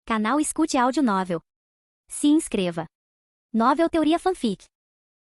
Canal Escute Áudio Novel. Se inscreva. Novel Teoria Fanfic.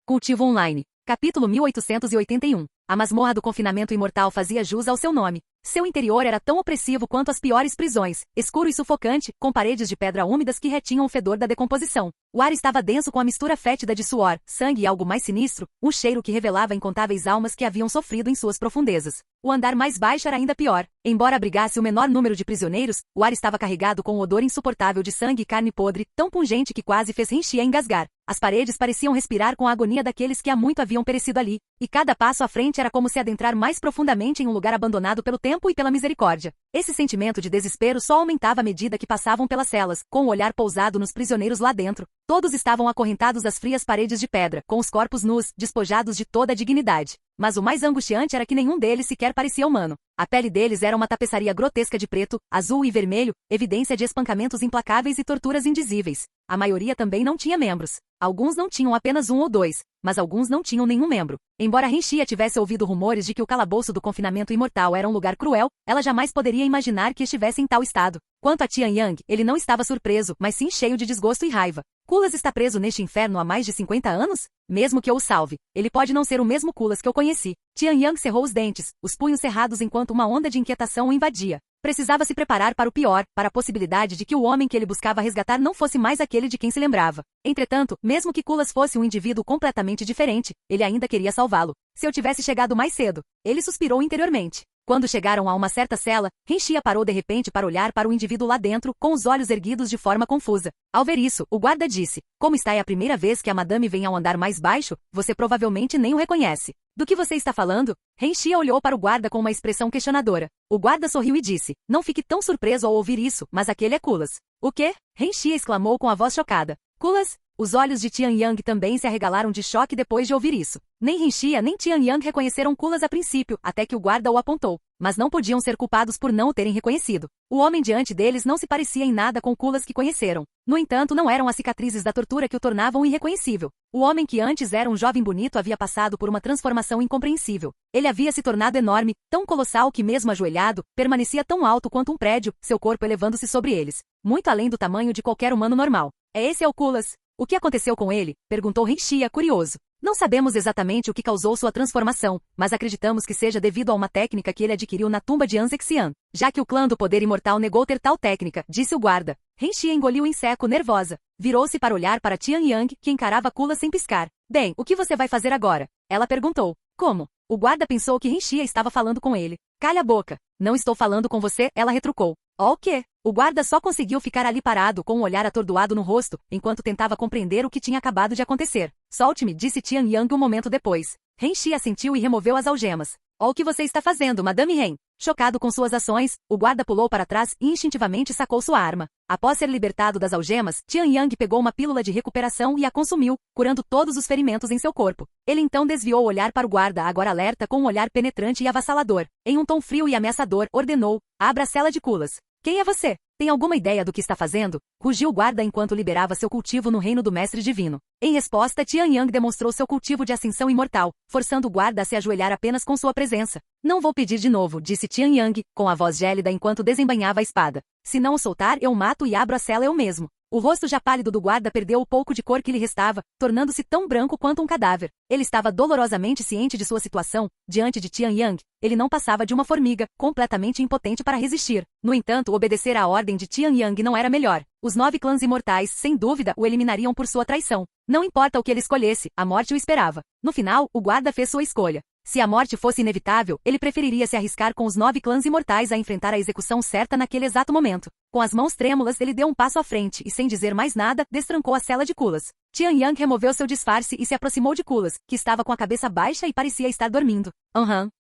Cultivo Online. Capítulo 1881. A masmorra do confinamento imortal fazia jus ao seu nome. Seu interior era tão opressivo quanto as piores prisões, escuro e sufocante, com paredes de pedra úmidas que retinham o fedor da decomposição. O ar estava denso com a mistura fétida de suor, sangue e algo mais sinistro, um cheiro que revelava incontáveis almas que haviam sofrido em suas profundezas. O andar mais baixo era ainda pior. Embora abrigasse o menor número de prisioneiros, o ar estava carregado com um odor insuportável de sangue e carne podre, tão pungente que quase fez Renchia engasgar. As paredes pareciam respirar com a agonia daqueles que há muito haviam perecido ali, e cada passo à frente era como se adentrar mais profundamente em um lugar abandonado pelo tempo e pela misericórdia. Esse sentimento de desespero só aumentava à medida que passavam pelas celas, com o olhar pousado nos prisioneiros lá dentro. Todos estavam acorrentados às frias paredes de pedra, com os corpos nus, despojados de toda a dignidade. Mas o mais angustiante era que nenhum deles sequer parecia humano. A pele deles era uma tapeçaria grotesca de preto, azul e vermelho, evidência de espancamentos implacáveis e torturas indizíveis. A maioria também não tinha membros. Alguns não tinham apenas um ou dois, mas alguns não tinham nenhum membro. Embora Renchia tivesse ouvido rumores de que o calabouço do confinamento imortal era um lugar cruel, ela jamais poderia imaginar que estivesse em tal estado. Quanto a Tian Yang, ele não estava surpreso, mas sim cheio de desgosto e raiva. Kulas está preso neste inferno há mais de 50 anos? Mesmo que eu o salve, ele pode não ser o mesmo Kulas que eu conheci. Tian Yang cerrou os dentes, os punhos cerrados enquanto uma onda de inquietação o invadia. Precisava se preparar para o pior, para a possibilidade de que o homem que ele buscava resgatar não fosse mais aquele de quem se lembrava. Entretanto, mesmo que Kulas fosse um indivíduo completamente diferente, ele ainda queria salvá-lo. Se eu tivesse chegado mais cedo, ele suspirou interiormente. Quando chegaram a uma certa cela, Renchia parou de repente para olhar para o indivíduo lá dentro, com os olhos erguidos de forma confusa. Ao ver isso, o guarda disse: "Como está é a primeira vez que a madame vem ao andar mais baixo, você provavelmente nem o reconhece." "Do que você está falando?" Renchia olhou para o guarda com uma expressão questionadora. O guarda sorriu e disse: "Não fique tão surpreso ao ouvir isso, mas aquele é Kulas." "O quê?" Renchia exclamou com a voz chocada. "Kulas?" Os olhos de Tian Yang também se arregalaram de choque depois de ouvir isso. Nem Renchia nem Tian Yang reconheceram Kulas a princípio, até que o guarda o apontou. Mas não podiam ser culpados por não o terem reconhecido. O homem diante deles não se parecia em nada com Kulas que conheceram. No entanto, não eram as cicatrizes da tortura que o tornavam irreconhecível. O homem que antes era um jovem bonito havia passado por uma transformação incompreensível. Ele havia se tornado enorme, tão colossal que mesmo ajoelhado, permanecia tão alto quanto um prédio, seu corpo elevando-se sobre eles, muito além do tamanho de qualquer humano normal. Esse é o Kulas. "O que aconteceu com ele?" perguntou Renchia, curioso. "Não sabemos exatamente o que causou sua transformação, mas acreditamos que seja devido a uma técnica que ele adquiriu na tumba de Anzexian, já que o clã do poder imortal negou ter tal técnica", disse o guarda. Renchia engoliu em seco, nervosa. Virou-se para olhar para Tian Yang, que encarava Kulas sem piscar. "Bem, o que você vai fazer agora?" ela perguntou. "Como?" O guarda pensou que Renchia estava falando com ele. "Calha a boca." "Não estou falando com você", ela retrucou. "Oh, o quê?" O guarda só conseguiu ficar ali parado com um olhar atordoado no rosto, enquanto tentava compreender o que tinha acabado de acontecer. "Solte-me", disse Tian Yang um momento depois. Renchia assentiu e removeu as algemas. "Oh, o que você está fazendo, Madame Ren?" Chocado com suas ações, o guarda pulou para trás e instintivamente sacou sua arma. Após ser libertado das algemas, Tian Yang pegou uma pílula de recuperação e a consumiu, curando todos os ferimentos em seu corpo. Ele então desviou o olhar para o guarda, agora alerta com um olhar penetrante e avassalador. Em um tom frio e ameaçador, ordenou: "Abra a cela de Kulas." "Quem é você? Tem alguma ideia do que está fazendo?" rugiu o guarda enquanto liberava seu cultivo no reino do mestre divino. Em resposta, Tian Yang demonstrou seu cultivo de ascensão imortal, forçando o guarda a se ajoelhar apenas com sua presença. "Não vou pedir de novo", disse Tian Yang, com a voz gélida enquanto desembainhava a espada. "Se não o soltar, eu o mato e abro a cela eu mesmo." O rosto já pálido do guarda perdeu o pouco de cor que lhe restava, tornando-se tão branco quanto um cadáver. Ele estava dolorosamente ciente de sua situação. Diante de Tian Yang, ele não passava de uma formiga, completamente impotente para resistir. No entanto, obedecer à ordem de Tian Yang não era melhor. Os 9 clãs imortais, sem dúvida, o eliminariam por sua traição. Não importa o que ele escolhesse, a morte o esperava. No final, o guarda fez sua escolha. Se a morte fosse inevitável, ele preferiria se arriscar com os 9 clãs imortais a enfrentar a execução certa naquele exato momento. Com as mãos trêmulas, ele deu um passo à frente e, sem dizer mais nada, destrancou a cela de Kulas. Tian Yang removeu seu disfarce e se aproximou de Kulas, que estava com a cabeça baixa e parecia estar dormindo.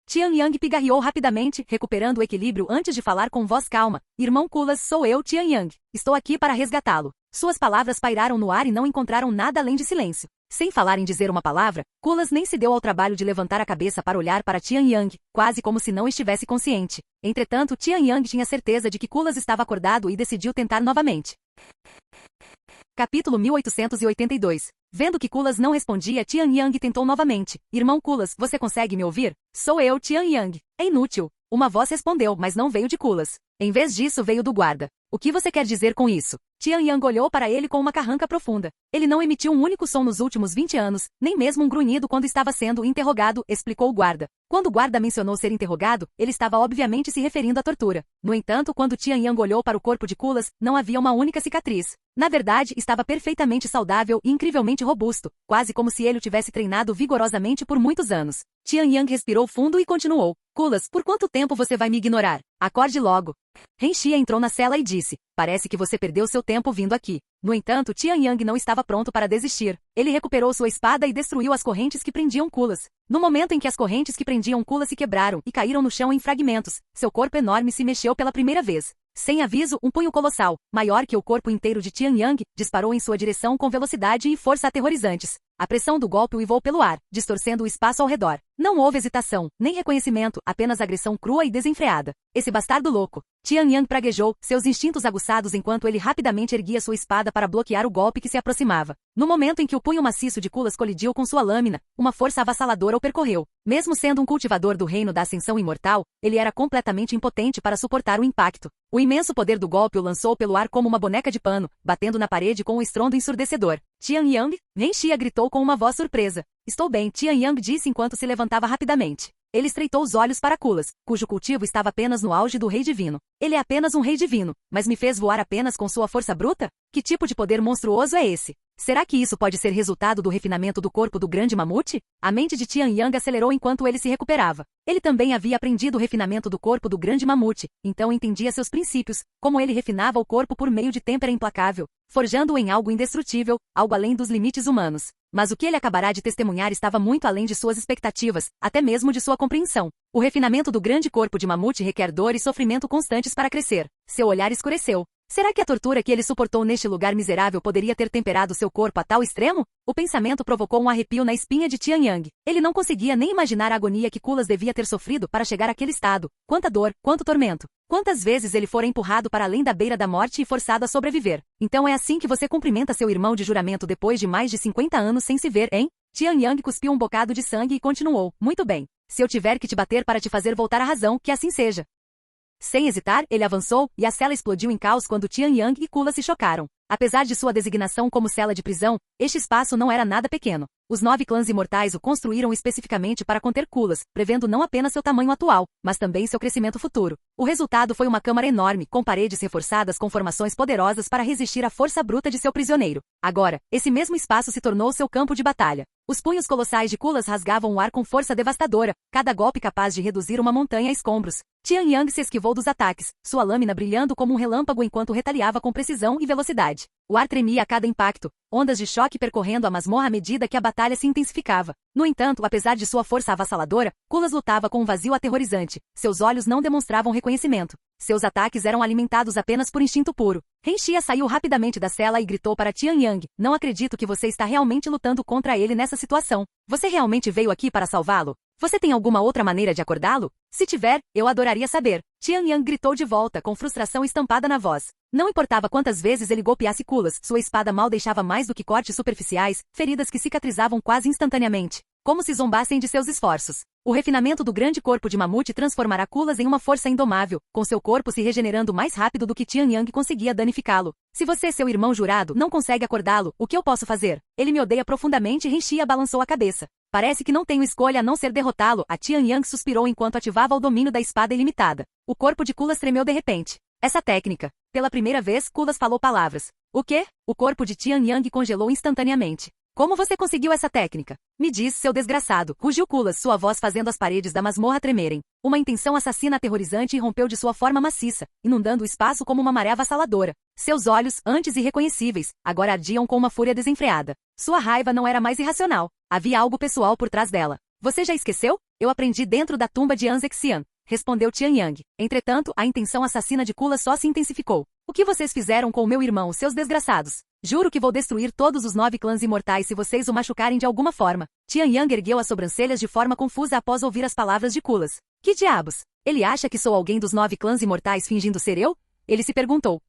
Tian Yang pigarreou rapidamente, recuperando o equilíbrio antes de falar com voz calma. "Irmão Kulas, sou eu, Tian Yang. Estou aqui para resgatá-lo." Suas palavras pairaram no ar e não encontraram nada além de silêncio. Sem falar em dizer uma palavra, Kulas nem se deu ao trabalho de levantar a cabeça para olhar para Tian Yang, quase como se não estivesse consciente. Entretanto, Tian Yang tinha certeza de que Kulas estava acordado e decidiu tentar novamente. Capítulo 1882. Vendo que Kulas não respondia, Tian Yang tentou novamente. "Irmão Kulas, você consegue me ouvir?" "Sou eu, Tian Yang." "É inútil." Uma voz respondeu, mas não veio de Kulas. Em vez disso, veio do guarda. O que você quer dizer com isso? Tian Yang olhou para ele com uma carranca profunda. Ele não emitiu um único som nos últimos 20 anos, nem mesmo um grunhido quando estava sendo interrogado, explicou o guarda. Quando o guarda mencionou ser interrogado, ele estava obviamente se referindo à tortura. No entanto, quando Tian Yang olhou para o corpo de Kulas, não havia uma única cicatriz. Na verdade, estava perfeitamente saudável e incrivelmente robusto, quase como se ele o tivesse treinado vigorosamente por muitos anos. Tian Yang respirou fundo e continuou. Kulas, por quanto tempo você vai me ignorar? Acorde logo. Renxia entrou na cela e disse, parece que você perdeu seu tempo vindo aqui. No entanto, Tian Yang não estava pronto para desistir. Ele recuperou sua espada e destruiu as correntes que prendiam Kulas. No momento em que as correntes que prendiam Kulas se quebraram e caíram no chão em fragmentos, seu corpo enorme se mexeu pela primeira vez. Sem aviso, um punho colossal, maior que o corpo inteiro de Tian Yang, disparou em sua direção com velocidade e força aterrorizantes. A pressão do golpe uivou pelo ar, distorcendo o espaço ao redor. Não houve hesitação, nem reconhecimento, apenas agressão crua e desenfreada. Esse bastardo louco. Tian Yang praguejou, seus instintos aguçados enquanto ele rapidamente erguia sua espada para bloquear o golpe que se aproximava. No momento em que o punho maciço de Kulas colidiu com sua lâmina, uma força avassaladora o percorreu. Mesmo sendo um cultivador do reino da ascensão imortal, ele era completamente impotente para suportar o impacto. O imenso poder do golpe o lançou pelo ar como uma boneca de pano, batendo na parede com um estrondo ensurdecedor. Tian Yang? Renxia gritou com uma voz surpresa. Estou bem, Tian Yang disse enquanto se levantava rapidamente. Ele estreitou os olhos para Kulas, cujo cultivo estava apenas no auge do rei divino. Ele é apenas um rei divino, mas me fez voar apenas com sua força bruta? Que tipo de poder monstruoso é esse? Será que isso pode ser resultado do refinamento do corpo do grande mamute? A mente de Tian Yang acelerou enquanto ele se recuperava. Ele também havia aprendido o refinamento do corpo do grande mamute, então entendia seus princípios, como ele refinava o corpo por meio de têmpera implacável, forjando-o em algo indestrutível, algo além dos limites humanos. Mas o que ele acabará de testemunhar estava muito além de suas expectativas, até mesmo de sua compreensão. O refinamento do grande corpo de mamute requer dor e sofrimento constantes para crescer. Seu olhar escureceu. Será que a tortura que ele suportou neste lugar miserável poderia ter temperado seu corpo a tal extremo? O pensamento provocou um arrepio na espinha de Tian Yang. Ele não conseguia nem imaginar a agonia que Kulas devia ter sofrido para chegar àquele estado. Quanta dor, quanto tormento. Quantas vezes ele fora empurrado para além da beira da morte e forçado a sobreviver. Então é assim que você cumprimenta seu irmão de juramento depois de mais de 50 anos sem se ver, hein? Tian Yang cuspiu um bocado de sangue e continuou. Muito bem. Se eu tiver que te bater para te fazer voltar à razão, que assim seja. Sem hesitar, ele avançou, e a cela explodiu em caos quando Tian Yang e Kulas se chocaram. Apesar de sua designação como cela de prisão, este espaço não era nada pequeno. Os 9 clãs imortais o construíram especificamente para conter Kulas, prevendo não apenas seu tamanho atual, mas também seu crescimento futuro. O resultado foi uma câmara enorme, com paredes reforçadas com formações poderosas para resistir à força bruta de seu prisioneiro. Agora, esse mesmo espaço se tornou seu campo de batalha. Os punhos colossais de Kulas rasgavam o ar com força devastadora, cada golpe capaz de reduzir uma montanha a escombros. Tian Yang se esquivou dos ataques, sua lâmina brilhando como um relâmpago enquanto retaliava com precisão e velocidade. O ar tremia a cada impacto, ondas de choque percorrendo a masmorra à medida que a batalha se intensificava. No entanto, apesar de sua força avassaladora, Kulas lutava com um vazio aterrorizante. Seus olhos não demonstravam reconhecimento. Seus ataques eram alimentados apenas por instinto puro. Renxia saiu rapidamente da cela e gritou para Tian Yang. Não acredito que você está realmente lutando contra ele nessa situação. Você realmente veio aqui para salvá-lo? Você tem alguma outra maneira de acordá-lo? Se tiver, eu adoraria saber. Tian Yang gritou de volta, com frustração estampada na voz. Não importava quantas vezes ele golpeasse Kulas, sua espada mal deixava mais do que cortes superficiais, feridas que cicatrizavam quase instantaneamente, como se zombassem de seus esforços. O refinamento do grande corpo de mamute transformará Kulas em uma força indomável, com seu corpo se regenerando mais rápido do que Tian Yang conseguia danificá-lo. Se você, seu irmão jurado, não consegue acordá-lo, o que eu posso fazer? Ele me odeia profundamente e Renxia balançou a cabeça. Parece que não tenho escolha a não ser derrotá-lo. A Tian Yang suspirou enquanto ativava o domínio da espada ilimitada. O corpo de Kulas tremeu de repente. Essa técnica. Pela primeira vez, Kulas falou palavras. O quê? O corpo de Tian Yang congelou instantaneamente. Como você conseguiu essa técnica? Me diz, seu desgraçado, rugiu Kulas, sua voz fazendo as paredes da masmorra tremerem. Uma intenção assassina aterrorizante irrompeu de sua forma maciça, inundando o espaço como uma maré avassaladora. Seus olhos, antes irreconhecíveis, agora ardiam com uma fúria desenfreada. Sua raiva não era mais irracional. Havia algo pessoal por trás dela. Você já esqueceu? Eu aprendi dentro da tumba de Anzexian, respondeu Tian Yang. Entretanto, a intenção assassina de Kulas só se intensificou. O que vocês fizeram com o meu irmão, seus desgraçados? Juro que vou destruir todos os 9 clãs imortais se vocês o machucarem de alguma forma. Tian Yang ergueu as sobrancelhas de forma confusa após ouvir as palavras de Kulas. Que diabos? Ele acha que sou alguém dos 9 clãs imortais fingindo ser eu? Ele se perguntou.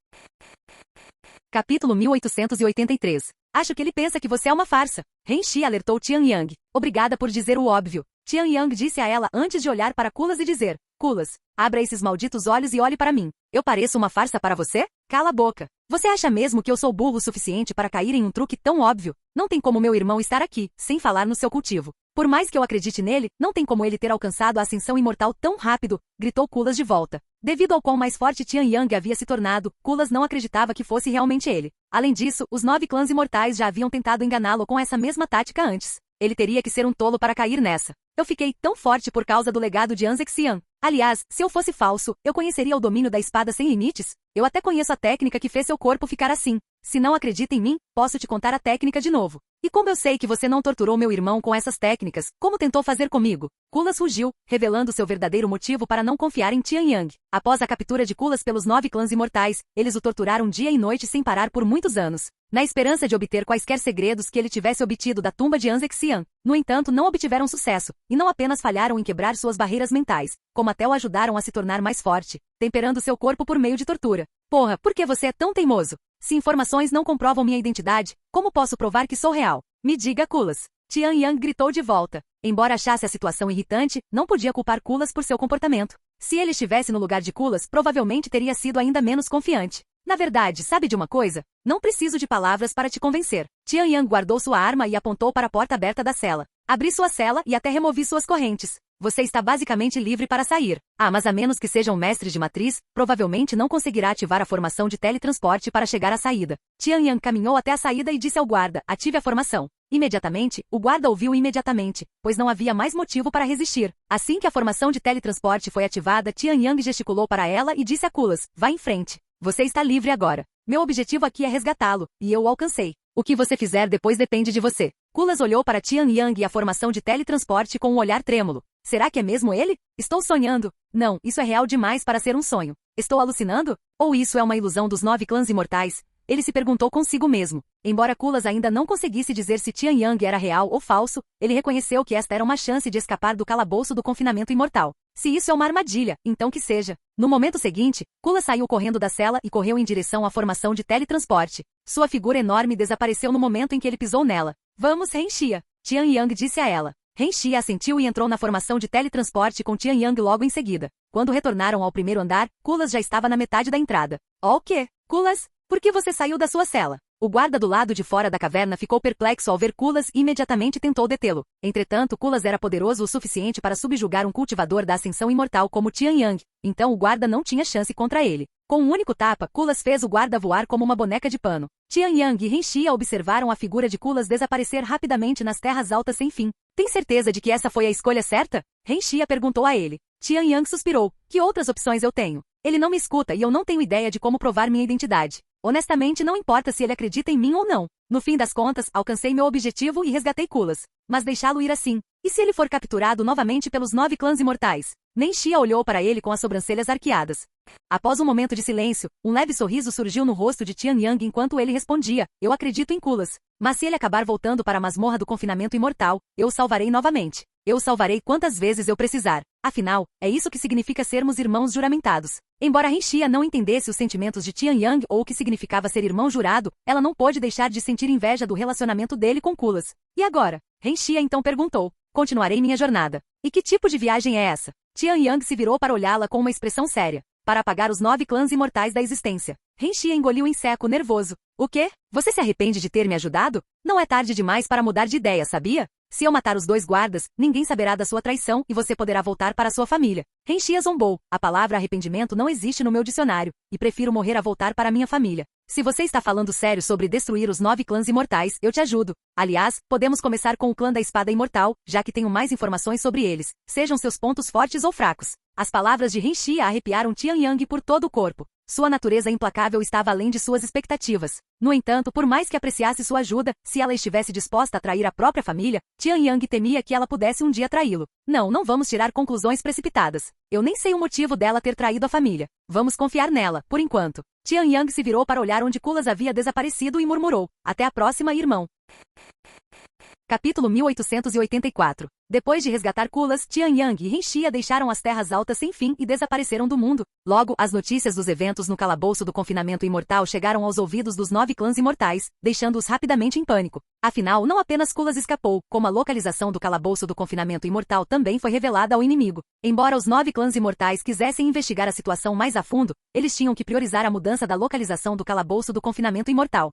Capítulo 1883. Acho que ele pensa que você é uma farsa. Renxia alertou Tian Yang. Obrigada por dizer o óbvio. Tian Yang disse a ela antes de olhar para Kulas e dizer. Kulas, abra esses malditos olhos e olhe para mim. Eu pareço uma farsa para você? Cala a boca. Você acha mesmo que eu sou burro o suficiente para cair em um truque tão óbvio? Não tem como meu irmão estar aqui, sem falar no seu cultivo. Por mais que eu acredite nele, não tem como ele ter alcançado a ascensão imortal tão rápido, gritou Kulas de volta. Devido ao quão mais forte Tian Yang havia se tornado, Kulas não acreditava que fosse realmente ele. Além disso, os 9 clãs imortais já haviam tentado enganá-lo com essa mesma tática antes. Ele teria que ser um tolo para cair nessa. Eu fiquei tão forte por causa do legado de Anzek Xian. Aliás, se eu fosse falso, eu conheceria o domínio da espada sem limites. Eu até conheço a técnica que fez seu corpo ficar assim. Se não acredita em mim, posso te contar a técnica de novo. E como eu sei que você não torturou meu irmão com essas técnicas, como tentou fazer comigo? Kulas rugiu, revelando seu verdadeiro motivo para não confiar em Tian Yang. Após a captura de Kulas pelos 9 clãs imortais, eles o torturaram dia e noite sem parar por muitos anos, na esperança de obter quaisquer segredos que ele tivesse obtido da tumba de Anzek Xian. No entanto, não obtiveram sucesso, e não apenas falharam em quebrar suas barreiras mentais, como até o ajudaram a se tornar mais forte, temperando seu corpo por meio de tortura. Porra, por que você é tão teimoso? Se informações não comprovam minha identidade, como posso provar que sou real? Me diga, Kulas. Tian Yang gritou de volta. Embora achasse a situação irritante, não podia culpar Kulas por seu comportamento. Se ele estivesse no lugar de Kulas, provavelmente teria sido ainda menos confiante. Na verdade, sabe de uma coisa? Não preciso de palavras para te convencer. Tian Yang guardou sua arma e apontou para a porta aberta da cela. Abri sua cela e até removi suas correntes. Você está basicamente livre para sair. Ah, mas a menos que seja um mestre de matriz, provavelmente não conseguirá ativar a formação de teletransporte para chegar à saída. Tian Yang caminhou até a saída e disse ao guarda, ative a formação. Imediatamente, o guarda ouviu imediatamente, pois não havia mais motivo para resistir. Assim que a formação de teletransporte foi ativada, Tian Yang gesticulou para ela e disse a Kulas, vá em frente. Você está livre agora. Meu objetivo aqui é resgatá-lo, e eu o alcancei. O que você fizer depois depende de você. Kulas olhou para Tian Yang e a formação de teletransporte com um olhar trêmulo. Será que é mesmo ele? Estou sonhando. Não, isso é real demais para ser um sonho. Estou alucinando? Ou isso é uma ilusão dos 9 clãs imortais? Ele se perguntou consigo mesmo. Embora Kulas ainda não conseguisse dizer se Tian Yang era real ou falso, ele reconheceu que esta era uma chance de escapar do calabouço do confinamento imortal. Se isso é uma armadilha, então que seja. No momento seguinte, Kulas saiu correndo da cela e correu em direção à formação de teletransporte. Sua figura enorme desapareceu no momento em que ele pisou nela. Vamos, Renxia. Tian Yang disse a ela. Renxia assentiu e entrou na formação de teletransporte com Tian Yang logo em seguida. Quando retornaram ao primeiro andar, Kulas já estava na metade da entrada. O quê? Kulas? Por que você saiu da sua cela? O guarda do lado de fora da caverna ficou perplexo ao ver Kulas e imediatamente tentou detê-lo. Entretanto, Kulas era poderoso o suficiente para subjugar um cultivador da ascensão imortal como Tian Yang, então o guarda não tinha chance contra ele. Com um único tapa, Kulas fez o guarda voar como uma boneca de pano. Tian Yang e Renxia observaram a figura de Kulas desaparecer rapidamente nas terras altas sem fim. Tem certeza de que essa foi a escolha certa? Renxia perguntou a ele. Tian Yang suspirou. Que outras opções eu tenho? Ele não me escuta e eu não tenho ideia de como provar minha identidade. Honestamente, não importa se ele acredita em mim ou não. No fim das contas, alcancei meu objetivo e resgatei Kulas. Mas deixá-lo ir assim. E se ele for capturado novamente pelos 9 clãs imortais? Renxia olhou para ele com as sobrancelhas arqueadas. Após um momento de silêncio, um leve sorriso surgiu no rosto de Tian Yang enquanto ele respondia, eu acredito em Kulas. Mas se ele acabar voltando para a masmorra do confinamento imortal, eu o salvarei novamente. Eu o salvarei quantas vezes eu precisar. Afinal, é isso que significa sermos irmãos juramentados. Embora Renxia não entendesse os sentimentos de Tian Yang ou o que significava ser irmão jurado, ela não pôde deixar de sentir inveja do relacionamento dele com Kulas. E agora? Renxia então perguntou. Continuarei minha jornada. E que tipo de viagem é essa? Tian Yang se virou para olhá-la com uma expressão séria. Para apagar os 9 clãs imortais da existência. Renxia engoliu em seco, nervoso. O quê? Você se arrepende de ter me ajudado? Não é tarde demais para mudar de ideia, sabia? Se eu matar os 2 guardas, ninguém saberá da sua traição e você poderá voltar para sua família. Renxia zombou. A palavra arrependimento não existe no meu dicionário, e prefiro morrer a voltar para minha família. Se você está falando sério sobre destruir os 9 clãs imortais, eu te ajudo. Aliás, podemos começar com o clã da espada imortal, já que tenho mais informações sobre eles, sejam seus pontos fortes ou fracos. As palavras de Renxia arrepiaram Tian Yang por todo o corpo. Sua natureza implacável estava além de suas expectativas. No entanto, por mais que apreciasse sua ajuda, se ela estivesse disposta a trair a própria família, Tian Yang temia que ela pudesse um dia traí-lo. Não vamos tirar conclusões precipitadas. Eu nem sei o motivo dela ter traído a família. Vamos confiar nela, por enquanto. Tian Yang se virou para olhar onde Kulas havia desaparecido e murmurou. Até a próxima, irmão. Capítulo 1884. Depois de resgatar Kulas, Tianyang e Renxia deixaram as terras altas sem fim e desapareceram do mundo. Logo, as notícias dos eventos no calabouço do confinamento imortal chegaram aos ouvidos dos 9 clãs imortais, deixando-os rapidamente em pânico. Afinal, não apenas Kulas escapou, como a localização do calabouço do confinamento imortal também foi revelada ao inimigo. Embora os 9 clãs imortais quisessem investigar a situação mais a fundo, eles tinham que priorizar a mudança da localização do calabouço do confinamento imortal.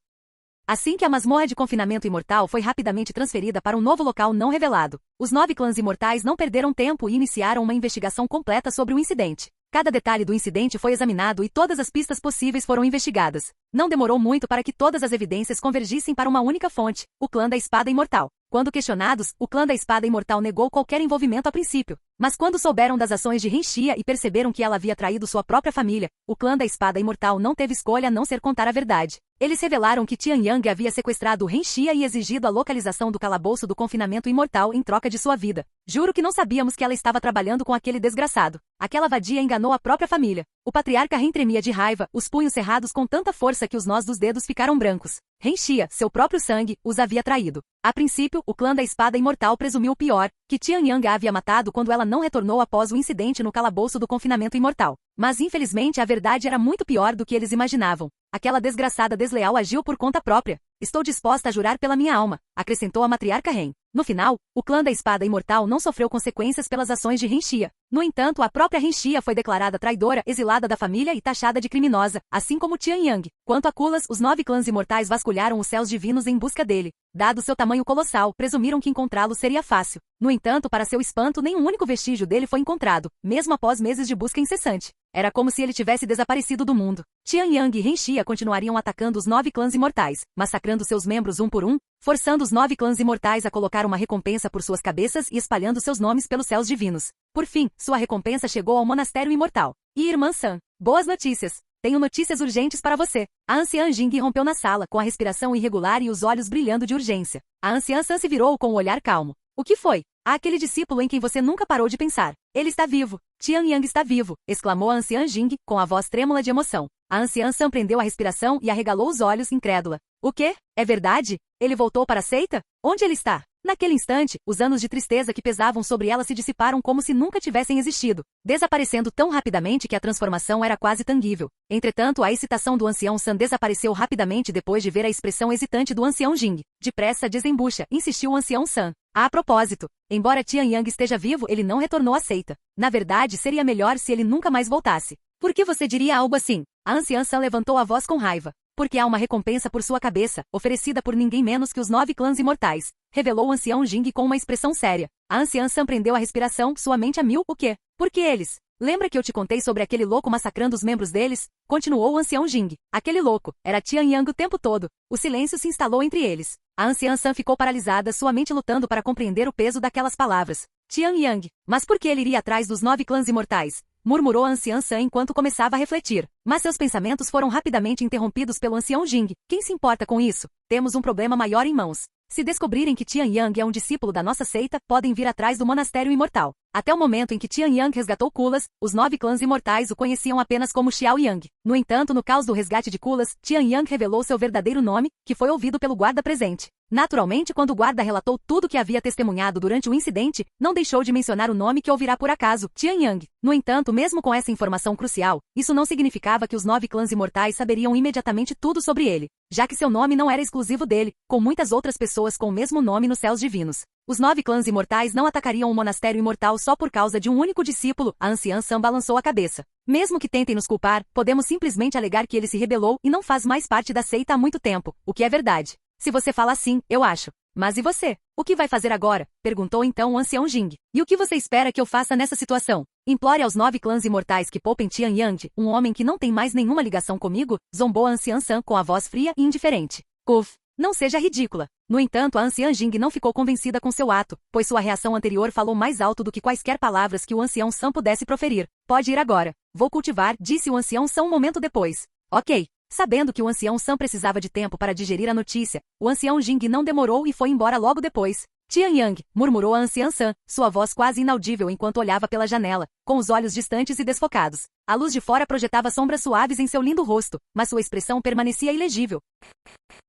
Assim que a masmorra de confinamento imortal foi rapidamente transferida para um novo local não revelado, os 9 clãs imortais não perderam tempo e iniciaram uma investigação completa sobre o incidente. Cada detalhe do incidente foi examinado e todas as pistas possíveis foram investigadas. Não demorou muito para que todas as evidências convergissem para uma única fonte, o clã da Espada Imortal. Quando questionados, o clã da Espada Imortal negou qualquer envolvimento a princípio. Mas quando souberam das ações de Renxia e perceberam que ela havia traído sua própria família, o clã da Espada Imortal não teve escolha a não ser contar a verdade. Eles revelaram que Tianyang havia sequestrado Renxia e exigido a localização do calabouço do confinamento imortal em troca de sua vida. Juro que não sabíamos que ela estava trabalhando com aquele desgraçado. Aquela vadia enganou a própria família. O patriarca Ren tremia de raiva, os punhos cerrados com tanta força que os nós dos dedos ficaram brancos. Renxia, seu próprio sangue, os havia traído. A princípio, o clã da Espada Imortal presumiu o pior, que Tianyang a havia matado quando ela não retornou após o incidente no calabouço do confinamento imortal. Mas infelizmente a verdade era muito pior do que eles imaginavam. Aquela desgraçada desleal agiu por conta própria. Estou disposta a jurar pela minha alma, acrescentou a matriarca Ren. No final, o clã da Espada Imortal não sofreu consequências pelas ações de Renxia. No entanto, a própria Renxia foi declarada traidora, exilada da família e taxada de criminosa, assim como Tianyang. Quanto a Kulas, os 9 clãs imortais vasculharam os céus divinos em busca dele. Dado seu tamanho colossal, presumiram que encontrá-lo seria fácil. No entanto, para seu espanto, nenhum único vestígio dele foi encontrado, mesmo após meses de busca incessante. Era como se ele tivesse desaparecido do mundo. Tianyang e Renxia continuariam atacando os 9 clãs imortais, massacrando seus membros um por um, forçando os 9 clãs imortais a colocar uma recompensa por suas cabeças e espalhando seus nomes pelos céus divinos. Por fim, sua recompensa chegou ao monastério imortal. E irmã San, boas notícias! Tenho notícias urgentes para você. A anciã Jing rompeu na sala, com a respiração irregular e os olhos brilhando de urgência. A anciã San se virou com o olhar calmo. O que foi? Aquele discípulo em quem você nunca parou de pensar. Ele está vivo. Tianyang está vivo, exclamou a anciã Jing, com a voz trêmula de emoção. A anciã San prendeu a respiração e arregalou os olhos, incrédula. O quê? É verdade? Ele voltou para a seita? Onde ele está? Naquele instante, os anos de tristeza que pesavam sobre ela se dissiparam como se nunca tivessem existido, desaparecendo tão rapidamente que a transformação era quase tangível. Entretanto, a excitação do ancião San desapareceu rapidamente depois de ver a expressão hesitante do ancião Jing. Depressa, desembucha, insistiu o ancião San. A propósito, embora Tianyang esteja vivo, ele não retornou à seita. Na verdade, seria melhor se ele nunca mais voltasse. Por que você diria algo assim? A anciã San levantou a voz com raiva. Porque há uma recompensa por sua cabeça, oferecida por ninguém menos que os 9 clãs imortais, revelou o ancião Jing com uma expressão séria. A anciã San prendeu a respiração, sua mente a mil. O quê? Por que eles? Lembra que eu te contei sobre aquele louco massacrando os membros deles? Continuou o ancião Jing. Aquele louco era Tianyang o tempo todo. O silêncio se instalou entre eles. A anciã San ficou paralisada, sua mente lutando para compreender o peso daquelas palavras. Tianyang. Mas por que ele iria atrás dos 9 clãs imortais? Murmurou a anciã San enquanto começava a refletir. Mas seus pensamentos foram rapidamente interrompidos pelo ancião Jing. Quem se importa com isso? Temos um problema maior em mãos. Se descobrirem que Tianyang é um discípulo da nossa seita, podem vir atrás do monastério imortal. Até o momento em que Tianyang resgatou Kulas, os 9 clãs imortais o conheciam apenas como Xiao Yang. No entanto, no caos do resgate de Kulas, Tianyang revelou seu verdadeiro nome, que foi ouvido pelo guarda presente. Naturalmente, quando o guarda relatou tudo o que havia testemunhado durante o incidente, não deixou de mencionar o nome que ouvirá por acaso, Tianyang. No entanto, mesmo com essa informação crucial, isso não significava que os 9 clãs imortais saberiam imediatamente tudo sobre ele, já que seu nome não era exclusivo dele, com muitas outras pessoas com o mesmo nome nos céus divinos. Os 9 clãs imortais não atacariam o monastério imortal só por causa de um único discípulo. A anciã San balançou a cabeça. Mesmo que tentem nos culpar, podemos simplesmente alegar que ele se rebelou e não faz mais parte da seita há muito tempo, o que é verdade. Se você fala assim, eu acho. Mas e você? O que vai fazer agora? Perguntou então o ancião Jing. E o que você espera que eu faça nessa situação? Implore aos 9 clãs imortais que poupem Tianyang, um homem que não tem mais nenhuma ligação comigo? Zombou a anciã San com a voz fria e indiferente. Uf, não seja ridícula. No entanto, a anciã Jing não ficou convencida com seu ato, pois sua reação anterior falou mais alto do que quaisquer palavras que o ancião San pudesse proferir. Pode ir agora. Vou cultivar, disse o ancião San um momento depois. Ok. Sabendo que o ancião San precisava de tempo para digerir a notícia, o ancião Jing não demorou e foi embora logo depois. Tian Yang, murmurou a anciã San, sua voz quase inaudível enquanto olhava pela janela, com os olhos distantes e desfocados. A luz de fora projetava sombras suaves em seu lindo rosto, mas sua expressão permanecia ilegível.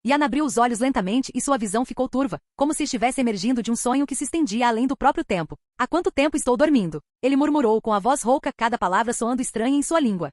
Yan abriu os olhos lentamente e sua visão ficou turva, como se estivesse emergindo de um sonho que se estendia além do próprio tempo. Há quanto tempo estou dormindo? Ele murmurou com a voz rouca, cada palavra soando estranha em sua língua.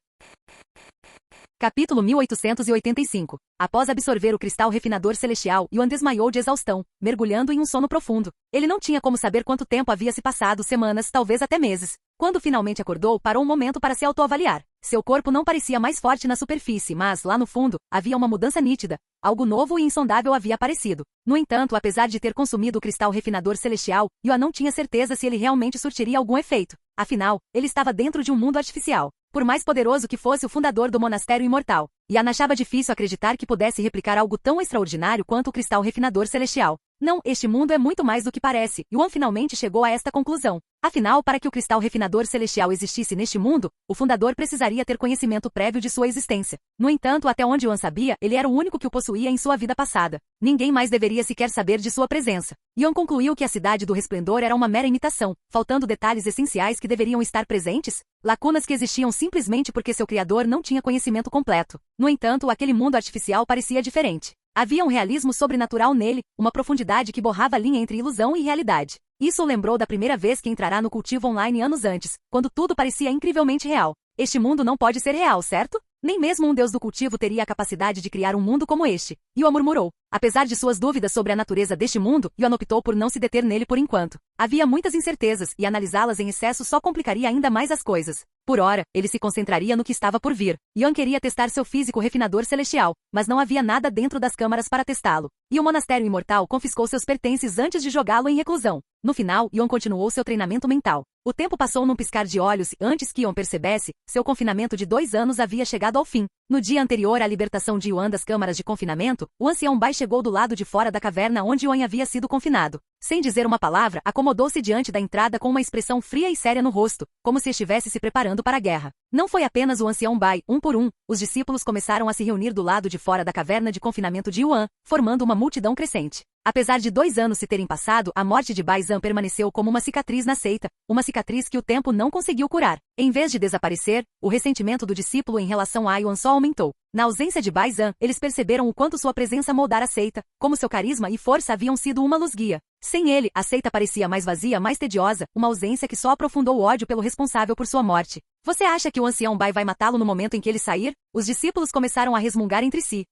Capítulo 1885. Após absorver o cristal refinador celestial, Yuan desmaiou de exaustão, mergulhando em um sono profundo. Ele não tinha como saber quanto tempo havia se passado, semanas, talvez até meses. Quando finalmente acordou, parou um momento para se autoavaliar. Seu corpo não parecia mais forte na superfície, mas, lá no fundo, havia uma mudança nítida. Algo novo e insondável havia aparecido. No entanto, apesar de ter consumido o cristal refinador celestial, Yuan não tinha certeza se ele realmente surtiria algum efeito. Afinal, ele estava dentro de um mundo artificial. Por mais poderoso que fosse o fundador do monastério imortal, Yan achava difícil acreditar que pudesse replicar algo tão extraordinário quanto o cristal refinador celestial. Não, este mundo é muito mais do que parece. Yuan finalmente chegou a esta conclusão. Afinal, para que o cristal refinador celestial existisse neste mundo, o fundador precisaria ter conhecimento prévio de sua existência. No entanto, até onde Yuan sabia, ele era o único que o possuía em sua vida passada. Ninguém mais deveria sequer saber de sua presença. Yuan concluiu que a cidade do resplendor era uma mera imitação, faltando detalhes essenciais que deveriam estar presentes, lacunas que existiam simplesmente porque seu criador não tinha conhecimento completo. No entanto, aquele mundo artificial parecia diferente. Havia um realismo sobrenatural nele, uma profundidade que borrava a linha entre ilusão e realidade. Isso o lembrou da primeira vez que entrará no cultivo online anos antes, quando tudo parecia incrivelmente real. Este mundo não pode ser real, certo? Nem mesmo um deus do cultivo teria a capacidade de criar um mundo como este. Yuan murmurou. Apesar de suas dúvidas sobre a natureza deste mundo, Yuan optou por não se deter nele por enquanto. Havia muitas incertezas, e analisá-las em excesso só complicaria ainda mais as coisas. Por ora, ele se concentraria no que estava por vir. Yuan queria testar seu físico refinador celestial, mas não havia nada dentro das câmaras para testá-lo. E o monastério imortal confiscou seus pertences antes de jogá-lo em reclusão. No final, Yuan continuou seu treinamento mental. O tempo passou num piscar de olhos e, antes que Yuan percebesse, seu confinamento de 2 anos havia chegado ao fim. No dia anterior à libertação de Yuan das câmaras de confinamento, o ancião Bai chegou do lado de fora da caverna onde Yuan havia sido confinado. Sem dizer uma palavra, acomodou-se diante da entrada com uma expressão fria e séria no rosto, como se estivesse se preparando para a guerra. Não foi apenas o ancião Bai, um por um, os discípulos começaram a se reunir do lado de fora da caverna de confinamento de Yuan, formando uma multidão crescente. Apesar de 2 anos se terem passado, a morte de Bai Zhan permaneceu como uma cicatriz na seita, uma cicatriz que o tempo não conseguiu curar. Em vez de desaparecer, o ressentimento do discípulo em relação a Yuan só aumentou. Na ausência de Bai Zhan, eles perceberam o quanto sua presença moldara a seita, como seu carisma e força haviam sido uma luz-guia. Sem ele, a seita parecia mais vazia, mais tediosa, uma ausência que só aprofundou o ódio pelo responsável por sua morte. Você acha que o ancião Bai vai matá-lo no momento em que ele sair? Os discípulos começaram a resmungar entre si.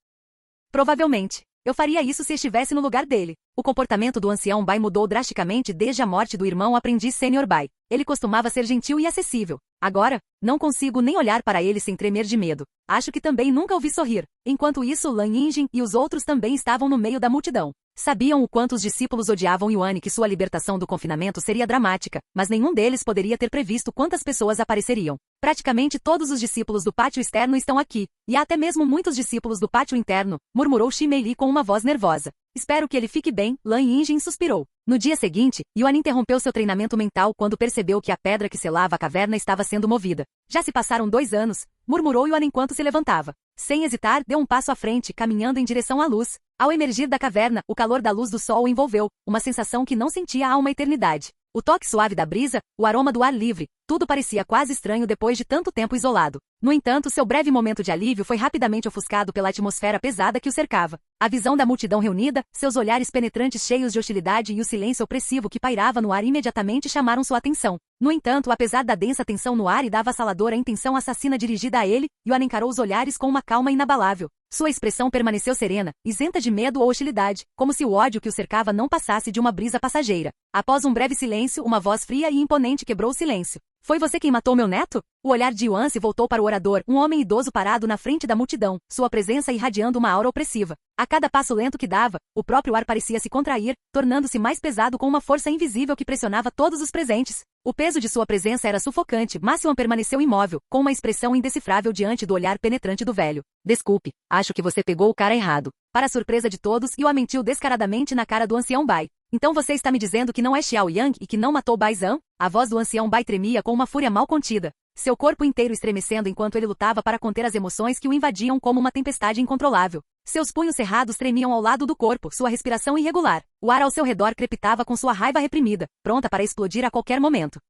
Provavelmente. Eu faria isso se estivesse no lugar dele. O comportamento do ancião Bai mudou drasticamente desde a morte do irmão aprendiz sênior Bai. Ele costumava ser gentil e acessível. Agora, não consigo nem olhar para ele sem tremer de medo. Acho que também nunca o vi sorrir. Enquanto isso, Lan Yinjin e os outros também estavam no meio da multidão. Sabiam o quanto os discípulos odiavam Yuan e que sua libertação do confinamento seria dramática, mas nenhum deles poderia ter previsto quantas pessoas apareceriam. Praticamente todos os discípulos do pátio externo estão aqui, e há até mesmo muitos discípulos do pátio interno, murmurou Shi Meili com uma voz nervosa. Espero que ele fique bem, Lan Yinjin suspirou. No dia seguinte, Yuan interrompeu seu treinamento mental quando percebeu que a pedra que selava a caverna estava sendo movida. Já se passaram 2 anos, murmurou Yuan enquanto se levantava. Sem hesitar, deu um passo à frente, caminhando em direção à luz. Ao emergir da caverna, o calor da luz do sol o envolveu, uma sensação que não sentia há uma eternidade. O toque suave da brisa, o aroma do ar livre, tudo parecia quase estranho depois de tanto tempo isolado. No entanto, seu breve momento de alívio foi rapidamente ofuscado pela atmosfera pesada que o cercava. A visão da multidão reunida, seus olhares penetrantes cheios de hostilidade e o silêncio opressivo que pairava no ar imediatamente chamaram sua atenção. No entanto, apesar da densa tensão no ar e da avassaladora intenção assassina dirigida a ele, Yuan encarou os olhares com uma calma inabalável. Sua expressão permaneceu serena, isenta de medo ou hostilidade, como se o ódio que o cercava não passasse de uma brisa passageira. Após um breve silêncio, uma voz fria e imponente quebrou o silêncio. Foi você quem matou meu neto? O olhar de Yuan se voltou para o orador, um homem idoso parado na frente da multidão, sua presença irradiando uma aura opressiva. A cada passo lento que dava, o próprio ar parecia se contrair, tornando-se mais pesado com uma força invisível que pressionava todos os presentes. O peso de sua presença era sufocante, mas Yuan permaneceu imóvel, com uma expressão indecifrável diante do olhar penetrante do velho. Desculpe, acho que você pegou o cara errado. Para a surpresa de todos, Yuan mentiu descaradamente na cara do ancião Bai. Então você está me dizendo que não é Xiao Yang e que não matou Bai Zhan? A voz do ancião Bai tremia com uma fúria mal contida. Seu corpo inteiro estremecendo enquanto ele lutava para conter as emoções que o invadiam como uma tempestade incontrolável. Seus punhos cerrados tremiam ao lado do corpo, sua respiração irregular. O ar ao seu redor crepitava com sua raiva reprimida, pronta para explodir a qualquer momento.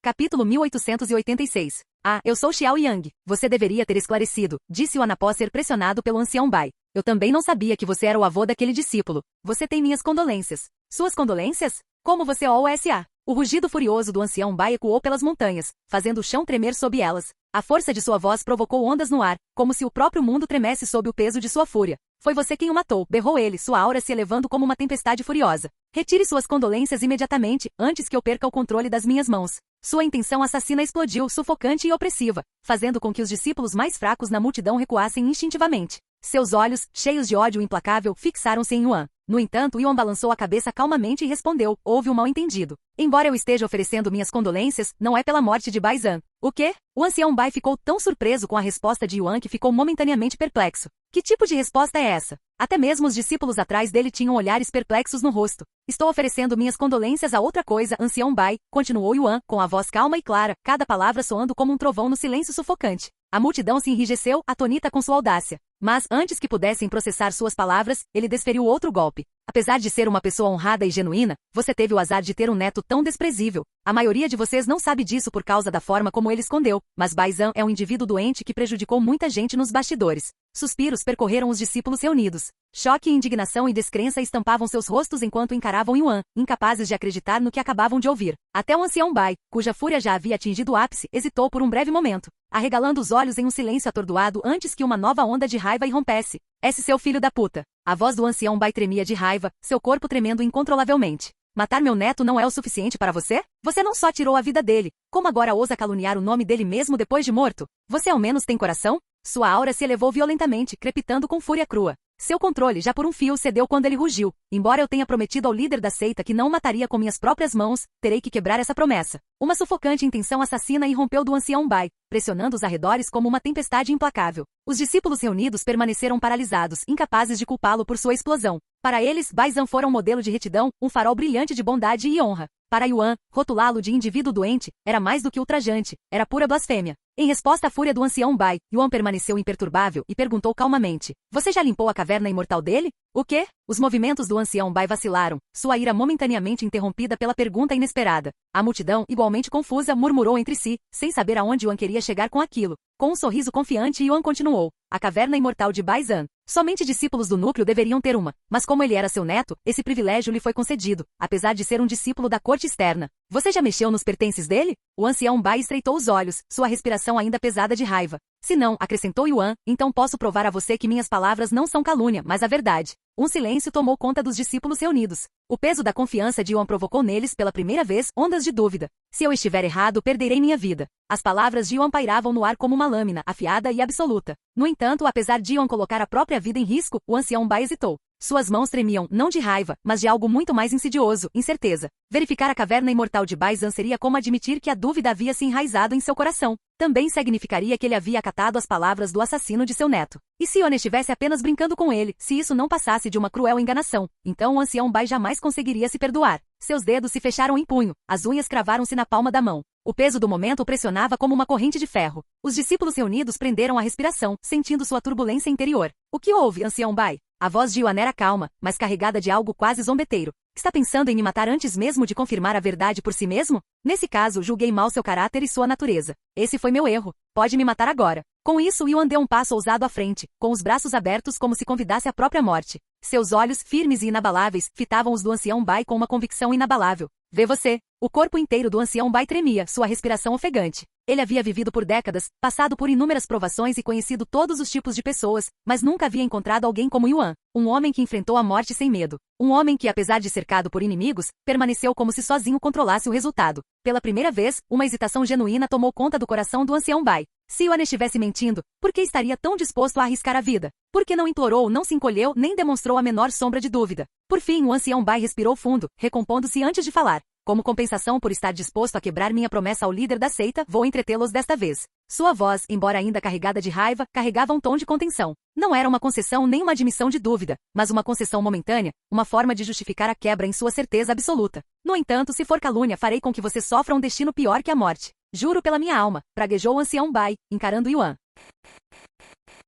Capítulo 1886. Ah, eu sou Xiao Yang. Você deveria ter esclarecido, disse Yuan após ser pressionado pelo ancião Bai. Eu também não sabia que você era o avô daquele discípulo. Você tem minhas condolências. Suas condolências? Como você OSA? O rugido furioso do ancião Bai ecoou pelas montanhas, fazendo o chão tremer sob elas. A força de sua voz provocou ondas no ar, como se o próprio mundo tremesse sob o peso de sua fúria. Foi você quem o matou, berrou ele, sua aura se elevando como uma tempestade furiosa. Retire suas condolências imediatamente, antes que eu perca o controle das minhas mãos. Sua intenção assassina explodiu, sufocante e opressiva, fazendo com que os discípulos mais fracos na multidão recuassem instintivamente. Seus olhos, cheios de ódio implacável, fixaram-se em Yuan. No entanto, Yuan balançou a cabeça calmamente e respondeu, houve um mal-entendido. Embora eu esteja oferecendo minhas condolências, não é pela morte de Bai Zhan. O quê? O ancião Bai ficou tão surpreso com a resposta de Yuan que ficou momentaneamente perplexo. Que tipo de resposta é essa? Até mesmo os discípulos atrás dele tinham olhares perplexos no rosto. Estou oferecendo minhas condolências a outra coisa, ancião Bai, continuou Yuan, com a voz calma e clara, cada palavra soando como um trovão no silêncio sufocante. A multidão se enrijeceu, atônita com sua audácia. Mas, antes que pudessem processar suas palavras, ele desferiu outro golpe. Apesar de ser uma pessoa honrada e genuína, você teve o azar de ter um neto tão desprezível. A maioria de vocês não sabe disso por causa da forma como ele escondeu, mas Bai Zhan é um indivíduo doente que prejudicou muita gente nos bastidores. Suspiros percorreram os discípulos reunidos. Choque, indignação e descrença estampavam seus rostos enquanto encaravam Yuan, incapazes de acreditar no que acabavam de ouvir. Até o ancião Bai, cuja fúria já havia atingido o ápice, hesitou por um breve momento, arregalando os olhos em um silêncio atordoado antes que uma nova onda de raiva irrompesse. Esse seu filho da puta. A voz do ancião Bai tremia de raiva, seu corpo tremendo incontrolavelmente. Matar meu neto não é o suficiente para você? Você não só tirou a vida dele, como agora ousa caluniar o nome dele mesmo depois de morto? Você ao menos tem coração? Sua aura se elevou violentamente, crepitando com fúria crua. Seu controle já por um fio cedeu quando ele rugiu. Embora eu tenha prometido ao líder da seita que não o mataria com minhas próprias mãos, terei que quebrar essa promessa. Uma sufocante intenção assassina irrompeu do ancião Bai, pressionando os arredores como uma tempestade implacável. Os discípulos reunidos permaneceram paralisados, incapazes de culpá-lo por sua explosão. Para eles, Bai Zhan fora um modelo de retidão, um farol brilhante de bondade e honra. Para Yuan, rotulá-lo de indivíduo doente era mais do que ultrajante, era pura blasfêmia. Em resposta à fúria do ancião Bai, Yuan permaneceu imperturbável e perguntou calmamente, você já limpou a caverna imortal dele? O quê? Os movimentos do ancião Bai vacilaram, sua ira momentaneamente interrompida pela pergunta inesperada. A multidão, igualmente confusa, murmurou entre si, sem saber aonde Yuan queria chegar com aquilo. Com um sorriso confiante, Yuan continuou. A caverna imortal de Bai Zhan. Somente discípulos do núcleo deveriam ter uma, mas como ele era seu neto, esse privilégio lhe foi concedido, apesar de ser um discípulo da corte externa. Você já mexeu nos pertences dele? O ancião Bai estreitou os olhos, sua respiração ainda pesada de raiva. Se não, acrescentou Yuan, então posso provar a você que minhas palavras não são calúnia, mas a verdade. Um silêncio tomou conta dos discípulos reunidos. O peso da confiança de Yuan provocou neles pela primeira vez ondas de dúvida. Se eu estiver errado, perderei minha vida. As palavras de Yuan pairavam no ar como uma lâmina, afiada e absoluta. No entanto, apesar de Yuan colocar a própria vida em risco, o ancião Bai hesitou. Suas mãos tremiam, não de raiva, mas de algo muito mais insidioso, incerteza. Verificar a caverna imortal de Bai Zhan seria como admitir que a dúvida havia se enraizado em seu coração. Também significaria que ele havia acatado as palavras do assassino de seu neto. E se Yuan estivesse apenas brincando com ele, se isso não passasse de uma cruel enganação, então o ancião Bai jamais conseguiria se perdoar. Seus dedos se fecharam em punho, as unhas cravaram-se na palma da mão. O peso do momento o pressionava como uma corrente de ferro. Os discípulos reunidos prenderam a respiração, sentindo sua turbulência interior. O que houve, ancião Bai? A voz de Yuan era calma, mas carregada de algo quase zombeteiro. Está pensando em me matar antes mesmo de confirmar a verdade por si mesmo? Nesse caso, julguei mal seu caráter e sua natureza. Esse foi meu erro. Pode me matar agora. Com isso, Yuan deu um passo ousado à frente, com os braços abertos como se convidasse a própria morte. Seus olhos, firmes e inabaláveis, fitavam os do ancião Bai com uma convicção inabalável. Vê você. O corpo inteiro do ancião Bai tremia, sua respiração ofegante. Ele havia vivido por décadas, passado por inúmeras provações e conhecido todos os tipos de pessoas, mas nunca havia encontrado alguém como Yuan. Um homem que enfrentou a morte sem medo. Um homem que, apesar de cercado por inimigos, permaneceu como se sozinho controlasse o resultado. Pela primeira vez, uma hesitação genuína tomou conta do coração do ancião Bai. Se Yuan estivesse mentindo, por que estaria tão disposto a arriscar a vida? Por que não implorou, não se encolheu, nem demonstrou a menor sombra de dúvida? Por fim, o ancião Bai respirou fundo, recompondo-se antes de falar. Como compensação por estar disposto a quebrar minha promessa ao líder da seita, vou entretê-los desta vez. Sua voz, embora ainda carregada de raiva, carregava um tom de contenção. Não era uma concessão nem uma admissão de dúvida, mas uma concessão momentânea, uma forma de justificar a quebra em sua certeza absoluta. No entanto, se for calúnia, farei com que você sofra um destino pior que a morte. Juro pela minha alma, praguejou o ancião Bai, encarando Yuan.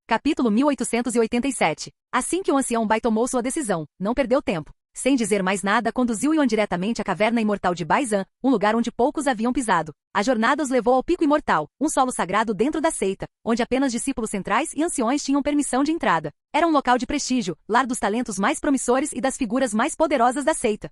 Capítulo 1887. Assim que o ancião Bai tomou sua decisão, não perdeu tempo. Sem dizer mais nada, conduziu Yuan diretamente à caverna imortal de Baizan, um lugar onde poucos haviam pisado. A jornada os levou ao Pico Imortal, um solo sagrado dentro da seita, onde apenas discípulos centrais e anciões tinham permissão de entrada. Era um local de prestígio, lar dos talentos mais promissores e das figuras mais poderosas da seita.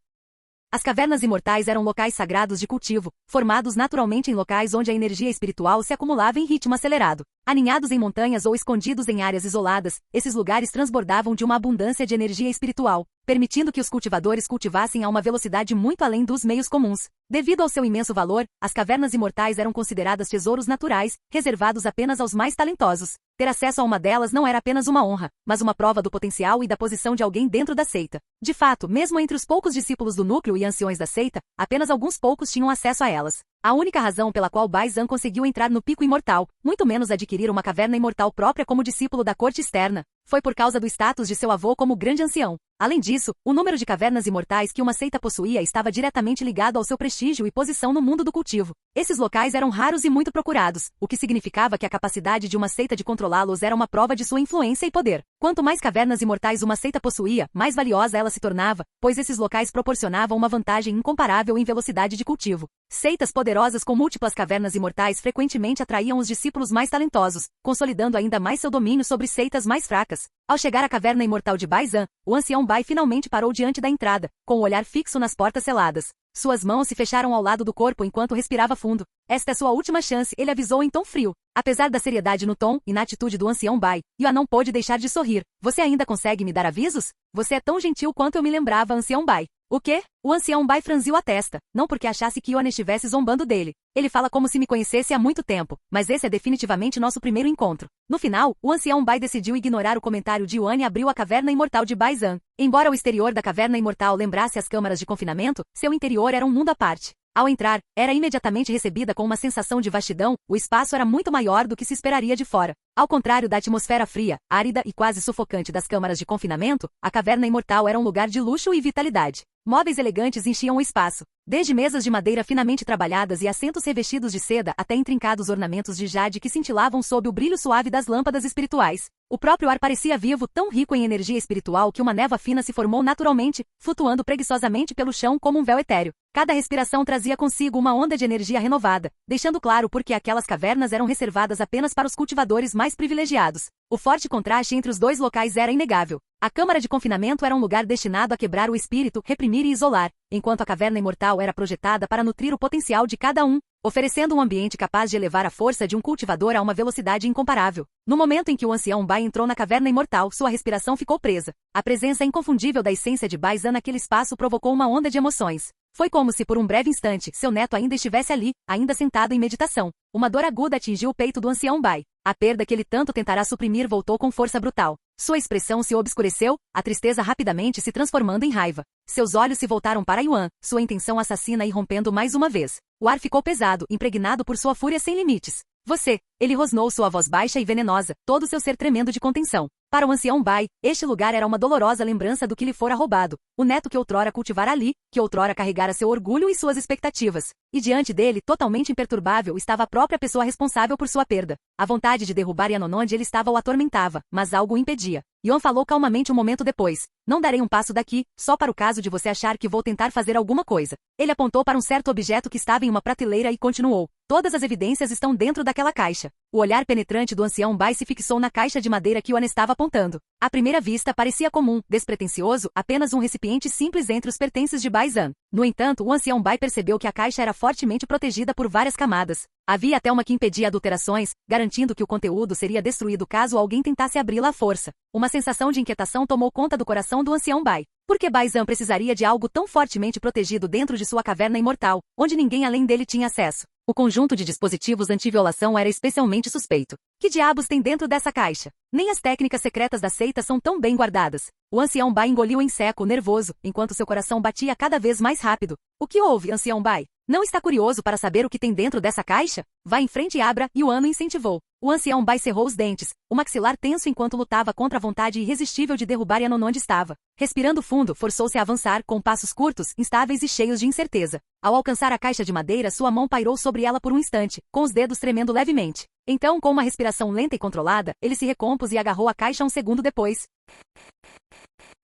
As cavernas imortais eram locais sagrados de cultivo, formados naturalmente em locais onde a energia espiritual se acumulava em ritmo acelerado. Aninhados em montanhas ou escondidos em áreas isoladas, esses lugares transbordavam de uma abundância de energia espiritual, permitindo que os cultivadores cultivassem a uma velocidade muito além dos meios comuns. Devido ao seu imenso valor, as cavernas imortais eram consideradas tesouros naturais, reservados apenas aos mais talentosos. Ter acesso a uma delas não era apenas uma honra, mas uma prova do potencial e da posição de alguém dentro da seita. De fato, mesmo entre os poucos discípulos do núcleo e anciões da seita, apenas alguns poucos tinham acesso a elas. A única razão pela qual Baizan conseguiu entrar no Pico Imortal, muito menos adquirir uma caverna imortal própria como discípulo da corte externa, foi por causa do status de seu avô como grande ancião. Além disso, o número de cavernas imortais que uma seita possuía estava diretamente ligado ao seu prestígio e posição no mundo do cultivo. Esses locais eram raros e muito procurados, o que significava que a capacidade de uma seita de controlá-los era uma prova de sua influência e poder. Quanto mais cavernas imortais uma seita possuía, mais valiosa ela se tornava, pois esses locais proporcionavam uma vantagem incomparável em velocidade de cultivo. Seitas poderosas com múltiplas cavernas imortais frequentemente atraíam os discípulos mais talentosos, consolidando ainda mais seu domínio sobre seitas mais fracas. Ao chegar à caverna imortal de Baizan, o ancião Bai finalmente parou diante da entrada, com o olhar fixo nas portas seladas. Suas mãos se fecharam ao lado do corpo enquanto respirava fundo. Esta é sua última chance, ele avisou em tom frio. Apesar da seriedade no tom e na atitude do ancião Bai, Yuan não pôde deixar de sorrir. Você ainda consegue me dar avisos? Você é tão gentil quanto eu me lembrava, ancião Bai. O quê? O ancião Bai franziu a testa, não porque achasse que Yuan estivesse zombando dele. Ele fala como se me conhecesse há muito tempo, mas esse é definitivamente nosso primeiro encontro. No final, o ancião Bai decidiu ignorar o comentário de Yuan e abriu a caverna imortal de Baizan. Embora o exterior da caverna imortal lembrasse as câmaras de confinamento, seu interior era um mundo à parte. Ao entrar, era imediatamente recebida com uma sensação de vastidão, o espaço era muito maior do que se esperaria de fora. Ao contrário da atmosfera fria, árida e quase sufocante das câmaras de confinamento, a caverna imortal era um lugar de luxo e vitalidade. Móveis elegantes enchiam o espaço, desde mesas de madeira finamente trabalhadas e assentos revestidos de seda até intrincados ornamentos de jade que cintilavam sob o brilho suave das lâmpadas espirituais. O próprio ar parecia vivo, tão rico em energia espiritual que uma névoa fina se formou naturalmente, flutuando preguiçosamente pelo chão como um véu etéreo. Cada respiração trazia consigo uma onda de energia renovada, deixando claro por que aquelas cavernas eram reservadas apenas para os cultivadores mais privilegiados. O forte contraste entre os dois locais era inegável. A câmara de confinamento era um lugar destinado a quebrar o espírito, reprimir e isolar, enquanto a caverna imortal era projetada para nutrir o potencial de cada um, oferecendo um ambiente capaz de elevar a força de um cultivador a uma velocidade incomparável. No momento em que o ancião Bai entrou na caverna imortal, sua respiração ficou presa. A presença inconfundível da essência de Baizan naquele espaço provocou uma onda de emoções. Foi como se por um breve instante, seu neto ainda estivesse ali, ainda sentado em meditação. Uma dor aguda atingiu o peito do ancião Bai. A perda que ele tanto tentará suprimir voltou com força brutal. Sua expressão se obscureceu, a tristeza rapidamente se transformando em raiva. Seus olhos se voltaram para Yuan, sua intenção assassina irrompendo mais uma vez. O ar ficou pesado, impregnado por sua fúria sem limites. Você, ele rosnou sua voz baixa e venenosa, todo seu ser tremendo de contenção. Para o ancião Bai, este lugar era uma dolorosa lembrança do que lhe fora roubado. O neto que outrora cultivara ali, que outrora carregara seu orgulho e suas expectativas. E diante dele, totalmente imperturbável, estava a própria pessoa responsável por sua perda. A vontade de derrubar Yanon onde ele estava o atormentava, mas algo o impedia. Yuan falou calmamente um momento depois. Não darei um passo daqui, só para o caso de você achar que vou tentar fazer alguma coisa. Ele apontou para um certo objeto que estava em uma prateleira e continuou. Todas as evidências estão dentro daquela caixa. O olhar penetrante do ancião Bai se fixou na caixa de madeira que Yuan estava apontando. À primeira vista parecia comum, despretensioso, apenas um recipiente simples entre os pertences de Baizan. No entanto, o ancião Bai percebeu que a caixa era fortemente protegida por várias camadas. Havia até uma que impedia adulterações, garantindo que o conteúdo seria destruído caso alguém tentasse abri-la à força. Uma sensação de inquietação tomou conta do coração do ancião Bai. Por que Baizan precisaria de algo tão fortemente protegido dentro de sua caverna imortal, onde ninguém além dele tinha acesso? O conjunto de dispositivos anti-violação era especialmente suspeito. Que diabos tem dentro dessa caixa? Nem as técnicas secretas da seita são tão bem guardadas. O ancião Bai engoliu em seco, nervoso, enquanto seu coração batia cada vez mais rápido. O que houve, ancião Bai? Não está curioso para saber o que tem dentro dessa caixa? Vá em frente e abra, Yuan o incentivou. O ancião Bai cerrou os dentes, o maxilar tenso enquanto lutava contra a vontade irresistível de derrubar Yanon onde estava. Respirando fundo, forçou-se a avançar, com passos curtos, instáveis e cheios de incerteza. Ao alcançar a caixa de madeira, sua mão pairou sobre ela por um instante, com os dedos tremendo levemente. Então, com uma respiração lenta e controlada, ele se recompôs e agarrou a caixa um segundo depois.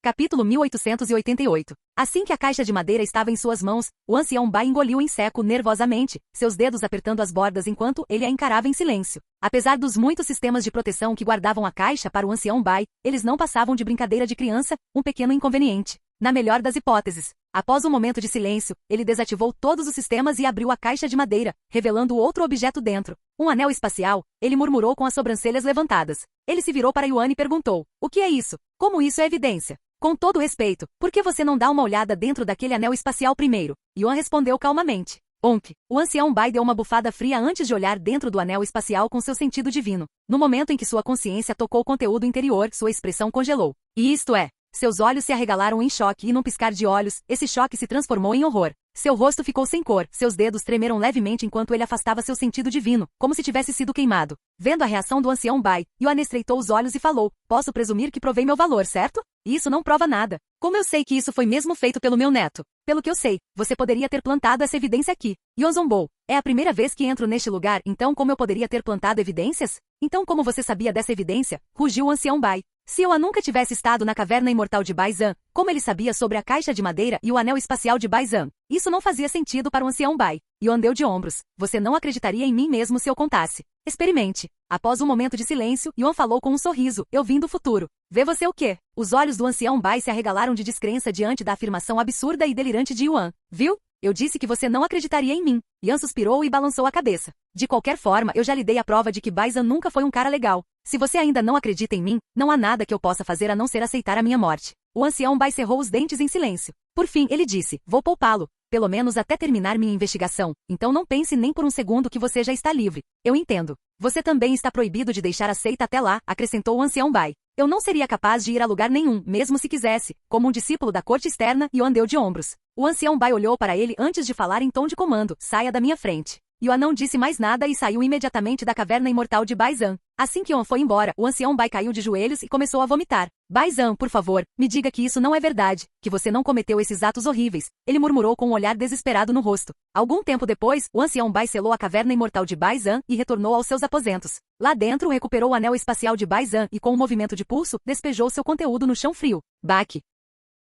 Capítulo 1888. Assim que a caixa de madeira estava em suas mãos, o ancião Bai engoliu em seco nervosamente, seus dedos apertando as bordas enquanto ele a encarava em silêncio. Apesar dos muitos sistemas de proteção que guardavam a caixa para o ancião Bai, eles não passavam de brincadeira de criança, um pequeno inconveniente. Na melhor das hipóteses, após um momento de silêncio, ele desativou todos os sistemas e abriu a caixa de madeira, revelando outro objeto dentro. Um anel espacial, ele murmurou com as sobrancelhas levantadas. Ele se virou para Yuan e perguntou: "O que é isso? Como isso é evidência? Com todo respeito, por que você não dá uma olhada dentro daquele anel espacial primeiro?" Yuan respondeu calmamente. Onk. O ancião Bai deu uma bufada fria antes de olhar dentro do anel espacial com seu sentido divino. No momento em que sua consciência tocou o conteúdo interior, sua expressão congelou. E isto é, seus olhos se arregalaram em choque e num piscar de olhos, esse choque se transformou em horror. Seu rosto ficou sem cor, seus dedos tremeram levemente enquanto ele afastava seu sentido divino, como se tivesse sido queimado. Vendo a reação do ancião Bai, Yuan estreitou os olhos e falou: "Posso presumir que provei meu valor, certo? Isso não prova nada. Como eu sei que isso foi mesmo feito pelo meu neto? Pelo que eu sei, você poderia ter plantado essa evidência aqui." Yuan zombou. "É a primeira vez que entro neste lugar, então como eu poderia ter plantado evidências? Então como você sabia dessa evidência?" rugiu o ancião Bai. Se Yuan nunca tivesse estado na caverna imortal de Baizan, como ele sabia sobre a caixa de madeira e o anel espacial de Baizan? Isso não fazia sentido para o ancião Bai. Yuan deu de ombros. "Você não acreditaria em mim mesmo se eu contasse. Experimente." Após um momento de silêncio, Yuan falou com um sorriso: "Eu vim do futuro. Vê você o quê?" Os olhos do ancião Bai se arregalaram de descrença diante da afirmação absurda e delirante de Yuan. "Viu? Eu disse que você não acreditaria em mim." Yuan suspirou e balançou a cabeça. "De qualquer forma, eu já lhe dei a prova de que Baizan nunca foi um cara legal. Se você ainda não acredita em mim, não há nada que eu possa fazer a não ser aceitar a minha morte." O ancião Bai cerrou os dentes em silêncio. Por fim, ele disse: "Vou poupá-lo. Pelo menos até terminar minha investigação. Então não pense nem por um segundo que você já está livre. Eu entendo. Você também está proibido de deixar a seita até lá", acrescentou o ancião Bai. "Eu não seria capaz de ir a lugar nenhum, mesmo se quisesse, como um discípulo da corte externa." Yuan deu de ombros. O ancião Bai olhou para ele antes de falar em tom de comando: "Saia da minha frente." Yuan não disse mais nada e saiu imediatamente da caverna imortal de Baizan. Assim que Yuan foi embora, o ancião Bai caiu de joelhos e começou a vomitar. "Baizan, por favor, me diga que isso não é verdade, que você não cometeu esses atos horríveis." Ele murmurou com um olhar desesperado no rosto. Algum tempo depois, o ancião Bai selou a caverna imortal de Baizan e retornou aos seus aposentos. Lá dentro, recuperou o anel espacial de Baizan e, com um movimento de pulso, despejou seu conteúdo no chão frio. Baque.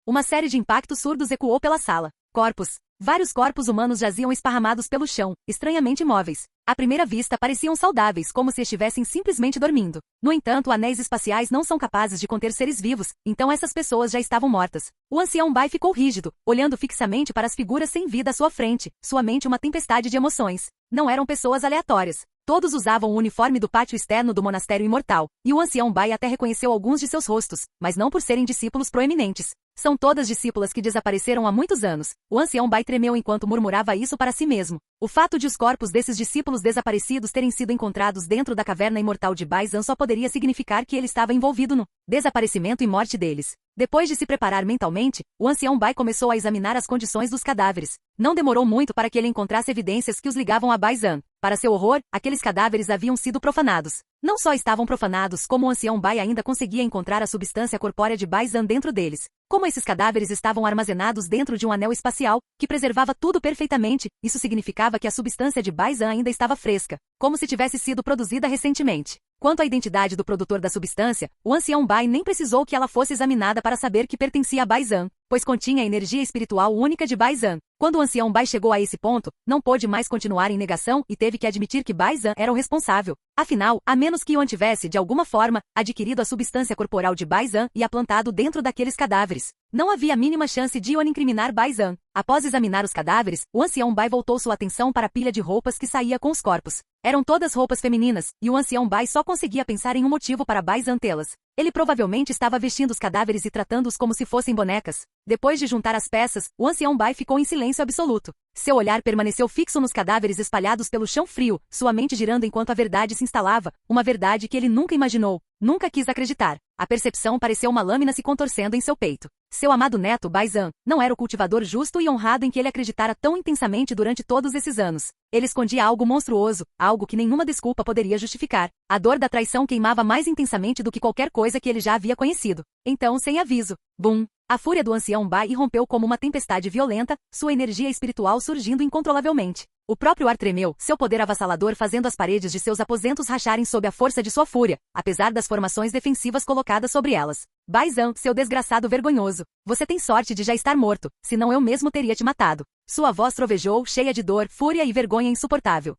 Uma série de impactos surdos ecoou pela sala. Corpos. Vários corpos humanos jaziam esparramados pelo chão, estranhamente imóveis. À primeira vista pareciam saudáveis, como se estivessem simplesmente dormindo. No entanto, anéis espaciais não são capazes de conter seres vivos, então essas pessoas já estavam mortas. O ancião Bai ficou rígido, olhando fixamente para as figuras sem vida à sua frente, sua mente uma tempestade de emoções. Não eram pessoas aleatórias. Todos usavam o uniforme do pátio externo do monastério imortal, e o ancião Bai até reconheceu alguns de seus rostos, mas não por serem discípulos proeminentes. São todas discípulas que desapareceram há muitos anos. O ancião Bai tremeu enquanto murmurava isso para si mesmo. O fato de os corpos desses discípulos desaparecidos terem sido encontrados dentro da caverna imortal de Baizan só poderia significar que ele estava envolvido no desaparecimento e morte deles. Depois de se preparar mentalmente, o ancião Bai começou a examinar as condições dos cadáveres. Não demorou muito para que ele encontrasse evidências que os ligavam a Baizan. Para seu horror, aqueles cadáveres haviam sido profanados. Não só estavam profanados, como o ancião Bai ainda conseguia encontrar a substância corpórea de Baizan dentro deles. Como esses cadáveres estavam armazenados dentro de um anel espacial, que preservava tudo perfeitamente, isso significava que a substância de Baizan ainda estava fresca, como se tivesse sido produzida recentemente. Quanto à identidade do produtor da substância, o ancião Bai nem precisou que ela fosse examinada para saber que pertencia a Baizan, pois continha a energia espiritual única de Baizan. Quando o ancião Bai chegou a esse ponto, não pôde mais continuar em negação e teve que admitir que Baizan era o responsável. Afinal, a menos que Yuan tivesse, de alguma forma, adquirido a substância corporal de Baizan e a plantado dentro daqueles cadáveres, não havia a mínima chance de Yuan incriminar Baizan. Após examinar os cadáveres, o ancião Bai voltou sua atenção para a pilha de roupas que saía com os corpos. Eram todas roupas femininas, e o ancião Bai só conseguia pensar em um motivo para Baizan tê-las. Ele provavelmente estava vestindo os cadáveres e tratando-os como se fossem bonecas. Depois de juntar as peças, o ancião Bai ficou em silêncio absoluto. Seu olhar permaneceu fixo nos cadáveres espalhados pelo chão frio, sua mente girando enquanto a verdade se instalava, uma verdade que ele nunca imaginou, nunca quis acreditar. A percepção pareceu uma lâmina se contorcendo em seu peito. Seu amado neto Baizan não era o cultivador justo e honrado em que ele acreditara tão intensamente durante todos esses anos. Ele escondia algo monstruoso, algo que nenhuma desculpa poderia justificar. A dor da traição queimava mais intensamente do que qualquer coisa que ele já havia conhecido. Então, sem aviso, bum! A fúria do ancião Bai irrompeu como uma tempestade violenta, sua energia espiritual surgindo incontrolavelmente. O próprio ar tremeu, seu poder avassalador fazendo as paredes de seus aposentos racharem sob a força de sua fúria, apesar das formações defensivas colocadas sobre elas. Baizan, seu desgraçado vergonhoso, você tem sorte de já estar morto, senão eu mesmo teria te matado. Sua voz trovejou, cheia de dor, fúria e vergonha insuportável.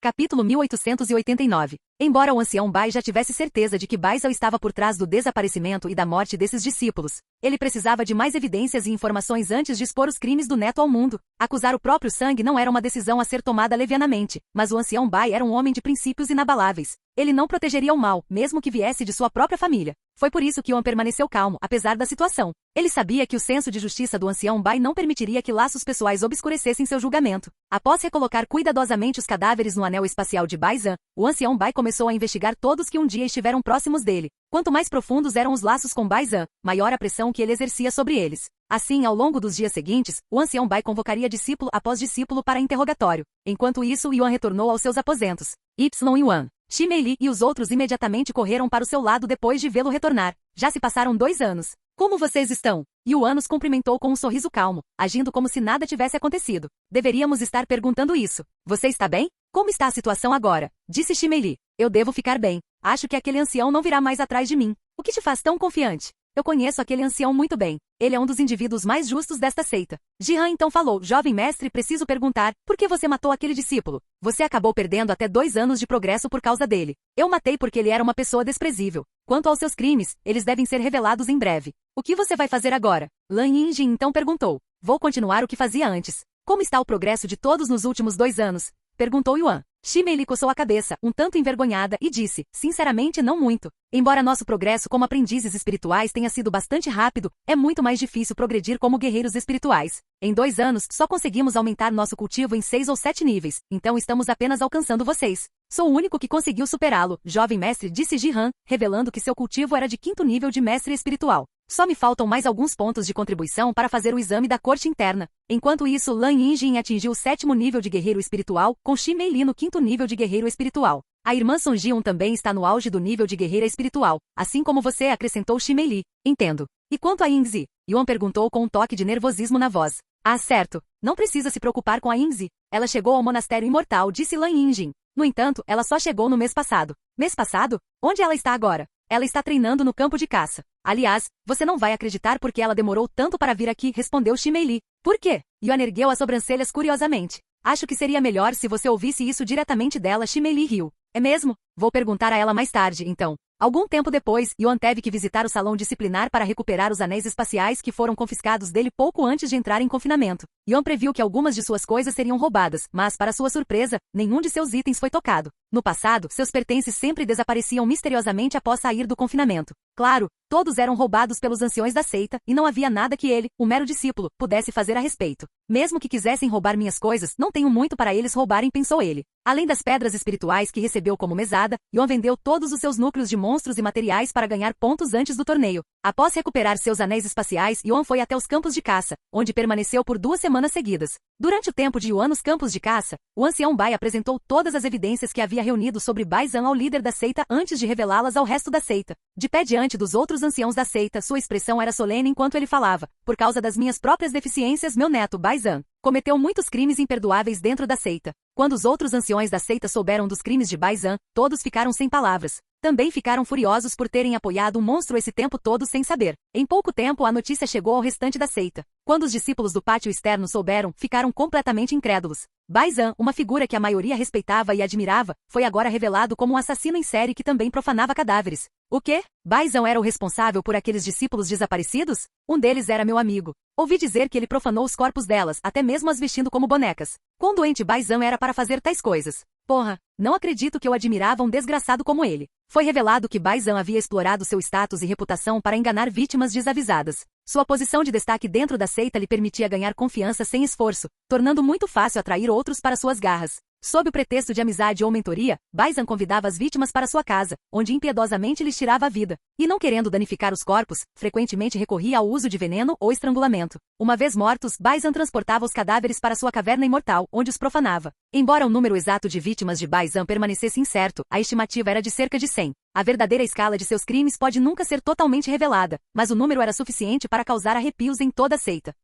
Capítulo 1889. Embora o ancião Bai já tivesse certeza de que Baizan estava por trás do desaparecimento e da morte desses discípulos, ele precisava de mais evidências e informações antes de expor os crimes do neto ao mundo. Acusar o próprio sangue não era uma decisão a ser tomada levianamente, mas o ancião Bai era um homem de princípios inabaláveis. Ele não protegeria o mal, mesmo que viesse de sua própria família. Foi por isso que Yuan permaneceu calmo, apesar da situação. Ele sabia que o senso de justiça do ancião Bai não permitiria que laços pessoais obscurecessem seu julgamento. Após recolocar cuidadosamente os cadáveres no anel espacial de Baizan, o ancião Bai começou a investigar todos que um dia estiveram próximos dele. Quanto mais profundos eram os laços com Baizan, maior a pressão que ele exercia sobre eles. Assim, ao longo dos dias seguintes, o ancião Bai convocaria discípulo após discípulo para interrogatório. Enquanto isso, Yuan retornou aos seus aposentos. Yuan, Shimeili e os outros imediatamente correram para o seu lado depois de vê-lo retornar. Já se passaram 2 anos. Como vocês estão? Yuan os cumprimentou com um sorriso calmo, agindo como se nada tivesse acontecido. Deveríamos estar perguntando isso. Você está bem? Como está a situação agora? Disse Shimeili. Eu devo ficar bem. Acho que aquele ancião não virá mais atrás de mim. O que te faz tão confiante? Eu conheço aquele ancião muito bem. Ele é um dos indivíduos mais justos desta seita. Jihan então falou, jovem mestre, preciso perguntar, por que você matou aquele discípulo? Você acabou perdendo até 2 anos de progresso por causa dele. Eu matei porque ele era uma pessoa desprezível. Quanto aos seus crimes, eles devem ser revelados em breve. O que você vai fazer agora? Lan Yinjin então perguntou. Vou continuar o que fazia antes. Como está o progresso de todos nos últimos 2 anos? Perguntou Yuan. Shimeili coçou a cabeça, um tanto envergonhada, e disse, sinceramente não muito. Embora nosso progresso como aprendizes espirituais tenha sido bastante rápido, é muito mais difícil progredir como guerreiros espirituais. Em 2 anos, só conseguimos aumentar nosso cultivo em 6 ou 7 níveis, então estamos apenas alcançando vocês. Sou o único que conseguiu superá-lo, jovem mestre, disse Jihan, revelando que seu cultivo era de 5º nível de mestre espiritual. Só me faltam mais alguns pontos de contribuição para fazer o exame da corte interna. Enquanto isso, Lan Yinjin atingiu o 7º nível de guerreiro espiritual, com Shimeili no 5º nível de guerreiro espiritual. A irmã Sonjiun também está no auge do nível de guerreira espiritual, assim como você, acrescentou Shimeili. Entendo. E quanto a Yingzi? Yuan perguntou com um toque de nervosismo na voz. Ah, certo. Não precisa se preocupar com a Yingzi. Ela chegou ao monastério imortal, disse Lan Yinjin. No entanto, ela só chegou no mês passado. Mês passado? Onde ela está agora? Ela está treinando no campo de caça. Aliás, você não vai acreditar porque ela demorou tanto para vir aqui, respondeu Shimeili. Por quê? Yuan ergueu as sobrancelhas curiosamente. Acho que seria melhor se você ouvisse isso diretamente dela, Shimeili riu. É mesmo? Vou perguntar a ela mais tarde, então. Algum tempo depois, Yuan teve que visitar o salão disciplinar para recuperar os anéis espaciais que foram confiscados dele pouco antes de entrar em confinamento. Yuan previu que algumas de suas coisas seriam roubadas, mas, para sua surpresa, nenhum de seus itens foi tocado. No passado, seus pertences sempre desapareciam misteriosamente após sair do confinamento. Claro, todos eram roubados pelos anciões da seita, e não havia nada que ele, o mero discípulo, pudesse fazer a respeito. Mesmo que quisessem roubar minhas coisas, não tenho muito para eles roubarem, pensou ele. Além das pedras espirituais que recebeu como mesada, Yuan vendeu todos os seus núcleos de monstros e materiais para ganhar pontos antes do torneio. Após recuperar seus anéis espaciais, Yuan foi até os campos de caça, onde permaneceu por 2 semanas seguidas. Durante o tempo de Yuan nos campos de caça, o ancião Bai apresentou todas as evidências que havia reunido sobre Baizan ao líder da seita antes de revelá-las ao resto da seita. De pé diante dos outros anciãos da seita, sua expressão era solene enquanto ele falava. Por causa das minhas próprias deficiências, meu neto, Baizan, cometeu muitos crimes imperdoáveis dentro da seita. Quando os outros anciões da seita souberam dos crimes de Baizan, todos ficaram sem palavras. Também ficaram furiosos por terem apoiado um monstro esse tempo todo sem saber. Em pouco tempo a notícia chegou ao restante da seita. Quando os discípulos do pátio externo souberam, ficaram completamente incrédulos. Baizan, uma figura que a maioria respeitava e admirava, foi agora revelado como um assassino em série que também profanava cadáveres. O quê? Baizan era o responsável por aqueles discípulos desaparecidos? Um deles era meu amigo. Ouvi dizer que ele profanou os corpos delas, até mesmo as vestindo como bonecas. Quão doente Baizan era para fazer tais coisas? Porra, não acredito que eu admirava um desgraçado como ele. Foi revelado que Baizan havia explorado seu status e reputação para enganar vítimas desavisadas. Sua posição de destaque dentro da seita lhe permitia ganhar confiança sem esforço, tornando muito fácil atrair outros para suas garras. Sob o pretexto de amizade ou mentoria, Baizan convidava as vítimas para sua casa, onde impiedosamente lhes tirava a vida. E não querendo danificar os corpos, frequentemente recorria ao uso de veneno ou estrangulamento. Uma vez mortos, Baizan transportava os cadáveres para sua caverna imortal, onde os profanava. Embora o número exato de vítimas de Baizan permanecesse incerto, a estimativa era de cerca de 100. A verdadeira escala de seus crimes pode nunca ser totalmente revelada, mas o número era suficiente para causar arrepios em toda a seita.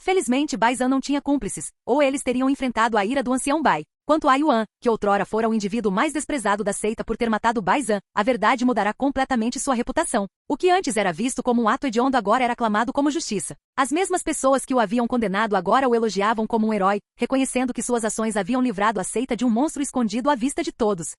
Felizmente Baizan não tinha cúmplices, ou eles teriam enfrentado a ira do ancião Bai. Quanto a Yuan, que outrora fora o indivíduo mais desprezado da seita por ter matado Baizan, a verdade mudará completamente sua reputação. O que antes era visto como um ato hediondo agora era aclamado como justiça. As mesmas pessoas que o haviam condenado agora o elogiavam como um herói, reconhecendo que suas ações haviam livrado a seita de um monstro escondido à vista de todos.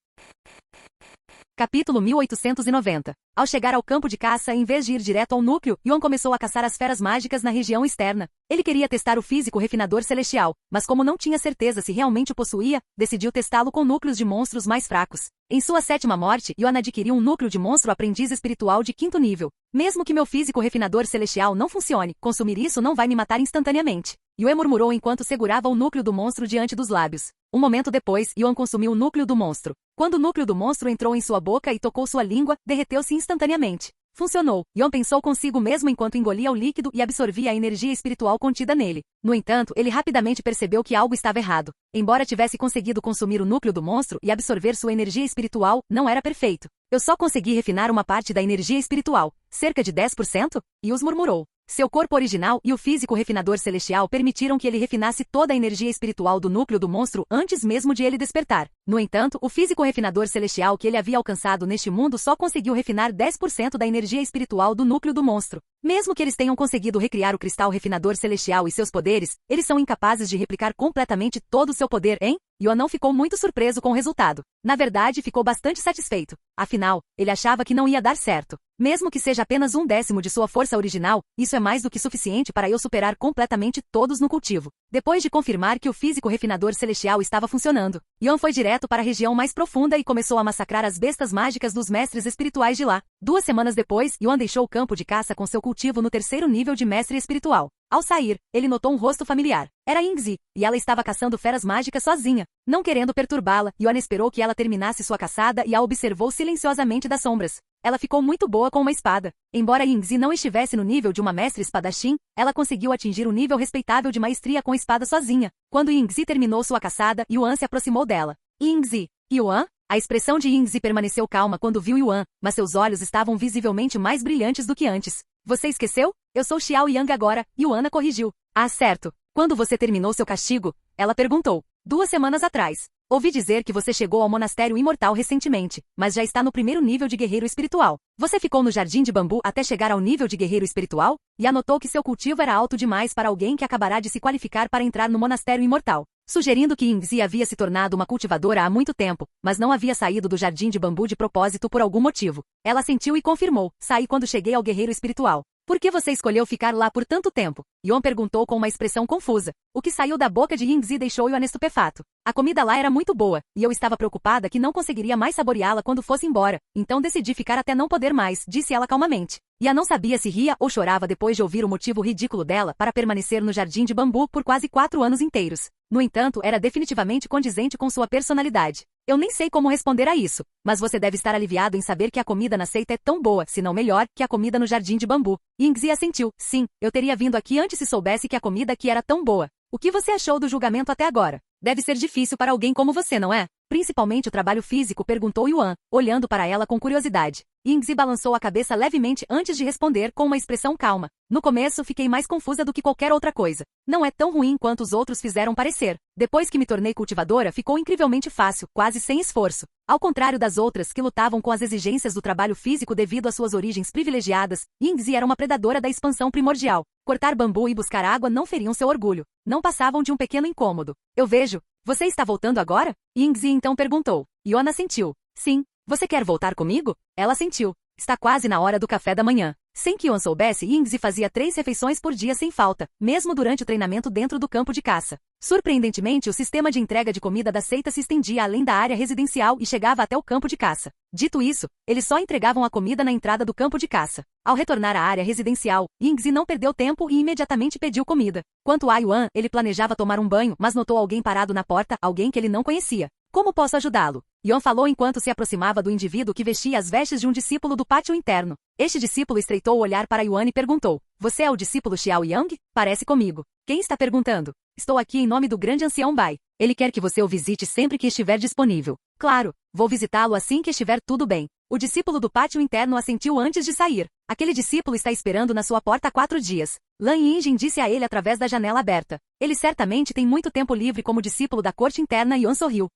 Capítulo 1890. Ao chegar ao campo de caça, em vez de ir direto ao núcleo, Yuan começou a caçar as feras mágicas na região externa. Ele queria testar o físico refinador celestial, mas como não tinha certeza se realmente o possuía, decidiu testá-lo com núcleos de monstros mais fracos. Em sua 7ª morte, Yuan adquiriu um núcleo de monstro aprendiz espiritual de 5º nível. Mesmo que meu físico refinador celestial não funcione, consumir isso não vai me matar instantaneamente. Yuan murmurou enquanto segurava o núcleo do monstro diante dos lábios. Um momento depois, Yuan consumiu o núcleo do monstro. Quando o núcleo do monstro entrou em sua boca e tocou sua língua, derreteu-se instantaneamente. Funcionou. Yuan pensou consigo mesmo enquanto engolia o líquido e absorvia a energia espiritual contida nele. No entanto, ele rapidamente percebeu que algo estava errado. Embora tivesse conseguido consumir o núcleo do monstro e absorver sua energia espiritual, não era perfeito. Eu só consegui refinar uma parte da energia espiritual, cerca de 10%? Yus murmurou. Seu corpo original e o físico refinador celestial permitiram que ele refinasse toda a energia espiritual do núcleo do monstro antes mesmo de ele despertar. No entanto, o físico refinador celestial que ele havia alcançado neste mundo só conseguiu refinar 10% da energia espiritual do núcleo do monstro. Mesmo que eles tenham conseguido recriar o cristal refinador celestial e seus poderes, eles são incapazes de replicar completamente todo o seu poder, hein? Yuan não ficou muito surpreso com o resultado. Na verdade, ficou bastante satisfeito. Afinal, ele achava que não ia dar certo. Mesmo que seja apenas 1/10 de sua força original, isso é mais do que suficiente para eu superar completamente todos no cultivo. Depois de confirmar que o físico refinador celestial estava funcionando, Yuan foi direto para a região mais profunda e começou a massacrar as bestas mágicas dos mestres espirituais de lá. 2 semanas depois, Yuan deixou o campo de caça com seu cultivo no 3º nível de mestre espiritual. Ao sair, ele notou um rosto familiar. Era Yingzi, e ela estava caçando feras mágicas sozinha. Não querendo perturbá-la, Yuan esperou que ela terminasse sua caçada e a observou silenciosamente das sombras. Ela ficou muito boa com uma espada. Embora Yingzi não estivesse no nível de uma mestre espadachim, ela conseguiu atingir um nível respeitável de maestria com espada sozinha. Quando Yingzi terminou sua caçada, Yuan se aproximou dela. Yingzi. Yuan? A expressão de Yingzi permaneceu calma quando viu Yuan, mas seus olhos estavam visivelmente mais brilhantes do que antes. Você esqueceu? Eu sou Xiao Yang agora, Yuan corrigiu. Ah, certo. Quando você terminou seu castigo? Ela perguntou. 2 semanas atrás. Ouvi dizer que você chegou ao monastério imortal recentemente, mas já está no 1º nível de guerreiro espiritual. Você ficou no jardim de bambu até chegar ao nível de guerreiro espiritual? E anotou que seu cultivo era alto demais para alguém que acabará de se qualificar para entrar no monastério imortal. Sugerindo que Yingzi havia se tornado uma cultivadora há muito tempo, mas não havia saído do jardim de bambu de propósito por algum motivo. Ela sentiu e confirmou. Saí quando cheguei ao guerreiro espiritual. Por que você escolheu ficar lá por tanto tempo? Yuan perguntou com uma expressão confusa. O que saiu da boca de Yingzi deixou Yuan estupefato. A comida lá era muito boa, e eu estava preocupada que não conseguiria mais saboreá-la quando fosse embora, então decidi ficar até não poder mais, disse ela calmamente. Yuan não sabia se ria ou chorava depois de ouvir o motivo ridículo dela para permanecer no jardim de bambu por quase 4 anos inteiros. No entanto, era definitivamente condizente com sua personalidade. Eu nem sei como responder a isso, mas você deve estar aliviado em saber que a comida na seita é tão boa, se não melhor, que a comida no jardim de bambu. Yingzi assentiu. Sim, eu teria vindo aqui antes se soubesse que a comida aqui era tão boa. O que você achou do julgamento até agora? Deve ser difícil para alguém como você, não é? Principalmente o trabalho físico, perguntou Yuan, olhando para ela com curiosidade. Yingzi balançou a cabeça levemente antes de responder com uma expressão calma. No começo, fiquei mais confusa do que qualquer outra coisa. Não é tão ruim quanto os outros fizeram parecer. Depois que me tornei cultivadora, ficou incrivelmente fácil, quase sem esforço. Ao contrário das outras que lutavam com as exigências do trabalho físico devido às suas origens privilegiadas, Yingzi era uma predadora da expansão primordial. Cortar bambu e buscar água não feriam seu orgulho. Não passavam de um pequeno incômodo. Eu vejo. Você está voltando agora? Yingzi então perguntou. Yuan assentiu. Sim. Você quer voltar comigo? Ela assentiu. Está quase na hora do café da manhã. Sem que Yuan soubesse, Yingzi fazia 3 refeições por dia sem falta, mesmo durante o treinamento dentro do campo de caça. Surpreendentemente, o sistema de entrega de comida da seita se estendia além da área residencial e chegava até o campo de caça. Dito isso, eles só entregavam a comida na entrada do campo de caça. Ao retornar à área residencial, Yingzi não perdeu tempo e imediatamente pediu comida. Quanto a Yuan, ele planejava tomar um banho, mas notou alguém parado na porta, alguém que ele não conhecia. Como posso ajudá-lo? Yuan falou enquanto se aproximava do indivíduo que vestia as vestes de um discípulo do pátio interno. Este discípulo estreitou o olhar para Yuan e perguntou: Você é o discípulo Xiao Yang? Parece comigo. Quem está perguntando? Estou aqui em nome do grande ancião Bai. Ele quer que você o visite sempre que estiver disponível. Claro, vou visitá-lo assim que estiver tudo bem. O discípulo do pátio interno assentiu antes de sair. Aquele discípulo está esperando na sua porta há 4 dias. Lan Yinjin disse a ele através da janela aberta. Ele certamente tem muito tempo livre como discípulo da corte interna. Yuan sorriu.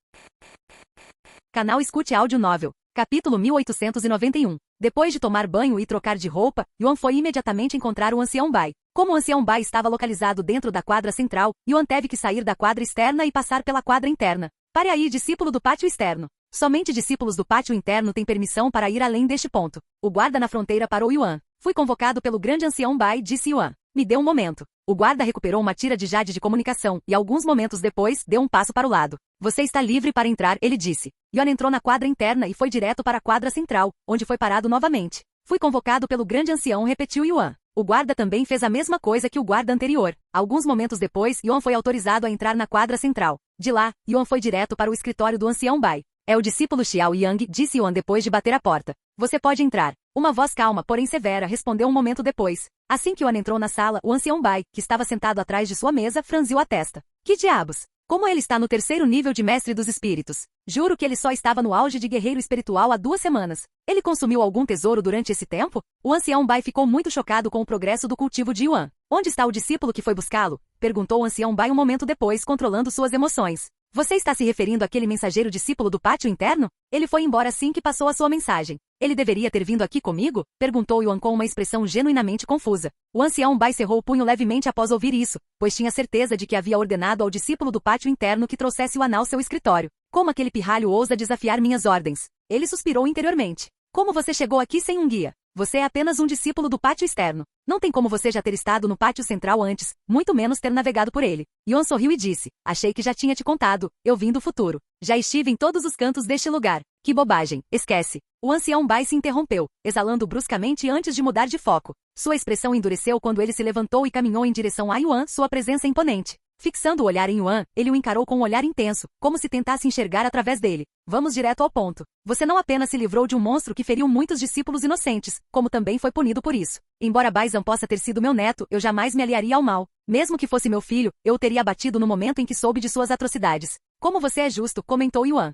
Canal Escute Áudio Novel. Capítulo 1891. Depois de tomar banho e trocar de roupa, Yuan foi imediatamente encontrar o ancião Bai. Como o ancião Bai estava localizado dentro da quadra central, Yuan teve que sair da quadra externa e passar pela quadra interna. Pare aí, discípulo do pátio externo. Somente discípulos do pátio interno têm permissão para ir além deste ponto. O guarda na fronteira parou Yuan. Fui convocado pelo grande ancião Bai, disse Yuan. Me dê um momento. O guarda recuperou uma tira de jade de comunicação e alguns momentos depois, deu um passo para o lado. Você está livre para entrar, ele disse. Yuan entrou na quadra interna e foi direto para a quadra central, onde foi parado novamente. Fui convocado pelo grande ancião, repetiu Yuan. O guarda também fez a mesma coisa que o guarda anterior. Alguns momentos depois, Yuan foi autorizado a entrar na quadra central. De lá, Yuan foi direto para o escritório do ancião Bai. É o discípulo Xiao Yang, disse Yuan depois de bater a porta. Você pode entrar. Uma voz calma, porém severa, respondeu um momento depois. Assim que Yuan entrou na sala, o ancião Bai, que estava sentado atrás de sua mesa, franziu a testa. Que diabos? Como ele está no 3º nível de mestre dos espíritos? Juro que ele só estava no auge de guerreiro espiritual há 2 semanas. Ele consumiu algum tesouro durante esse tempo? O ancião Bai ficou muito chocado com o progresso do cultivo de Yuan. Onde está o discípulo que foi buscá-lo? Perguntou o ancião Bai um momento depois, controlando suas emoções. Você está se referindo àquele mensageiro discípulo do pátio interno? Ele foi embora assim que passou a sua mensagem. Ele deveria ter vindo aqui comigo? Perguntou Yuan com uma expressão genuinamente confusa. O ancião Bai cerrou o punho levemente após ouvir isso, pois tinha certeza de que havia ordenado ao discípulo do pátio interno que trouxesse o anel ao seu escritório. Como aquele pirralho ousa desafiar minhas ordens? Ele suspirou interiormente. Como você chegou aqui sem um guia? Você é apenas um discípulo do pátio externo. Não tem como você já ter estado no pátio central antes, muito menos ter navegado por ele. Yuan sorriu e disse, achei que já tinha te contado, eu vim do futuro. Já estive em todos os cantos deste lugar. Que bobagem, esquece. O ancião Bai se interrompeu, exalando bruscamente antes de mudar de foco. Sua expressão endureceu quando ele se levantou e caminhou em direção a Yuan, sua presença imponente. Fixando o olhar em Yuan, ele o encarou com um olhar intenso, como se tentasse enxergar através dele. Vamos direto ao ponto. Você não apenas se livrou de um monstro que feriu muitos discípulos inocentes, como também foi punido por isso. Embora Baizan possa ter sido meu neto, eu jamais me aliaria ao mal. Mesmo que fosse meu filho, eu o teria abatido no momento em que soube de suas atrocidades. Como você é justo, comentou Yuan.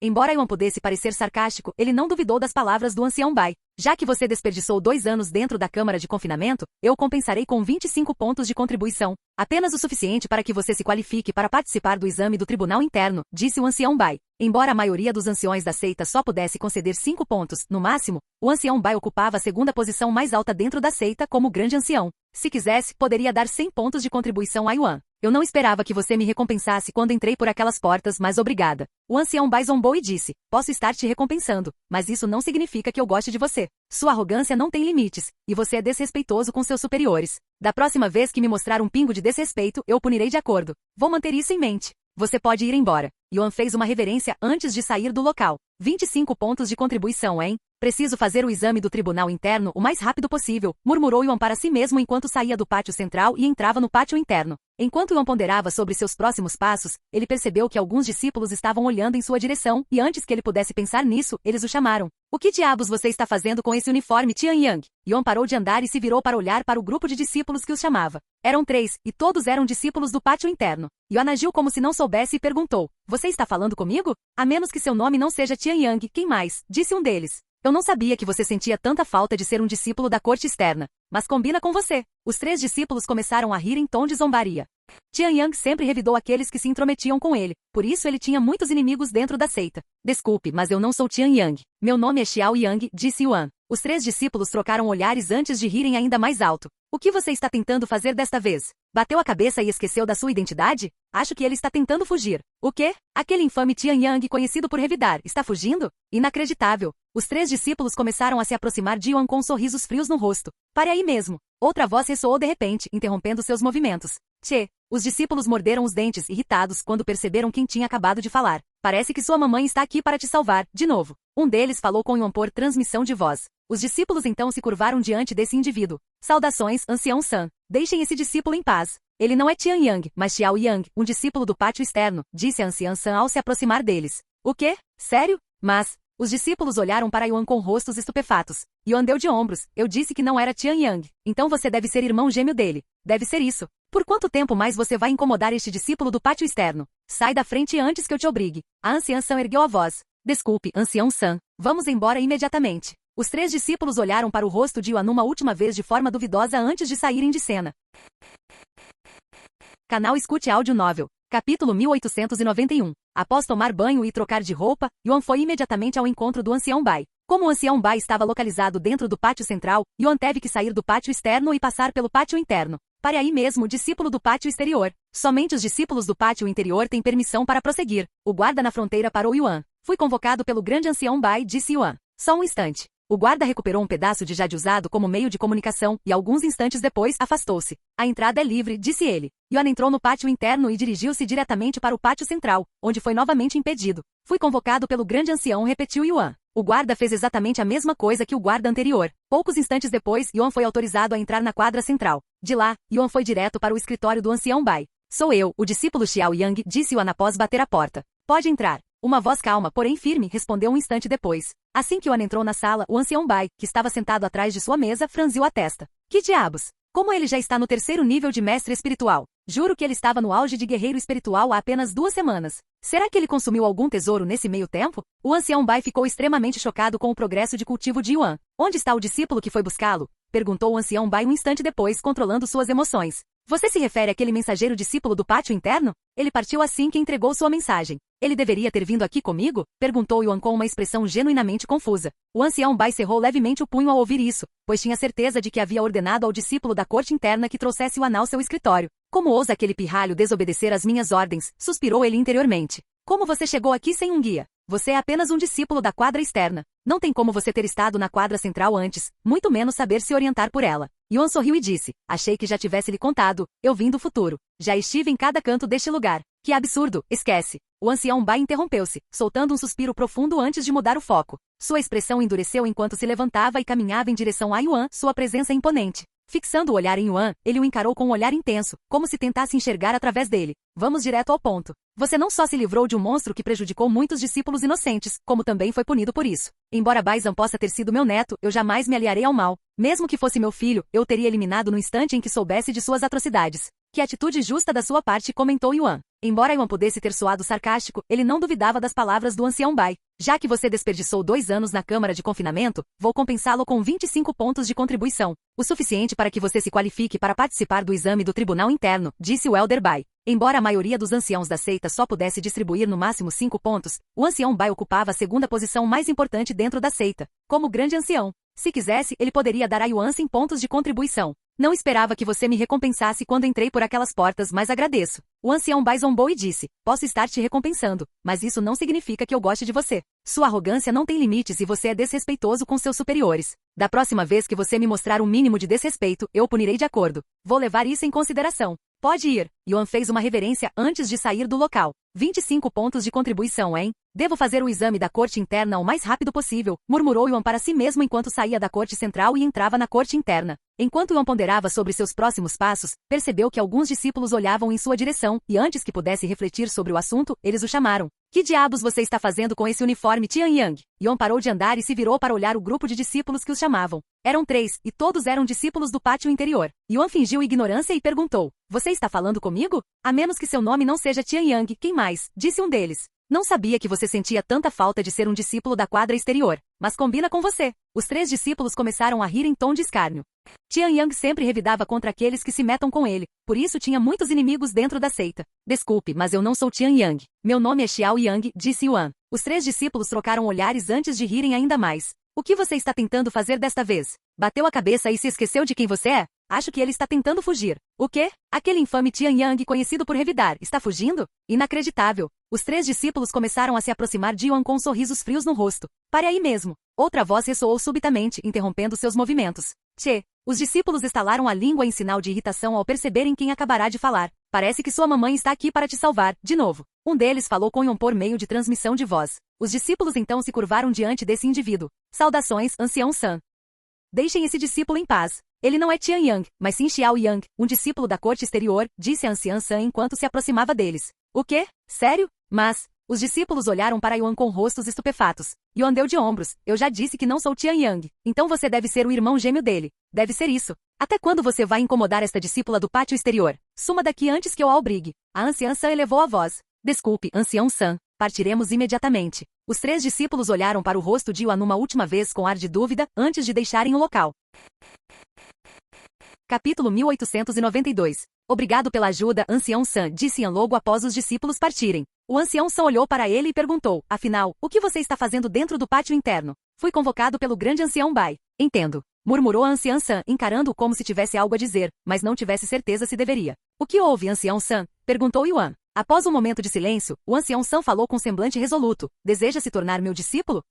Embora Yuan pudesse parecer sarcástico, ele não duvidou das palavras do ancião Bai. Já que você desperdiçou 2 anos dentro da câmara de confinamento, eu o compensarei com 25 pontos de contribuição. Apenas o suficiente para que você se qualifique para participar do exame do tribunal interno, disse o ancião Bai. Embora a maioria dos anciões da seita só pudesse conceder 5 pontos, no máximo, o ancião Bai ocupava a 2ª posição mais alta dentro da seita como grande ancião. Se quisesse, poderia dar 100 pontos de contribuição a Yuan. Eu não esperava que você me recompensasse quando entrei por aquelas portas, mas obrigada. O ancião Bai zombou e disse, posso estar te recompensando, mas isso não significa que eu goste de você. Sua arrogância não tem limites, e você é desrespeitoso com seus superiores. Da próxima vez que me mostrar um pingo de desrespeito, eu o punirei de acordo. Vou manter isso em mente. Você pode ir embora. Yuan fez uma reverência antes de sair do local. 25 pontos de contribuição, hein? Preciso fazer o exame do tribunal interno o mais rápido possível, murmurou Yuan para si mesmo enquanto saía do pátio central e entrava no pátio interno. Enquanto Yuan ponderava sobre seus próximos passos, ele percebeu que alguns discípulos estavam olhando em sua direção, e antes que ele pudesse pensar nisso, eles o chamaram. O que diabos você está fazendo com esse uniforme, Tian Yang? Yuan parou de andar e se virou para olhar para o grupo de discípulos que os chamava. Eram 3, e todos eram discípulos do pátio interno. Yuan agiu como se não soubesse e perguntou, você está falando comigo? A menos que seu nome não seja Tian Yang, quem mais? Disse um deles. Eu não sabia que você sentia tanta falta de ser um discípulo da corte externa, mas combina com você. Os 3 discípulos começaram a rir em tom de zombaria. Tian Yang sempre revidou aqueles que se intrometiam com ele, por isso ele tinha muitos inimigos dentro da seita. Desculpe, mas eu não sou Tian Yang. Meu nome é Xiao Yang, disse Yuan. Os 3 discípulos trocaram olhares antes de rirem ainda mais alto. O que você está tentando fazer desta vez? Bateu a cabeça e esqueceu da sua identidade? Acho que ele está tentando fugir. O quê? Aquele infame Tian Yang conhecido por revidar, está fugindo? Inacreditável. Os 3 discípulos começaram a se aproximar de Yuan com sorrisos frios no rosto. Pare aí mesmo. Outra voz ressoou de repente, interrompendo seus movimentos. Tchê! Os discípulos morderam os dentes, irritados, quando perceberam quem tinha acabado de falar. Parece que sua mamãe está aqui para te salvar, de novo. Um deles falou com Yuan por transmissão de voz. Os discípulos então se curvaram diante desse indivíduo. Saudações, ancião San. Deixem esse discípulo em paz. Ele não é Tian Yang, mas Xiao Yang, um discípulo do pátio externo, disse a anciã San ao se aproximar deles. O quê? Sério? Mas... Os discípulos olharam para Yuan com rostos estupefatos. Yuan deu de ombros. Eu disse que não era Tian Yang. Então você deve ser irmão gêmeo dele. Deve ser isso. Por quanto tempo mais você vai incomodar este discípulo do pátio externo? Sai da frente antes que eu te obrigue. A anciã San ergueu a voz. Desculpe, ancião San. Vamos embora imediatamente. Os 3 discípulos olharam para o rosto de Yuan uma última vez de forma duvidosa antes de saírem de cena. Canal Escute Áudio Novel. Capítulo 1891. Após tomar banho e trocar de roupa, Yuan foi imediatamente ao encontro do ancião Bai. Como o ancião Bai estava localizado dentro do pátio central, Yuan teve que sair do pátio externo e passar pelo pátio interno. Pare aí mesmo, discípulo do pátio exterior. Somente os discípulos do pátio interior têm permissão para prosseguir. O guarda na fronteira parou Yuan. Fui convocado pelo grande ancião Bai, disse Yuan. Só um instante. O guarda recuperou um pedaço de jade usado como meio de comunicação e alguns instantes depois afastou-se. A entrada é livre, disse ele. Yuan entrou no pátio interno e dirigiu-se diretamente para o pátio central, onde foi novamente impedido. Fui convocado pelo grande ancião, repetiu Yuan. O guarda fez exatamente a mesma coisa que o guarda anterior. Poucos instantes depois, Yuan foi autorizado a entrar na quadra central. De lá, Yuan foi direto para o escritório do ancião Bai. Sou eu, o discípulo Xiao Yang, disse Yuan após bater a porta. Pode entrar. Uma voz calma, porém firme, respondeu um instante depois. Assim que Yuan entrou na sala, o ancião Bai, que estava sentado atrás de sua mesa, franziu a testa. Que diabos? Como ele já está no 3º nível de mestre espiritual? Juro que ele estava no auge de guerreiro espiritual há apenas 2 semanas. Será que ele consumiu algum tesouro nesse meio tempo? O ancião Bai ficou extremamente chocado com o progresso de cultivo de Yuan. Onde está o discípulo que foi buscá-lo? Perguntou o ancião Bai um instante depois, controlando suas emoções. Você se refere àquele mensageiro discípulo do pátio interno? Ele partiu assim que entregou sua mensagem. Ele deveria ter vindo aqui comigo? Perguntou Yuan com uma expressão genuinamente confusa. O ancião Bai cerrou levemente o punho ao ouvir isso, pois tinha certeza de que havia ordenado ao discípulo da corte interna que trouxesse Yuan ao seu escritório. Como ousa aquele pirralho desobedecer às minhas ordens? Suspirou ele interiormente. Como você chegou aqui sem um guia? Você é apenas um discípulo da quadra externa. Não tem como você ter estado na quadra central antes, muito menos saber se orientar por ela. Yuan sorriu e disse, achei que já tivesse lhe contado, eu vim do futuro. Já estive em cada canto deste lugar. Que absurdo, esquece. O ancião Bai interrompeu-se, soltando um suspiro profundo antes de mudar o foco. Sua expressão endureceu enquanto se levantava e caminhava em direção a Yuan, sua presença imponente. Fixando o olhar em Yuan, ele o encarou com um olhar intenso, como se tentasse enxergar através dele. Vamos direto ao ponto. Você não só se livrou de um monstro que prejudicou muitos discípulos inocentes, como também foi punido por isso. Embora Baizan possa ter sido meu neto, eu jamais me aliarei ao mal. Mesmo que fosse meu filho, eu o teria eliminado no instante em que soubesse de suas atrocidades. Que atitude justa da sua parte, comentou Yuan. Embora Yuan pudesse ter soado sarcástico, ele não duvidava das palavras do ancião Bai. Já que você desperdiçou 2 anos na câmara de confinamento, vou compensá-lo com 25 pontos de contribuição. O suficiente para que você se qualifique para participar do exame do tribunal interno, disse o Elder Bai. Embora a maioria dos anciãos da seita só pudesse distribuir no máximo 5 pontos, o ancião Bai ocupava a segunda posição mais importante dentro da seita. Como grande ancião, se quisesse, ele poderia dar a Yuan 100 pontos de contribuição. Não esperava que você me recompensasse quando entrei por aquelas portas, mas agradeço. O ancião Bai zombou e disse, posso estar te recompensando, mas isso não significa que eu goste de você. Sua arrogância não tem limites e você é desrespeitoso com seus superiores. Da próxima vez que você me mostrar um mínimo de desrespeito, eu o punirei de acordo. Vou levar isso em consideração. Pode ir. Yuan fez uma reverência antes de sair do local. 25 pontos de contribuição, hein? Devo fazer o exame da corte interna o mais rápido possível, murmurou Yuan para si mesmo enquanto saía da corte central e entrava na corte interna. Enquanto Yuan ponderava sobre seus próximos passos, percebeu que alguns discípulos olhavam em sua direção, e antes que pudesse refletir sobre o assunto, eles o chamaram. Que diabos você está fazendo com esse uniforme, Tian Yang? Yuan parou de andar e se virou para olhar o grupo de discípulos que os chamavam. Eram 3, e todos eram discípulos do pátio interior. Yuan fingiu ignorância e perguntou, você está falando comigo? A menos que seu nome não seja Tian Yang, quem mais? Disse um deles. Não sabia que você sentia tanta falta de ser um discípulo da quadra exterior, mas combina com você. Os 3 discípulos começaram a rir em tom de escárnio. Tian Yang sempre revidava contra aqueles que se metam com ele, por isso tinha muitos inimigos dentro da seita. Desculpe, mas eu não sou Tian Yang. Meu nome é Xiao Yang, disse Yuan. Os 3 discípulos trocaram olhares antes de rirem ainda mais. O que você está tentando fazer desta vez? Bateu a cabeça e se esqueceu de quem você é? Acho que ele está tentando fugir. O quê? Aquele infame Tian Yang conhecido por revidar, está fugindo? Inacreditável. Os 3 discípulos começaram a se aproximar de Yuan com sorrisos frios no rosto. Pare aí mesmo. Outra voz ressoou subitamente, interrompendo seus movimentos. Tchê. Os discípulos estalaram a língua em sinal de irritação ao perceberem quem acabará de falar. Parece que sua mamãe está aqui para te salvar, de novo. Um deles falou com Yuan por meio de transmissão de voz. Os discípulos então se curvaram diante desse indivíduo. Saudações, ancião San. Deixem esse discípulo em paz. Ele não é Tian Yang, mas sim Xiao Yang, um discípulo da corte exterior, disse a anciã San enquanto se aproximava deles. O quê? Sério? Mas... Os discípulos olharam para Yuan com rostos estupefatos. Yuan deu de ombros. Eu já disse que não sou Tian Yang. Então você deve ser o irmão gêmeo dele. Deve ser isso. Até quando você vai incomodar esta discípula do pátio exterior? Suma daqui antes que eu a obrigue. A anciã San elevou a voz. Desculpe, ancião San. Partiremos imediatamente. Os 3 discípulos olharam para o rosto de Yuan uma última vez com ar de dúvida, antes de deixarem o local. Capítulo 1892. Obrigado pela ajuda, ancião San, disse Yan logo após os discípulos partirem. O ancião San olhou para ele e perguntou, afinal, o que você está fazendo dentro do pátio interno? Fui convocado pelo grande ancião Bai. Entendo. Murmurou a anciã San, encarando-o como se tivesse algo a dizer, mas não tivesse certeza se deveria. O que houve, ancião San? Perguntou Yuan. Após um momento de silêncio, o ancião San falou com semblante resoluto. Deseja se tornar meu discípulo?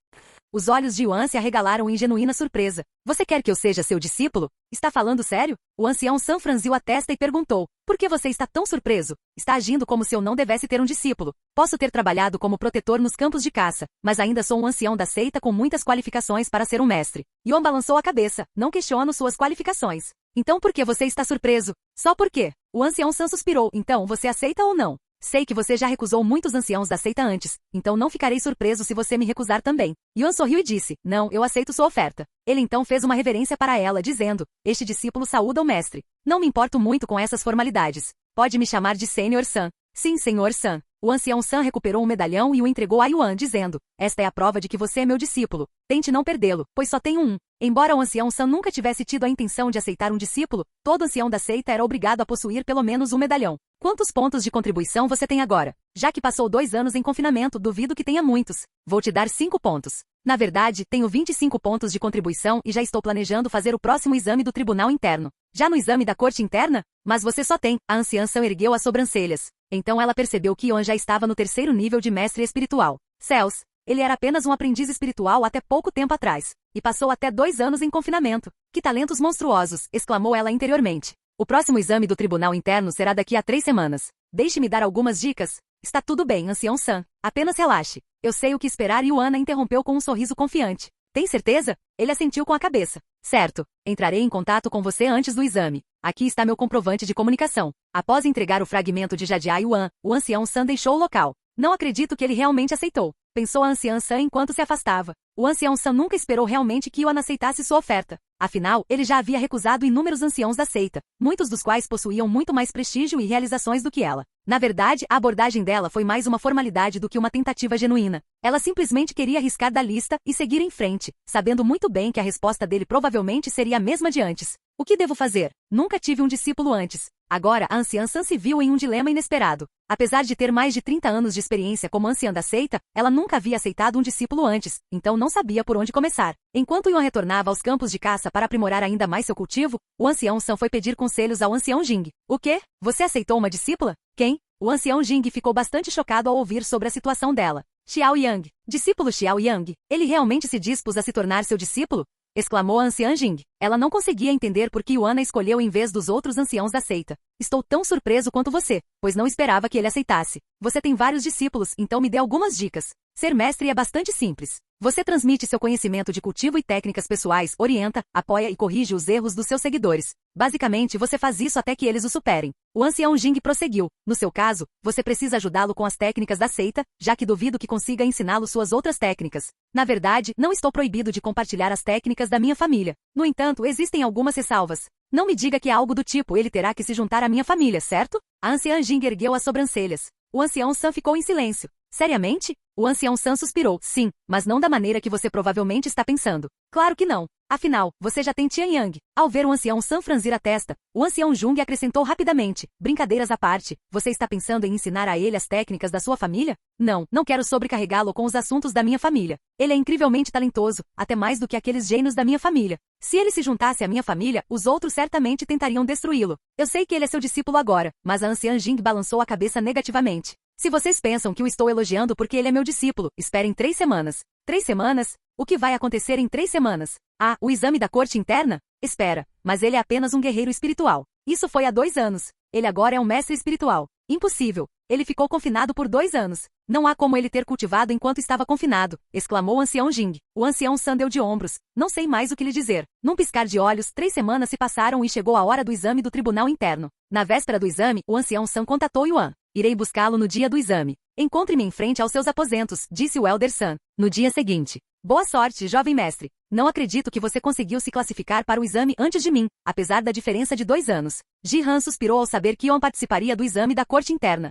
Os olhos de Yuan se arregalaram em genuína surpresa. Você quer que eu seja seu discípulo? Está falando sério? O ancião San franziu a testa e perguntou. Por que você está tão surpreso? Está agindo como se eu não devesse ter um discípulo. Posso ter trabalhado como protetor nos campos de caça, mas ainda sou um ancião da seita com muitas qualificações para ser um mestre. Yuan balançou a cabeça. Não questiono suas qualificações. Então por que você está surpreso? Só por quê? O ancião San suspirou. Então você aceita ou não? Sei que você já recusou muitos anciãos da seita antes, então não ficarei surpreso se você me recusar também. Yuan sorriu e disse, não, eu aceito sua oferta. Ele então fez uma reverência para ela, dizendo, este discípulo saúda o mestre. Não me importo muito com essas formalidades. Pode me chamar de Senhor San. Sim, Senhor San. O ancião San recuperou um medalhão e o entregou a Yuan, dizendo, esta é a prova de que você é meu discípulo. Tente não perdê-lo, pois só tenho um. Embora o ancião San nunca tivesse tido a intenção de aceitar um discípulo, todo ancião da seita era obrigado a possuir pelo menos um medalhão. Quantos pontos de contribuição você tem agora? Já que passou 2 anos em confinamento, duvido que tenha muitos. Vou te dar 5 pontos. Na verdade, tenho 25 pontos de contribuição e já estou planejando fazer o próximo exame do tribunal interno. Já no exame da corte interna? Mas você só tem. A anciã San ergueu as sobrancelhas. Então ela percebeu que Yuan já estava no 3º nível de mestre espiritual. Céus! Ele era apenas um aprendiz espiritual até pouco tempo atrás. E passou até 2 anos em confinamento. Que talentos monstruosos! Exclamou ela interiormente. O próximo exame do tribunal interno será daqui a 3 semanas. Deixe-me dar algumas dicas. Está tudo bem, ancião San. Apenas relaxe. Eu sei o que esperar e Yuan a interrompeu com um sorriso confiante. Tem certeza? Ele assentiu com a cabeça. Certo. Entrarei em contato com você antes do exame. Aqui está meu comprovante de comunicação. Após entregar o fragmento de Jade a Yuan, o ancião San deixou o local. Não acredito que ele realmente aceitou. Pensou a anciã San enquanto se afastava. O ancião San nunca esperou realmente que Yuan aceitasse sua oferta. Afinal, ele já havia recusado inúmeros anciãos da seita, muitos dos quais possuíam muito mais prestígio e realizações do que ela. Na verdade, a abordagem dela foi mais uma formalidade do que uma tentativa genuína. Ela simplesmente queria arriscar da lista e seguir em frente, sabendo muito bem que a resposta dele provavelmente seria a mesma de antes. O que devo fazer? Nunca tive um discípulo antes. Agora, a anciã San se viu em um dilema inesperado. Apesar de ter mais de 30 anos de experiência como anciã da seita, ela nunca havia aceitado um discípulo antes, então não sabia por onde começar. Enquanto Yuan retornava aos campos de caça para aprimorar ainda mais seu cultivo, o ancião San foi pedir conselhos ao ancião Jing. O quê? Você aceitou uma discípula? Quem? O ancião Jing ficou bastante chocado ao ouvir sobre a situação dela. Xiao Yang. Discípulo Xiao Yang. Ele realmente se dispôs a se tornar seu discípulo? Exclamou a anciã Jing. Ela não conseguia entender por que Yuan a escolheu em vez dos outros anciãos da seita. Estou tão surpreso quanto você, pois não esperava que ele aceitasse. Você tem vários discípulos, então me dê algumas dicas. Ser mestre é bastante simples. Você transmite seu conhecimento de cultivo e técnicas pessoais, orienta, apoia e corrige os erros dos seus seguidores. Basicamente, você faz isso até que eles o superem. O ancião Jing prosseguiu. No seu caso, você precisa ajudá-lo com as técnicas da seita, já que duvido que consiga ensiná-lo suas outras técnicas. Na verdade, não estou proibido de compartilhar as técnicas da minha família. No entanto, existem algumas ressalvas. Não me diga que é algo do tipo, ele terá que se juntar à minha família, certo? A anciã Jing ergueu as sobrancelhas. O ancião San ficou em silêncio. Seriamente? O ancião San suspirou. Sim, mas não da maneira que você provavelmente está pensando. Claro que não. Afinal, você já tem Tian Yang. Ao ver o ancião San franzir a testa, o ancião Jung acrescentou rapidamente. Brincadeiras à parte, você está pensando em ensinar a ele as técnicas da sua família? Não, não quero sobrecarregá-lo com os assuntos da minha família. Ele é incrivelmente talentoso, até mais do que aqueles gênios da minha família. Se ele se juntasse à minha família, os outros certamente tentariam destruí-lo. Eu sei que ele é seu discípulo agora, mas a anciã Jing balançou a cabeça negativamente. Se vocês pensam que o estou elogiando porque ele é meu discípulo, esperem 3 semanas. 3 semanas? O que vai acontecer em 3 semanas? Ah, o exame da corte interna? Espera, mas ele é apenas um guerreiro espiritual. Isso foi há 2 anos. Ele agora é um mestre espiritual. Impossível. Ele ficou confinado por 2 anos. Não há como ele ter cultivado enquanto estava confinado, exclamou o ancião Jing. O ancião San deu de ombros. Não sei mais o que lhe dizer. Num piscar de olhos, 3 semanas se passaram e chegou a hora do exame do tribunal interno. Na véspera do exame, o ancião San contatou Yuan. Irei buscá-lo no dia do exame. Encontre-me em frente aos seus aposentos, disse o Elder San. No dia seguinte. Boa sorte, jovem mestre. Não acredito que você conseguiu se classificar para o exame antes de mim, apesar da diferença de 2 anos. Ji Han suspirou ao saber que Yuan participaria do exame da corte interna.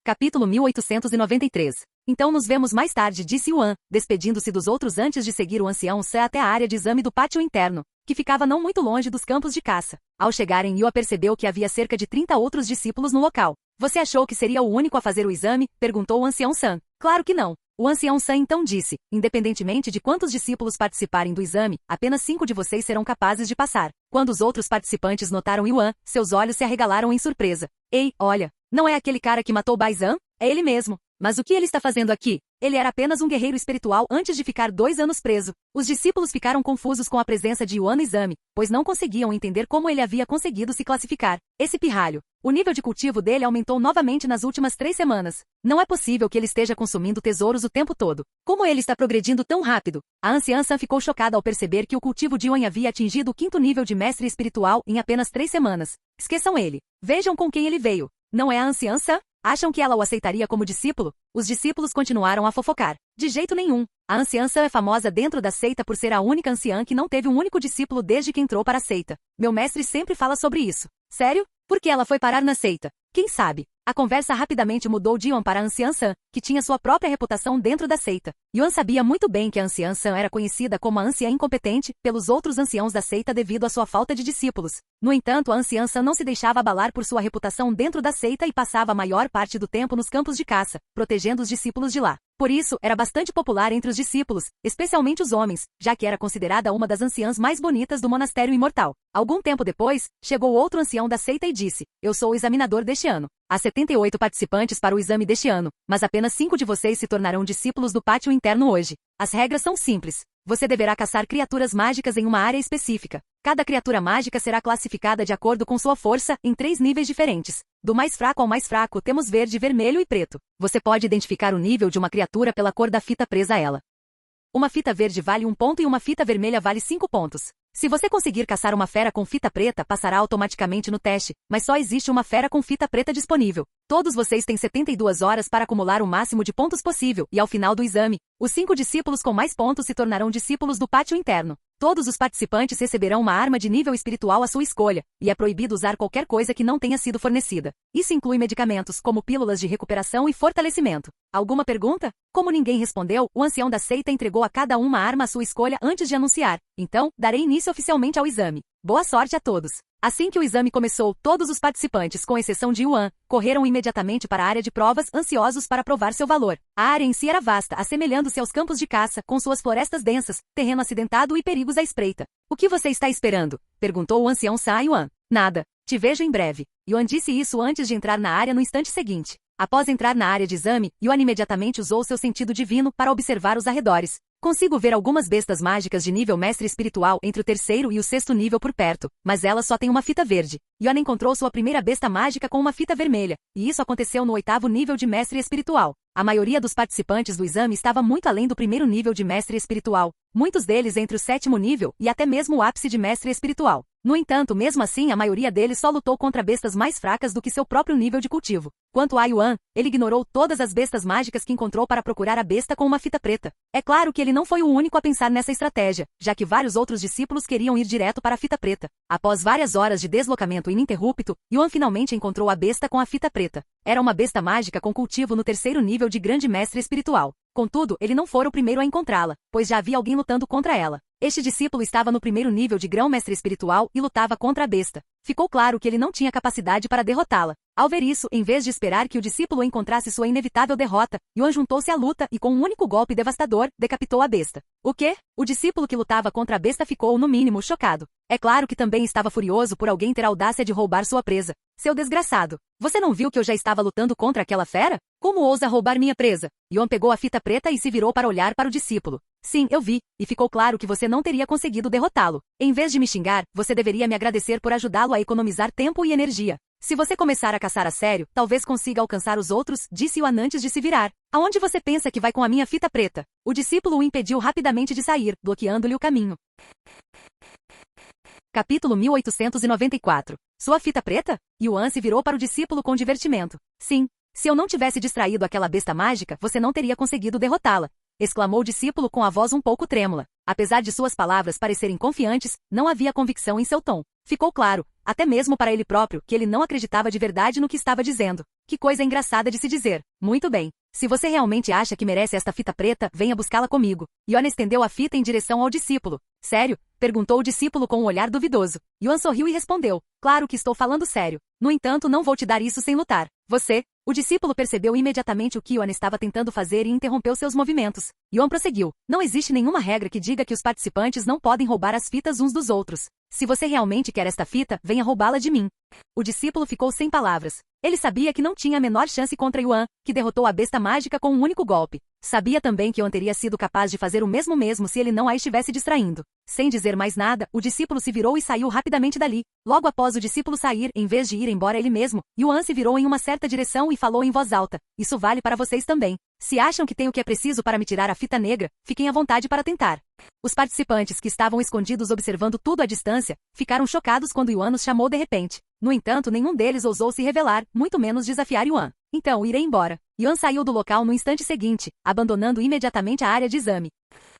Capítulo 1893. Então nos vemos mais tarde, disse Yuan, despedindo-se dos outros antes de seguir o ancião San até a área de exame do pátio interno, que ficava não muito longe dos campos de caça. Ao chegarem, Yuan percebeu que havia cerca de 30 outros discípulos no local. Você achou que seria o único a fazer o exame? Perguntou o ancião San. Claro que não. O ancião San então disse, independentemente de quantos discípulos participarem do exame, apenas 5 de vocês serão capazes de passar. Quando os outros participantes notaram Yuan, seus olhos se arregalaram em surpresa. Ei, olha, não é aquele cara que matou Bai Zhan? É ele mesmo. Mas o que ele está fazendo aqui? Ele era apenas um guerreiro espiritual antes de ficar 2 anos preso. Os discípulos ficaram confusos com a presença de Yuan no exame, pois não conseguiam entender como ele havia conseguido se classificar. Esse pirralho. O nível de cultivo dele aumentou novamente nas últimas 3 semanas. Não é possível que ele esteja consumindo tesouros o tempo todo. Como ele está progredindo tão rápido? A anciã San ficou chocada ao perceber que o cultivo de Yuan havia atingido o 5º nível de mestre espiritual em apenas 3 semanas. Esqueçam ele. Vejam com quem ele veio. Não é a anciã San? Acham que ela o aceitaria como discípulo? Os discípulos continuaram a fofocar. De jeito nenhum. A anciã San é famosa dentro da seita por ser a única anciã que não teve um único discípulo desde que entrou para a seita. Meu mestre sempre fala sobre isso. Sério? Por que ela foi parar na seita? Quem sabe? A conversa rapidamente mudou de Yuan para a anciã San, que tinha sua própria reputação dentro da seita. Yuan sabia muito bem que a anciã San era conhecida como a anciã incompetente pelos outros anciãos da seita devido à sua falta de discípulos. No entanto, a anciã San não se deixava abalar por sua reputação dentro da seita e passava a maior parte do tempo nos campos de caça, protegendo os discípulos de lá. Por isso, era bastante popular entre os discípulos, especialmente os homens, já que era considerada uma das anciãs mais bonitas do monastério imortal. Algum tempo depois, chegou outro ancião da seita e disse, eu sou o examinador deste ano. Há 78 participantes para o exame deste ano, mas apenas 5 de vocês se tornarão discípulos do pátio interno hoje. As regras são simples. Você deverá caçar criaturas mágicas em uma área específica. Cada criatura mágica será classificada de acordo com sua força, em 3 níveis diferentes. Do mais fraco ao mais fraco temos verde, vermelho e preto. Você pode identificar o nível de uma criatura pela cor da fita presa a ela. Uma fita verde vale 1 ponto e uma fita vermelha vale 5 pontos. Se você conseguir caçar uma fera com fita preta, passará automaticamente no teste, mas só existe uma fera com fita preta disponível. Todos vocês têm 72 horas para acumular o máximo de pontos possível, e ao final do exame, os 5 discípulos com mais pontos se tornarão discípulos do pátio interno. Todos os participantes receberão uma arma de nível espiritual à sua escolha, e é proibido usar qualquer coisa que não tenha sido fornecida. Isso inclui medicamentos, como pílulas de recuperação e fortalecimento. Alguma pergunta? Como ninguém respondeu, o ancião da seita entregou a cada um uma arma à sua escolha antes de anunciar. Então, darei início oficialmente ao exame. Boa sorte a todos! Assim que o exame começou, todos os participantes, com exceção de Yuan, correram imediatamente para a área de provas, ansiosos para provar seu valor. A área em si era vasta, assemelhando-se aos campos de caça, com suas florestas densas, terreno acidentado e perigos à espreita. O que você está esperando? Perguntou o ancião Sa a Yuan. Nada. Te vejo em breve. Yuan disse isso antes de entrar na área no instante seguinte. Após entrar na área de exame, Yuan imediatamente usou seu sentido divino para observar os arredores. Consigo ver algumas bestas mágicas de nível mestre espiritual entre o 3º e o 6º nível por perto, mas elas só têm uma fita verde. Yuan encontrou sua primeira besta mágica com uma fita vermelha, e isso aconteceu no 8º nível de mestre espiritual. A maioria dos participantes do exame estava muito além do 1º nível de mestre espiritual, muitos deles entre o 7º nível e até mesmo o ápice de mestre espiritual. No entanto, mesmo assim, a maioria deles só lutou contra bestas mais fracas do que seu próprio nível de cultivo. Quanto a Yuan, ele ignorou todas as bestas mágicas que encontrou para procurar a besta com uma fita preta. É claro que ele não foi o único a pensar nessa estratégia, já que vários outros discípulos queriam ir direto para a fita preta. Após várias horas de deslocamento ininterrupto, Yuan finalmente encontrou a besta com a fita preta. Era uma besta mágica com cultivo no terceiro nível de grande mestre espiritual. Contudo, ele não fora o primeiro a encontrá-la, pois já havia alguém lutando contra ela. Este discípulo estava no primeiro nível de grão-mestre espiritual e lutava contra a besta. Ficou claro que ele não tinha capacidade para derrotá-la. Ao ver isso, em vez de esperar que o discípulo encontrasse sua inevitável derrota, Yuan juntou-se à luta e com um único golpe devastador, decapitou a besta. O quê? O discípulo que lutava contra a besta ficou, no mínimo, chocado. É claro que também estava furioso por alguém ter a audácia de roubar sua presa. Seu desgraçado! Você não viu que eu já estava lutando contra aquela fera? Como ousa roubar minha presa? Yuan pegou a fita preta e se virou para olhar para o discípulo. Sim, eu vi, e ficou claro que você não teria conseguido derrotá-lo. Em vez de me xingar, você deveria me agradecer por ajudá-lo a economizar tempo e energia. Se você começar a caçar a sério, talvez consiga alcançar os outros, disse Yuan antes de se virar. Aonde você pensa que vai com a minha fita preta? O discípulo o impediu rapidamente de sair, bloqueando-lhe o caminho. Capítulo 1894. Sua fita preta? Yuan se virou para o discípulo com divertimento. Sim. Se eu não tivesse distraído aquela besta mágica, você não teria conseguido derrotá-la, exclamou o discípulo com a voz um pouco trêmula. Apesar de suas palavras parecerem confiantes, não havia convicção em seu tom. Ficou claro, até mesmo para ele próprio, que ele não acreditava de verdade no que estava dizendo. Que coisa engraçada de se dizer. Muito bem. Se você realmente acha que merece esta fita preta, venha buscá-la comigo. Yuan estendeu a fita em direção ao discípulo. Sério? Perguntou o discípulo com um olhar duvidoso. Yuan sorriu e respondeu. Claro que estou falando sério. No entanto, não vou te dar isso sem lutar. Você... O discípulo percebeu imediatamente o que Yuan estava tentando fazer e interrompeu seus movimentos. Yuan prosseguiu. Não existe nenhuma regra que diga que os participantes não podem roubar as fitas uns dos outros. Se você realmente quer esta fita, venha roubá-la de mim. O discípulo ficou sem palavras. Ele sabia que não tinha a menor chance contra Yuan, que derrotou a besta mágica com um único golpe. Sabia também que Yuan teria sido capaz de fazer o mesmo se ele não a estivesse distraindo. Sem dizer mais nada, o discípulo se virou e saiu rapidamente dali. Logo após o discípulo sair, em vez de ir embora ele mesmo, Yuan se virou em uma certa direção e falou em voz alta. Isso vale para vocês também. Se acham que tem o que é preciso para me tirar a fita negra, fiquem à vontade para tentar. Os participantes que estavam escondidos observando tudo à distância, ficaram chocados quando Yuan os chamou de repente. No entanto, nenhum deles ousou se revelar, muito menos desafiar Yuan. Então, irei embora. Yuan saiu do local no instante seguinte, abandonando imediatamente a área de exame.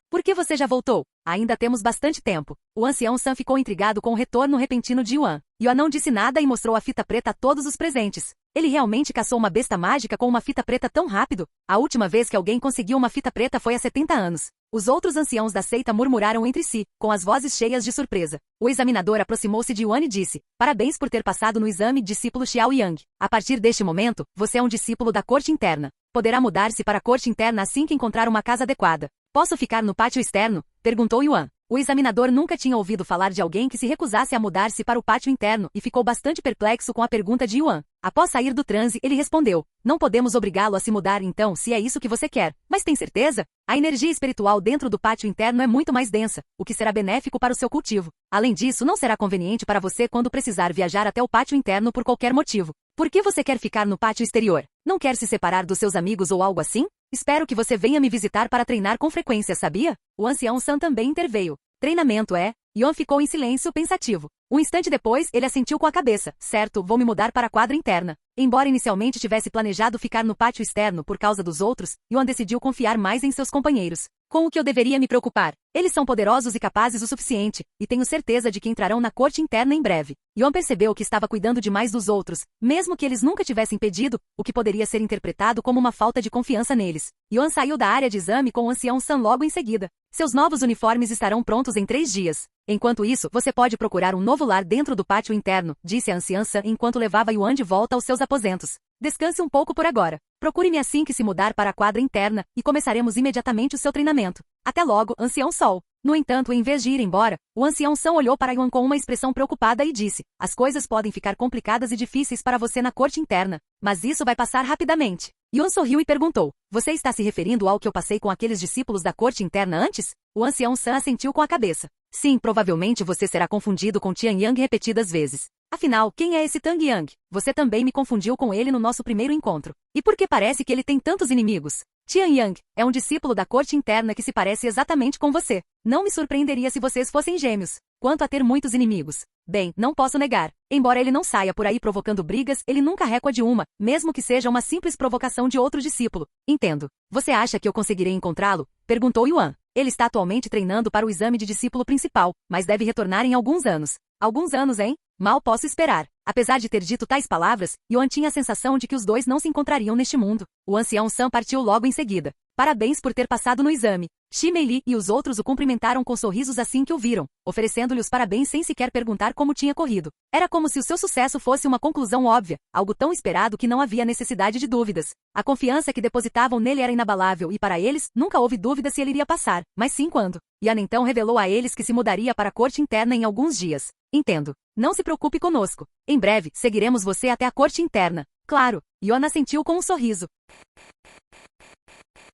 Por que você já voltou? Ainda temos bastante tempo. O ancião San ficou intrigado com o retorno repentino de Yuan. Yuan não disse nada e mostrou a fita preta a todos os presentes. Ele realmente caçou uma besta mágica com uma fita preta tão rápido? A última vez que alguém conseguiu uma fita preta foi há 70 anos. Os outros anciãos da seita murmuraram entre si, com as vozes cheias de surpresa. O examinador aproximou-se de Yuan e disse, parabéns por ter passado no exame, discípulo Xiao Yang. A partir deste momento, você é um discípulo da corte interna. Poderá mudar-se para a corte interna assim que encontrar uma casa adequada. Posso ficar no pátio externo? Perguntou Yuan. O examinador nunca tinha ouvido falar de alguém que se recusasse a mudar-se para o pátio interno e ficou bastante perplexo com a pergunta de Yuan. Após sair do transe, ele respondeu, não podemos obrigá-lo a se mudar então se é isso que você quer. Mas tem certeza? A energia espiritual dentro do pátio interno é muito mais densa, o que será benéfico para o seu cultivo. Além disso, não será conveniente para você quando precisar viajar até o pátio interno por qualquer motivo. Por que você quer ficar no pátio exterior? Não quer se separar dos seus amigos ou algo assim? Espero que você venha me visitar para treinar com frequência, sabia? O ancião San também interveio. Treinamento é? Yuan ficou em silêncio pensativo. Um instante depois, ele assentiu com a cabeça. Certo, vou me mudar para a quadra interna. Embora inicialmente tivesse planejado ficar no pátio externo por causa dos outros, Yuan decidiu confiar mais em seus companheiros. Com o que eu deveria me preocupar? Eles são poderosos e capazes o suficiente, e tenho certeza de que entrarão na corte interna em breve. Yuan percebeu que estava cuidando demais dos outros, mesmo que eles nunca tivessem pedido, o que poderia ser interpretado como uma falta de confiança neles. Yuan saiu da área de exame com o ancião San logo em seguida. Seus novos uniformes estarão prontos em 3 dias. Enquanto isso, você pode procurar um novo lar dentro do pátio interno, disse a anciã San enquanto levava Yuan de volta aos seus aposentos. Descanse um pouco por agora. Procure-me assim que se mudar para a quadra interna, e começaremos imediatamente o seu treinamento. Até logo, ancião Sol. No entanto, em vez de ir embora, o ancião San olhou para Yuan com uma expressão preocupada e disse, as coisas podem ficar complicadas e difíceis para você na corte interna, mas isso vai passar rapidamente. Yuan sorriu e perguntou, você está se referindo ao que eu passei com aqueles discípulos da corte interna antes? O ancião San assentiu com a cabeça. Sim, provavelmente você será confundido com Tian Yang repetidas vezes. Afinal, quem é esse Tang Yang? Você também me confundiu com ele no nosso primeiro encontro. E por que parece que ele tem tantos inimigos? Tian Yang é um discípulo da corte interna que se parece exatamente com você. Não me surpreenderia se vocês fossem gêmeos. quanto a ter muitos inimigos. Bem, não posso negar. Embora ele não saia por aí provocando brigas, ele nunca recua de uma, mesmo que seja uma simples provocação de outro discípulo. Entendo. Você acha que eu conseguirei encontrá-lo? Perguntou Yuan. Ele está atualmente treinando para o exame de discípulo principal, mas deve retornar em alguns anos. Alguns anos, hein? Mal posso esperar. Apesar de ter dito tais palavras, Yuan tinha a sensação de que os dois não se encontrariam neste mundo. O ancião San partiu logo em seguida. Parabéns por ter passado no exame. Shi Meili e os outros o cumprimentaram com sorrisos assim que o viram, oferecendo-lhe os parabéns sem sequer perguntar como tinha corrido. Era como se o seu sucesso fosse uma conclusão óbvia, algo tão esperado que não havia necessidade de dúvidas. A confiança que depositavam nele era inabalável e para eles, nunca houve dúvida se ele iria passar, mas sim quando. Yan então revelou a eles que se mudaria para a corte interna em alguns dias. Entendo. Não se preocupe conosco. Em breve, seguiremos você até a corte interna. Claro. Yuan assentiu com um sorriso.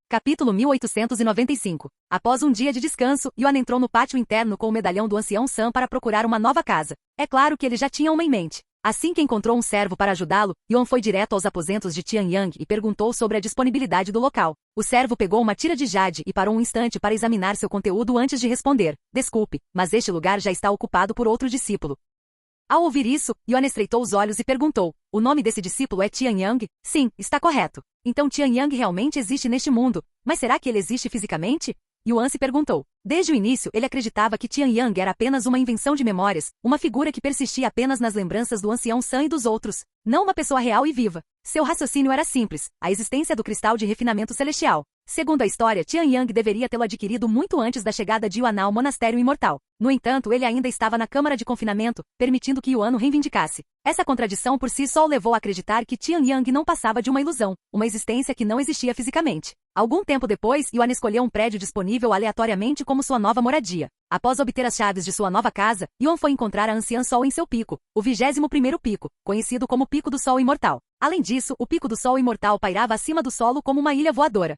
Capítulo 1895. Após um dia de descanso, Yuan entrou no pátio interno com o medalhão do ancião San para procurar uma nova casa. É claro que ele já tinha uma em mente. Assim que encontrou um servo para ajudá-lo, Yuan foi direto aos aposentos de Tian Yang e perguntou sobre a disponibilidade do local. O servo pegou uma tira de jade e parou um instante para examinar seu conteúdo antes de responder. Desculpe, mas este lugar já está ocupado por outro discípulo. Ao ouvir isso, Yuan estreitou os olhos e perguntou, o nome desse discípulo é Tian Yang? Sim, está correto. Então Tian Yang realmente existe neste mundo, mas será que ele existe fisicamente? Yuan se perguntou. Desde o início, ele acreditava que Tian Yang era apenas uma invenção de memórias, uma figura que persistia apenas nas lembranças do ancião San e dos outros, não uma pessoa real e viva. Seu raciocínio era simples, a existência do cristal de refinamento celestial. Segundo a história, Tian Yang deveria tê-lo adquirido muito antes da chegada de Yuan ao monastério imortal. No entanto, ele ainda estava na câmara de confinamento, permitindo que Yuan o reivindicasse. Essa contradição por si só o levou a acreditar que Tian Yang não passava de uma ilusão, uma existência que não existia fisicamente. Algum tempo depois, Yuan escolheu um prédio disponível aleatoriamente como sua nova moradia. Após obter as chaves de sua nova casa, Yuan foi encontrar a anciã Sol em seu pico, o 21º pico, conhecido como Pico do Sol Imortal. Além disso, o Pico do Sol Imortal pairava acima do solo como uma ilha voadora.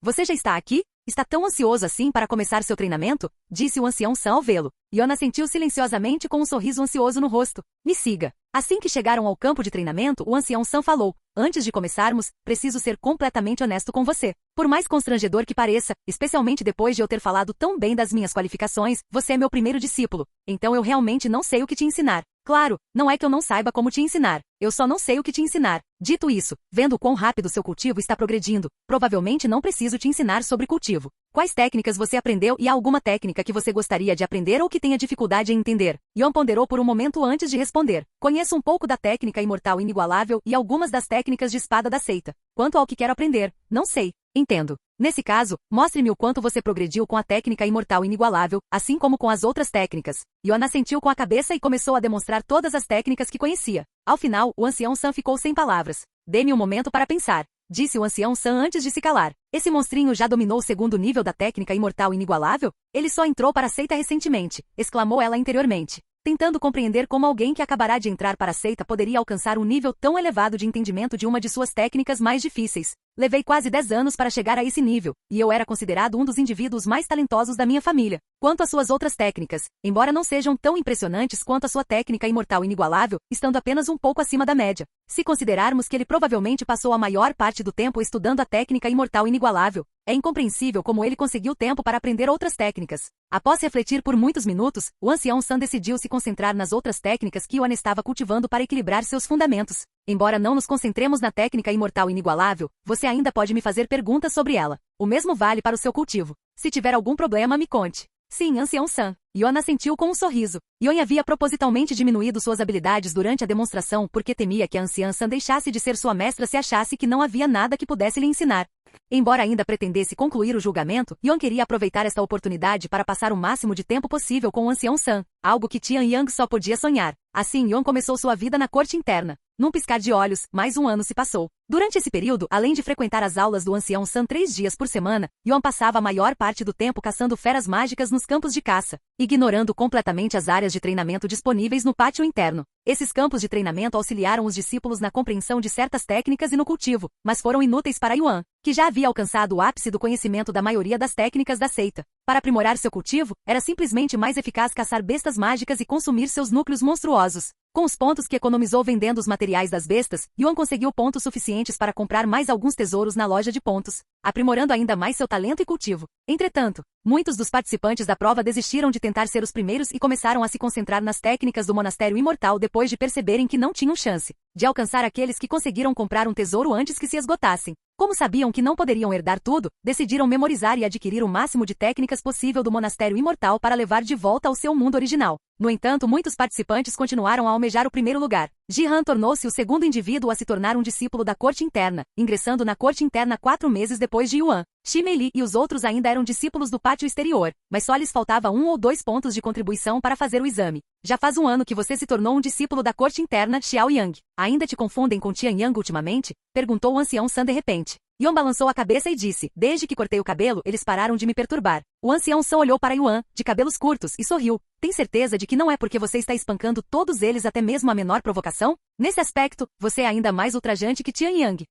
Você já está aqui? Está tão ansioso assim para começar seu treinamento? Disse o ancião San ao vê-lo. Yuan assentiu silenciosamente com um sorriso ansioso no rosto. Me siga. Assim que chegaram ao campo de treinamento, o ancião San falou. Antes de começarmos, preciso ser completamente honesto com você. Por mais constrangedor que pareça, especialmente depois de eu ter falado tão bem das minhas qualificações, você é meu primeiro discípulo. Então eu realmente não sei o que te ensinar. Claro, não é que eu não saiba como te ensinar. Eu só não sei o que te ensinar. Dito isso, vendo o quão rápido seu cultivo está progredindo, provavelmente não preciso te ensinar sobre cultivo. Quais técnicas você aprendeu e há alguma técnica que você gostaria de aprender ou que tenha dificuldade em entender? Yuan ponderou por um momento antes de responder. Conheço um pouco da técnica imortal inigualável e algumas das técnicas de espada da seita. Quanto ao que quero aprender, não sei. Entendo. Nesse caso, mostre-me o quanto você progrediu com a técnica imortal inigualável, assim como com as outras técnicas. Yuan assentiu com a cabeça e começou a demonstrar todas as técnicas que conhecia. Ao final, o ancião San ficou sem palavras. Dê-me um momento para pensar, disse o ancião San antes de se calar. Esse monstrinho já dominou o segundo nível da técnica imortal inigualável? Ele só entrou para a seita recentemente, exclamou ela interiormente, tentando compreender como alguém que acabará de entrar para a seita poderia alcançar um nível tão elevado de entendimento de uma de suas técnicas mais difíceis. Levei quase 10 anos para chegar a esse nível, e eu era considerado um dos indivíduos mais talentosos da minha família. Quanto às suas outras técnicas, embora não sejam tão impressionantes quanto a sua técnica imortal inigualável, estando apenas um pouco acima da média. Se considerarmos que ele provavelmente passou a maior parte do tempo estudando a técnica imortal inigualável, é incompreensível como ele conseguiu tempo para aprender outras técnicas. Após refletir por muitos minutos, o ancião San decidiu se concentrar nas outras técnicas que Yuan estava cultivando para equilibrar seus fundamentos. Embora não nos concentremos na técnica imortal inigualável, você ainda pode me fazer perguntas sobre ela. O mesmo vale para o seu cultivo. Se tiver algum problema, me conte. Sim, ancião San. Yuan assentiu com um sorriso. Yuan havia propositalmente diminuído suas habilidades durante a demonstração porque temia que a anciã San deixasse de ser sua mestra se achasse que não havia nada que pudesse lhe ensinar. Embora ainda pretendesse concluir o julgamento, Yuan queria aproveitar esta oportunidade para passar o máximo de tempo possível com o ancião San, algo que Tian Yang só podia sonhar. Assim, Yuan começou sua vida na corte interna. Num piscar de olhos, mais um ano se passou. Durante esse período, além de frequentar as aulas do ancião San 3 dias por semana, Yuan passava a maior parte do tempo caçando feras mágicas nos campos de caça, ignorando completamente as áreas de treinamento disponíveis no pátio interno. Esses campos de treinamento auxiliaram os discípulos na compreensão de certas técnicas e no cultivo, mas foram inúteis para Yuan, que já havia alcançado o ápice do conhecimento da maioria das técnicas da seita. Para aprimorar seu cultivo, era simplesmente mais eficaz caçar bestas mágicas e consumir seus núcleos monstruosos. Com os pontos que economizou vendendo os materiais das bestas, Yuan conseguiu pontos suficientes para comprar mais alguns tesouros na loja de pontos, aprimorando ainda mais seu talento e cultivo. Entretanto, muitos dos participantes da prova desistiram de tentar ser os primeiros e começaram a se concentrar nas técnicas do Monastério Imortal depois de perceberem que não tinham chance de alcançar aqueles que conseguiram comprar um tesouro antes que se esgotassem. Como sabiam que não poderiam herdar tudo, decidiram memorizar e adquirir o máximo de técnicas possível do Monastério Imortal para levar de volta ao seu mundo original. No entanto, muitos participantes continuaram a almejar o primeiro lugar. Jihan tornou-se o segundo indivíduo a se tornar um discípulo da Corte Interna, ingressando na Corte Interna 4 meses depois de Yuan. Shimeili e os outros ainda eram discípulos do pátio exterior, mas só lhes faltava 1 ou 2 pontos de contribuição para fazer o exame. Já faz um ano que você se tornou um discípulo da Corte Interna, Xiao Yang. Ainda te confundem com Tian Yang ultimamente? Perguntou o ancião San de repente. Yuan balançou a cabeça e disse, desde que cortei o cabelo, eles pararam de me perturbar. O ancião San olhou para Yuan, de cabelos curtos, e sorriu. Tem certeza de que não é porque você está espancando todos eles até mesmo a menor provocação? Nesse aspecto, você é ainda mais ultrajante que Tian Yang.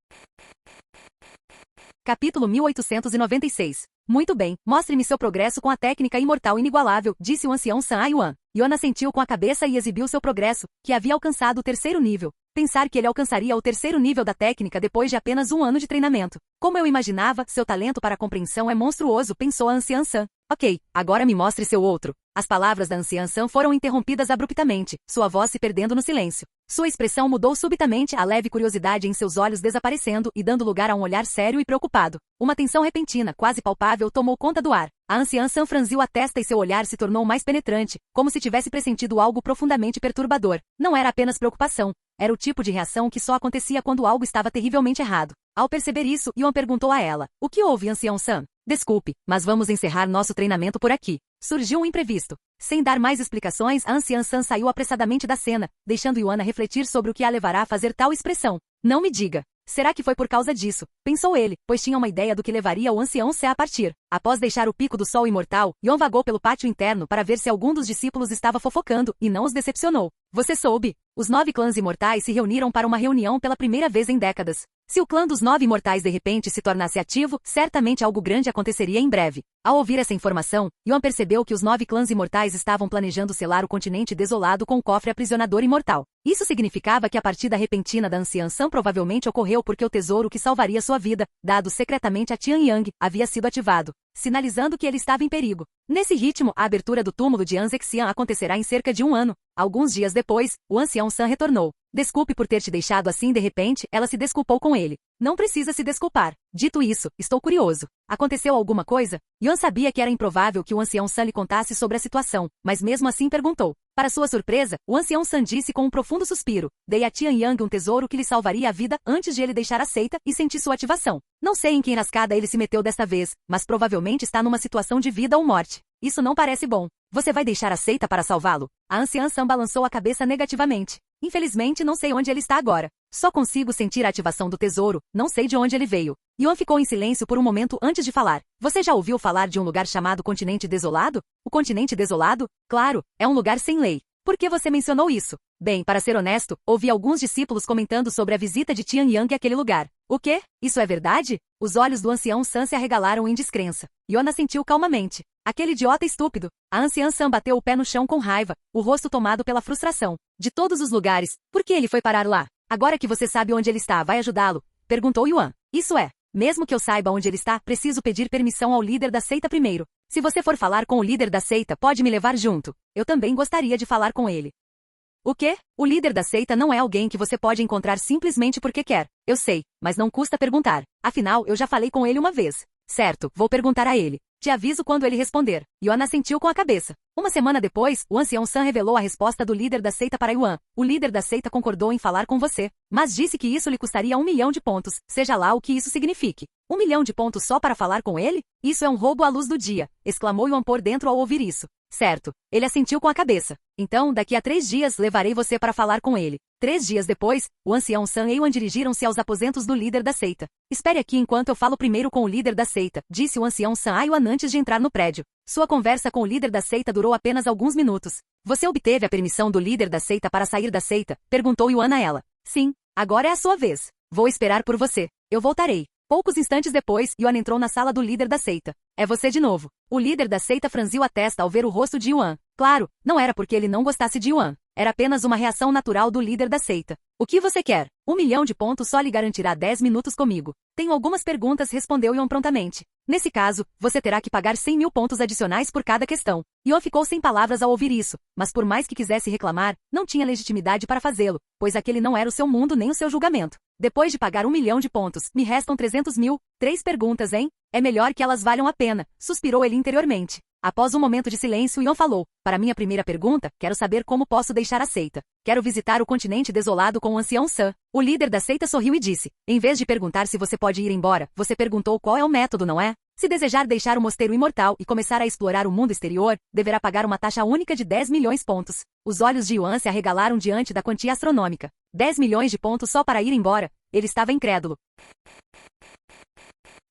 Capítulo 1896. Muito bem, mostre-me seu progresso com a técnica imortal inigualável, disse o ancião San a Yuan. Yuan assentiu com a cabeça e exibiu seu progresso, que havia alcançado o 3º nível. Pensar que ele alcançaria o 3º nível da técnica depois de apenas 1 ano de treinamento. Como eu imaginava, seu talento para a compreensão é monstruoso, pensou a anciã San. Ok, agora me mostre seu outro. As palavras da anciã San foram interrompidas abruptamente, sua voz se perdendo no silêncio. Sua expressão mudou subitamente, a leve curiosidade em seus olhos desaparecendo e dando lugar a um olhar sério e preocupado. Uma tensão repentina, quase palpável, tomou conta do ar. A anciã San franziu a testa e seu olhar se tornou mais penetrante, como se tivesse pressentido algo profundamente perturbador. Não era apenas preocupação. Era o tipo de reação que só acontecia quando algo estava terrivelmente errado. Ao perceber isso, Yuan perguntou a ela, o que houve, ancião San? Desculpe, mas vamos encerrar nosso treinamento por aqui. Surgiu um imprevisto. Sem dar mais explicações, a anciã San saiu apressadamente da cena, deixando Yuan a refletir sobre o que a levará a fazer tal expressão. Não me diga. Será que foi por causa disso? Pensou ele, pois tinha uma ideia do que levaria o ancião San a partir. Após deixar o pico do sol imortal, Yuan vagou pelo pátio interno para ver se algum dos discípulos estava fofocando, e não os decepcionou. Você soube? Os 9 clãs imortais se reuniram para uma reunião pela primeira vez em décadas. Se o clã dos 9 imortais de repente se tornasse ativo, certamente algo grande aconteceria em breve. Ao ouvir essa informação, Yuan percebeu que os 9 clãs imortais estavam planejando selar o continente desolado com o cofre aprisionador imortal. Isso significava que a partida repentina da anciã San provavelmente ocorreu porque o tesouro que salvaria sua vida, dado secretamente a Tian Yang, havia sido ativado, sinalizando que ele estava em perigo. Nesse ritmo, a abertura do túmulo de Anzexian acontecerá em cerca de 1 ano. Alguns dias depois, o ancião San retornou. Desculpe por ter te deixado assim de repente, ela se desculpou com ele. Não precisa se desculpar. Dito isso, estou curioso. Aconteceu alguma coisa? Yuan sabia que era improvável que o ancião San lhe contasse sobre a situação, mas mesmo assim perguntou. Para sua surpresa, o ancião San disse com um profundo suspiro. Dei a Tian Yang um tesouro que lhe salvaria a vida antes de ele deixar a seita e sentir sua ativação. Não sei em que enrascada ele se meteu desta vez, mas provavelmente está numa situação de vida ou morte. Isso não parece bom. Você vai deixar a seita para salvá-lo? A anciã San balançou a cabeça negativamente. Infelizmente não sei onde ele está agora. Só consigo sentir a ativação do tesouro, não sei de onde ele veio. Yuan ficou em silêncio por um momento antes de falar. Você já ouviu falar de um lugar chamado Continente Desolado? O Continente Desolado? Claro, é um lugar sem lei. Por que você mencionou isso? Bem, para ser honesto, ouvi alguns discípulos comentando sobre a visita de Tian Yang àquele lugar. O quê? Isso é verdade? Os olhos do ancião San se arregalaram em descrença. Yuan assentiu calmamente. Aquele idiota estúpido. A anciã San bateu o pé no chão com raiva, o rosto tomado pela frustração. De todos os lugares, por que ele foi parar lá? Agora que você sabe onde ele está, vai ajudá-lo? Perguntou Yuan. Isso é. Mesmo que eu saiba onde ele está, preciso pedir permissão ao líder da seita primeiro. Se você for falar com o líder da seita, pode me levar junto. Eu também gostaria de falar com ele. O quê? O líder da seita não é alguém que você pode encontrar simplesmente porque quer. Eu sei, mas não custa perguntar. Afinal, eu já falei com ele uma vez. Certo, vou perguntar a ele. Te aviso quando ele responder. Yuan assentiu com a cabeça. Uma semana depois, o ancião San revelou a resposta do líder da seita para Yuan. O líder da seita concordou em falar com você, mas disse que isso lhe custaria 1 milhão de pontos, seja lá o que isso signifique. 1 milhão de pontos só para falar com ele? Isso é um roubo à luz do dia, exclamou Yuan por dentro ao ouvir isso. Certo. Ele assentiu com a cabeça. Então, daqui a 3 dias, levarei você para falar com ele. 3 dias depois, o ancião San e Yuan dirigiram-se aos aposentos do líder da seita. Espere aqui enquanto eu falo primeiro com o líder da seita, disse o ancião San a Yuan antes de entrar no prédio. Sua conversa com o líder da seita durou apenas alguns minutos. Você obteve a permissão do líder da seita para sair da seita? Perguntou Yuan a ela. Sim, agora é a sua vez. Vou esperar por você. Eu voltarei. Poucos instantes depois, Yuan entrou na sala do líder da seita. É você de novo. O líder da seita franziu a testa ao ver o rosto de Yuan. Claro, não era porque ele não gostasse de Yuan. Era apenas uma reação natural do líder da seita. O que você quer? 1 milhão de pontos só lhe garantirá 10 minutos comigo. Tenho algumas perguntas, respondeu Yuan prontamente. Nesse caso, você terá que pagar 100 mil pontos adicionais por cada questão. Yuan ficou sem palavras ao ouvir isso, mas por mais que quisesse reclamar, não tinha legitimidade para fazê-lo, pois aquele não era o seu mundo nem o seu julgamento. Depois de pagar 1 milhão de pontos, me restam 300 mil. 3 perguntas, hein? É melhor que elas valham a pena, suspirou ele interiormente. Após um momento de silêncio, Yuan falou. Para minha primeira pergunta, quero saber como posso deixar a seita. Quero visitar o continente desolado com o ancião Sun. O líder da seita sorriu e disse. Em vez de perguntar se você pode ir embora, você perguntou qual é o método, não é? Se desejar deixar o mosteiro imortal e começar a explorar o mundo exterior, deverá pagar uma taxa única de 10 milhões pontos. Os olhos de Yuan se arregalaram diante da quantia astronômica. 10 milhões de pontos só para ir embora? Ele estava incrédulo.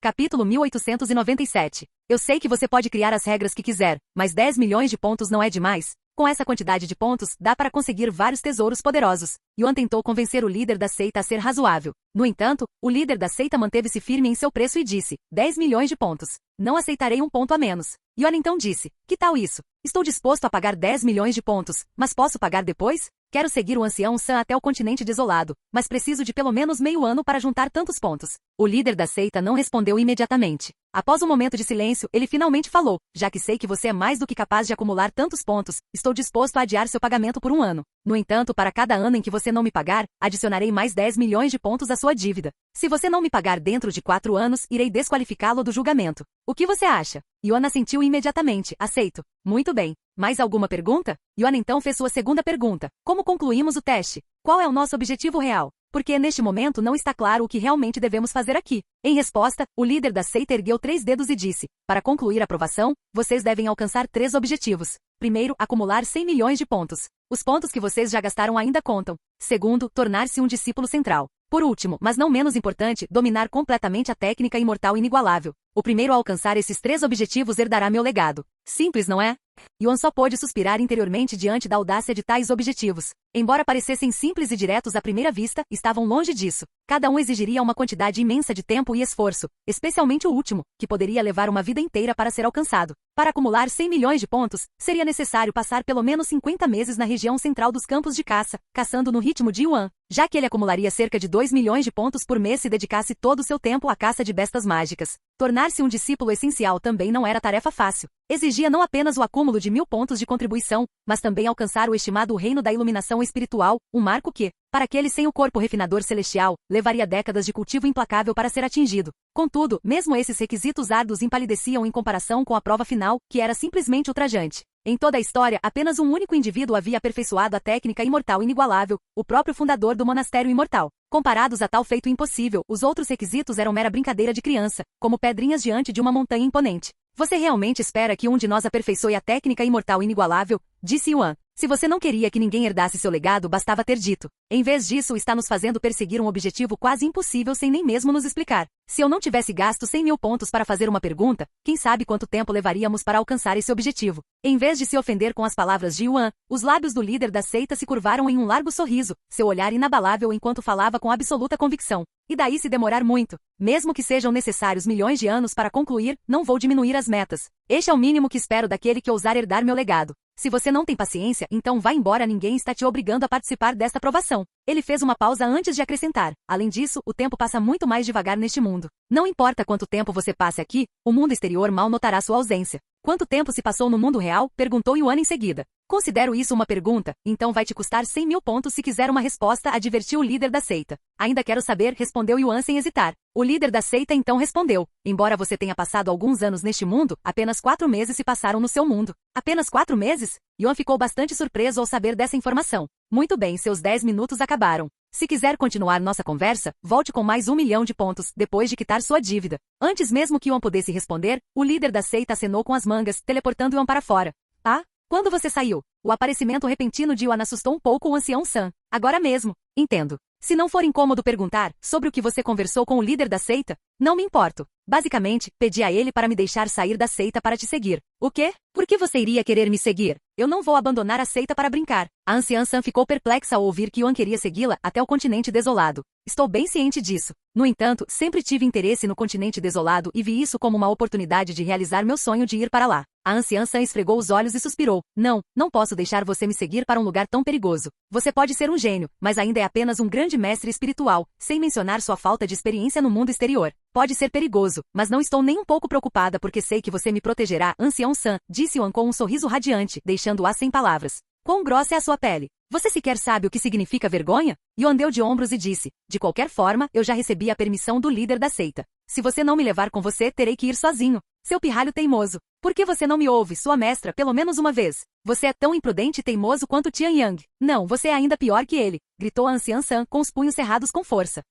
Capítulo 1897. Eu sei que você pode criar as regras que quiser, mas 10 milhões de pontos não é demais? Com essa quantidade de pontos, dá para conseguir vários tesouros poderosos. Yuan tentou convencer o líder da seita a ser razoável. No entanto, o líder da seita manteve-se firme em seu preço e disse, 10 milhões de pontos. Não aceitarei um ponto a menos. Yuan então disse, que tal isso? Estou disposto a pagar 10 milhões de pontos, mas posso pagar depois? Quero seguir o ancião Sun até o continente desolado, mas preciso de pelo menos meio ano para juntar tantos pontos. O líder da seita não respondeu imediatamente. Após um momento de silêncio, ele finalmente falou, já que sei que você é mais do que capaz de acumular tantos pontos, estou disposto a adiar seu pagamento por 1 ano. No entanto, para cada ano em que você não me pagar, adicionarei mais 10 milhões de pontos à sua dívida. Se você não me pagar dentro de 4 anos, irei desqualificá-lo do julgamento. O que você acha? Yuan assentiu imediatamente, aceito. Muito bem. Mais alguma pergunta? Yuan então fez sua segunda pergunta. Como concluímos o teste? Qual é o nosso objetivo real? Porque neste momento não está claro o que realmente devemos fazer aqui. Em resposta, o líder da seita ergueu 3 dedos e disse, para concluir a aprovação, vocês devem alcançar 3 objetivos. Primeiro, acumular 100 milhões de pontos. Os pontos que vocês já gastaram ainda contam. Segundo, tornar-se um discípulo central. Por último, mas não menos importante, dominar completamente a técnica imortal inigualável. O primeiro a alcançar esses 3 objetivos herdará meu legado. Simples, não é? Yuan só pôde suspirar interiormente diante da audácia de tais objetivos. Embora parecessem simples e diretos à primeira vista, estavam longe disso. Cada um exigiria uma quantidade imensa de tempo e esforço, especialmente o último, que poderia levar uma vida inteira para ser alcançado. Para acumular 100 milhões de pontos, seria necessário passar pelo menos 50 meses na região central dos campos de caça, caçando no ritmo de Yuan, já que ele acumularia cerca de 2 milhões de pontos por mês se dedicasse todo o seu tempo à caça de bestas mágicas. Tornar-se um discípulo essencial também não era tarefa fácil. Exigia não apenas o acúmulo de 1000 pontos de contribuição, mas também alcançar o estimado reino da iluminação espiritual, um marco que, para aquele sem o corpo refinador celestial, levaria décadas de cultivo implacável para ser atingido. Contudo, mesmo esses requisitos árduos empalideciam em comparação com a prova final, que era simplesmente ultrajante. Em toda a história, apenas um único indivíduo havia aperfeiçoado a técnica imortal inigualável, o próprio fundador do monastério imortal. Comparados a tal feito impossível, os outros requisitos eram mera brincadeira de criança, como pedrinhas diante de uma montanha imponente. Você realmente espera que um de nós aperfeiçoe a técnica imortal inigualável? Disse Yuan. Se você não queria que ninguém herdasse seu legado, bastava ter dito. Em vez disso, está nos fazendo perseguir um objetivo quase impossível sem nem mesmo nos explicar. Se eu não tivesse gasto 100 mil pontos para fazer uma pergunta, quem sabe quanto tempo levaríamos para alcançar esse objetivo? Em vez de se ofender com as palavras de Yuan, os lábios do líder da seita se curvaram em um largo sorriso, seu olhar inabalável enquanto falava com absoluta convicção. E daí se demorar muito? Mesmo que sejam necessários milhões de anos para concluir, não vou diminuir as metas. Este é o mínimo que espero daquele que ousar herdar meu legado. Se você não tem paciência, então vá embora, ninguém está te obrigando a participar desta aprovação. Ele fez uma pausa antes de acrescentar. Além disso, o tempo passa muito mais devagar neste mundo. Não importa quanto tempo você passe aqui, o mundo exterior mal notará sua ausência. Quanto tempo se passou no mundo real? Perguntou Yuan em seguida. Considero isso uma pergunta, então vai te custar 100 mil pontos se quiser uma resposta, advertiu o líder da seita. Ainda quero saber, respondeu Yuan sem hesitar. O líder da seita então respondeu. Embora você tenha passado alguns anos neste mundo, apenas 4 meses se passaram no seu mundo. Apenas 4 meses? Yuan ficou bastante surpreso ao saber dessa informação. Muito bem, seus 10 minutos acabaram. Se quiser continuar nossa conversa, volte com mais 1 milhão de pontos, depois de quitar sua dívida. Antes mesmo que Yuan pudesse responder, o líder da seita acenou com as mangas, teleportando Yuan para fora. Ah? Quando você saiu? O aparecimento repentino de Yuan assustou um pouco o ancião Sun. Agora mesmo. Entendo. Se não for incômodo perguntar sobre o que você conversou com o líder da seita, não me importo. Basicamente, pedi a ele para me deixar sair da seita para te seguir. O quê? Por que você iria querer me seguir? Eu não vou abandonar a seita para brincar. A anciã Sun ficou perplexa ao ouvir que Yuan queria segui-la até o continente desolado. Estou bem ciente disso. No entanto, sempre tive interesse no continente desolado e vi isso como uma oportunidade de realizar meu sonho de ir para lá. A anciã San esfregou os olhos e suspirou. Não posso deixar você me seguir para um lugar tão perigoso. Você pode ser um gênio, mas ainda é apenas um grande mestre espiritual, sem mencionar sua falta de experiência no mundo exterior. Pode ser perigoso, mas não estou nem um pouco preocupada porque sei que você me protegerá, ancião San, disse Yuan com um sorriso radiante, deixando-a sem palavras. Quão grossa é a sua pele? Você sequer sabe o que significa vergonha? Yuan deu de ombros e disse, de qualquer forma, eu já recebi a permissão do líder da seita. Se você não me levar com você, terei que ir sozinho. Seu pirralho teimoso. Por que você não me ouve, sua mestra, pelo menos uma vez? Você é tão imprudente e teimoso quanto Tian Yang. Não, você é ainda pior que ele, gritou a anciã San com os punhos cerrados com força.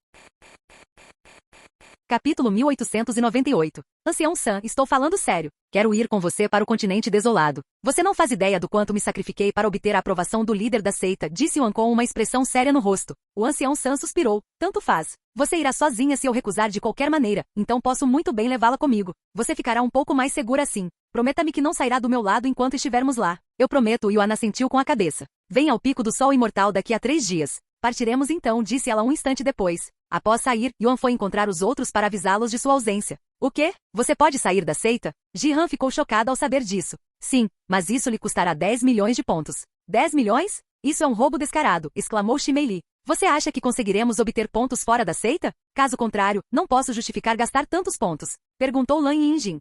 Capítulo 1898. Ancião San, estou falando sério. Quero ir com você para o continente desolado. Você não faz ideia do quanto me sacrifiquei para obter a aprovação do líder da seita, disse Yuan com uma expressão séria no rosto. O ancião San suspirou. Tanto faz. Você irá sozinha se eu recusar de qualquer maneira, então posso muito bem levá-la comigo. Você ficará um pouco mais segura assim. Prometa-me que não sairá do meu lado enquanto estivermos lá. Eu prometo, Yuan assentiu com a cabeça. Venha ao pico do sol imortal daqui a 3 dias. Partiremos então, disse ela um instante depois. Após sair, Yuan foi encontrar os outros para avisá-los de sua ausência. O quê? Você pode sair da seita? Ji-han ficou chocada ao saber disso. Sim, mas isso lhe custará 10 milhões de pontos. 10 milhões? Isso é um roubo descarado, exclamou Shimei-li. Você acha que conseguiremos obter pontos fora da seita? Caso contrário, não posso justificar gastar tantos pontos. Perguntou Lan Yinjin.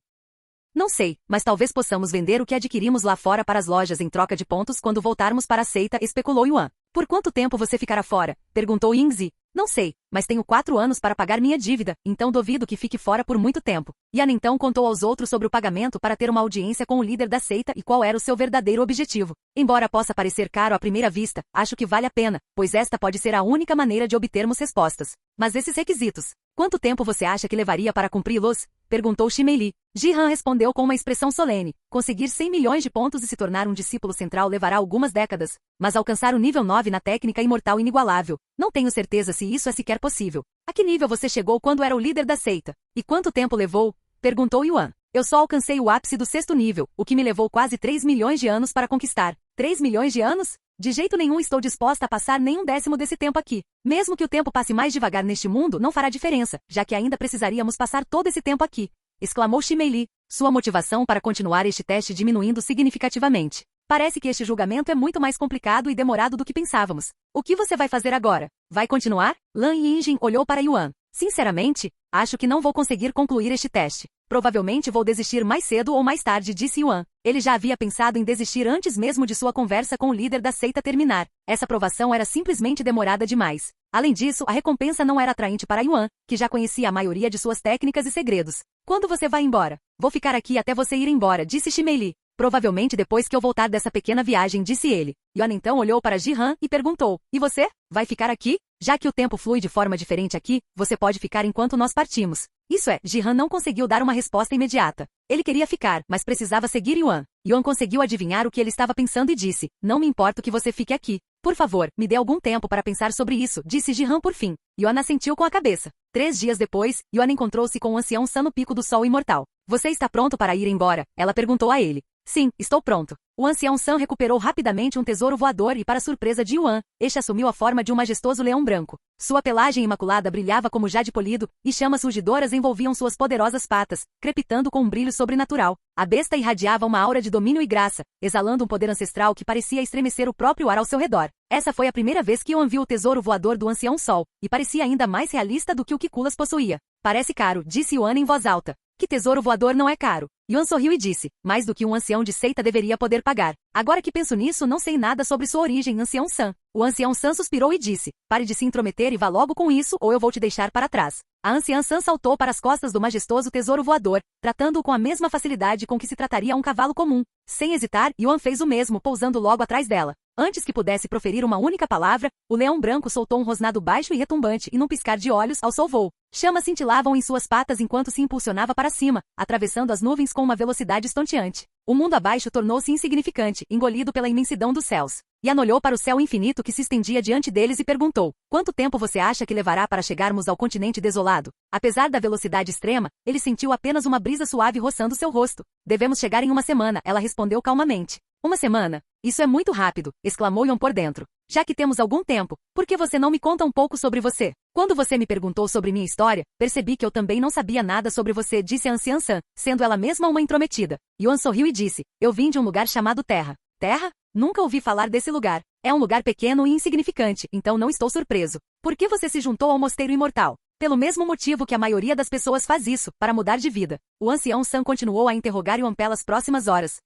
Não sei, mas talvez possamos vender o que adquirimos lá fora para as lojas em troca de pontos quando voltarmos para a seita, especulou Yuan. Por quanto tempo você ficará fora? Perguntou Yingzi. Não sei, mas tenho 4 anos para pagar minha dívida, então duvido que fique fora por muito tempo. Yan então contou aos outros sobre o pagamento para ter uma audiência com o líder da seita e qual era o seu verdadeiro objetivo. Embora possa parecer caro à primeira vista, acho que vale a pena, pois esta pode ser a única maneira de obtermos respostas. Mas esses requisitos, quanto tempo você acha que levaria para cumpri-los? Perguntou Shimei-li. Ji-han respondeu com uma expressão solene. Conseguir 100 milhões de pontos e se tornar um discípulo central levará algumas décadas, mas alcançar o nível 9 na técnica imortal inigualável. Não tenho certeza se isso é sequer possível. A que nível você chegou quando era o líder da seita? E quanto tempo levou? Perguntou Yuan. Eu só alcancei o ápice do 6º nível, o que me levou quase 3 milhões de anos para conquistar. 3 milhões de anos? De jeito nenhum estou disposta a passar nem um décimo desse tempo aqui. Mesmo que o tempo passe mais devagar neste mundo, não fará diferença, já que ainda precisaríamos passar todo esse tempo aqui. Exclamou Shimei-li, sua motivação para continuar este teste diminuindo significativamente. Parece que este julgamento é muito mais complicado e demorado do que pensávamos. O que você vai fazer agora? Vai continuar? Lan Yinjin olhou para Yuan. Sinceramente, acho que não vou conseguir concluir este teste. Provavelmente vou desistir mais cedo ou mais tarde, disse Yuan. Ele já havia pensado em desistir antes mesmo de sua conversa com o líder da seita terminar. Essa provação era simplesmente demorada demais. Além disso, a recompensa não era atraente para Yuan, que já conhecia a maioria de suas técnicas e segredos. Quando você vai embora? Vou ficar aqui até você ir embora, disse Shimei-li. Provavelmente depois que eu voltar dessa pequena viagem, disse ele. Yuan então olhou para Ji-han e perguntou, e você? Vai ficar aqui? Já que o tempo flui de forma diferente aqui, você pode ficar enquanto nós partimos. Isso é, Ji-han não conseguiu dar uma resposta imediata. Ele queria ficar, mas precisava seguir Yuan. Yuan conseguiu adivinhar o que ele estava pensando e disse, não me importo que você fique aqui. Por favor, me dê algum tempo para pensar sobre isso, disse Ji-han por fim. Yuan assentiu com a cabeça. 3 dias depois, Yuan encontrou-se com o ancião San no pico do sol imortal. Você está pronto para ir embora? Ela perguntou a ele. Sim, estou pronto. O ancião San recuperou rapidamente um tesouro voador e, para surpresa de Yuan, este assumiu a forma de um majestoso leão branco. Sua pelagem imaculada brilhava como jade polido, e chamas rugidoras envolviam suas poderosas patas, crepitando com um brilho sobrenatural. A besta irradiava uma aura de domínio e graça, exalando um poder ancestral que parecia estremecer o próprio ar ao seu redor. Essa foi a primeira vez que Yuan viu o tesouro voador do ancião Sol, e parecia ainda mais realista do que o que Kulas possuía. Parece caro, disse Yuan em voz alta. Que tesouro voador não é caro? Yuan sorriu e disse, mais do que um ancião de seita deveria poder pagar. Agora que penso nisso, não sei nada sobre sua origem, ancião San. O ancião San suspirou e disse, pare de se intrometer e vá logo com isso ou eu vou te deixar para trás. A anciã San saltou para as costas do majestoso tesouro voador, tratando-o com a mesma facilidade com que se trataria um cavalo comum. Sem hesitar, Yuan fez o mesmo, pousando logo atrás dela. Antes que pudesse proferir uma única palavra, o leão branco soltou um rosnado baixo e retumbante e num piscar de olhos alçou voo. Chamas cintilavam em suas patas enquanto se impulsionava para cima, atravessando as nuvens com uma velocidade estonteante. O mundo abaixo tornou-se insignificante, engolido pela imensidão dos céus. Yan olhou para o céu infinito que se estendia diante deles e perguntou, quanto tempo você acha que levará para chegarmos ao continente desolado? Apesar da velocidade extrema, ele sentiu apenas uma brisa suave roçando seu rosto. Devemos chegar em 1 semana, ela respondeu calmamente. 1 semana? Isso é muito rápido, exclamou Yan por dentro. Já que temos algum tempo, por que você não me conta um pouco sobre você? Quando você me perguntou sobre minha história, percebi que eu também não sabia nada sobre você, disse a anciã San, sendo ela mesma uma intrometida. Yuan sorriu e disse, eu vim de um lugar chamado Terra. Terra? Nunca ouvi falar desse lugar. É um lugar pequeno e insignificante, então não estou surpreso. Por que você se juntou ao Mosteiro Imortal? Pelo mesmo motivo que a maioria das pessoas faz isso, para mudar de vida. O ancião San continuou a interrogar Yuan pelas próximas horas.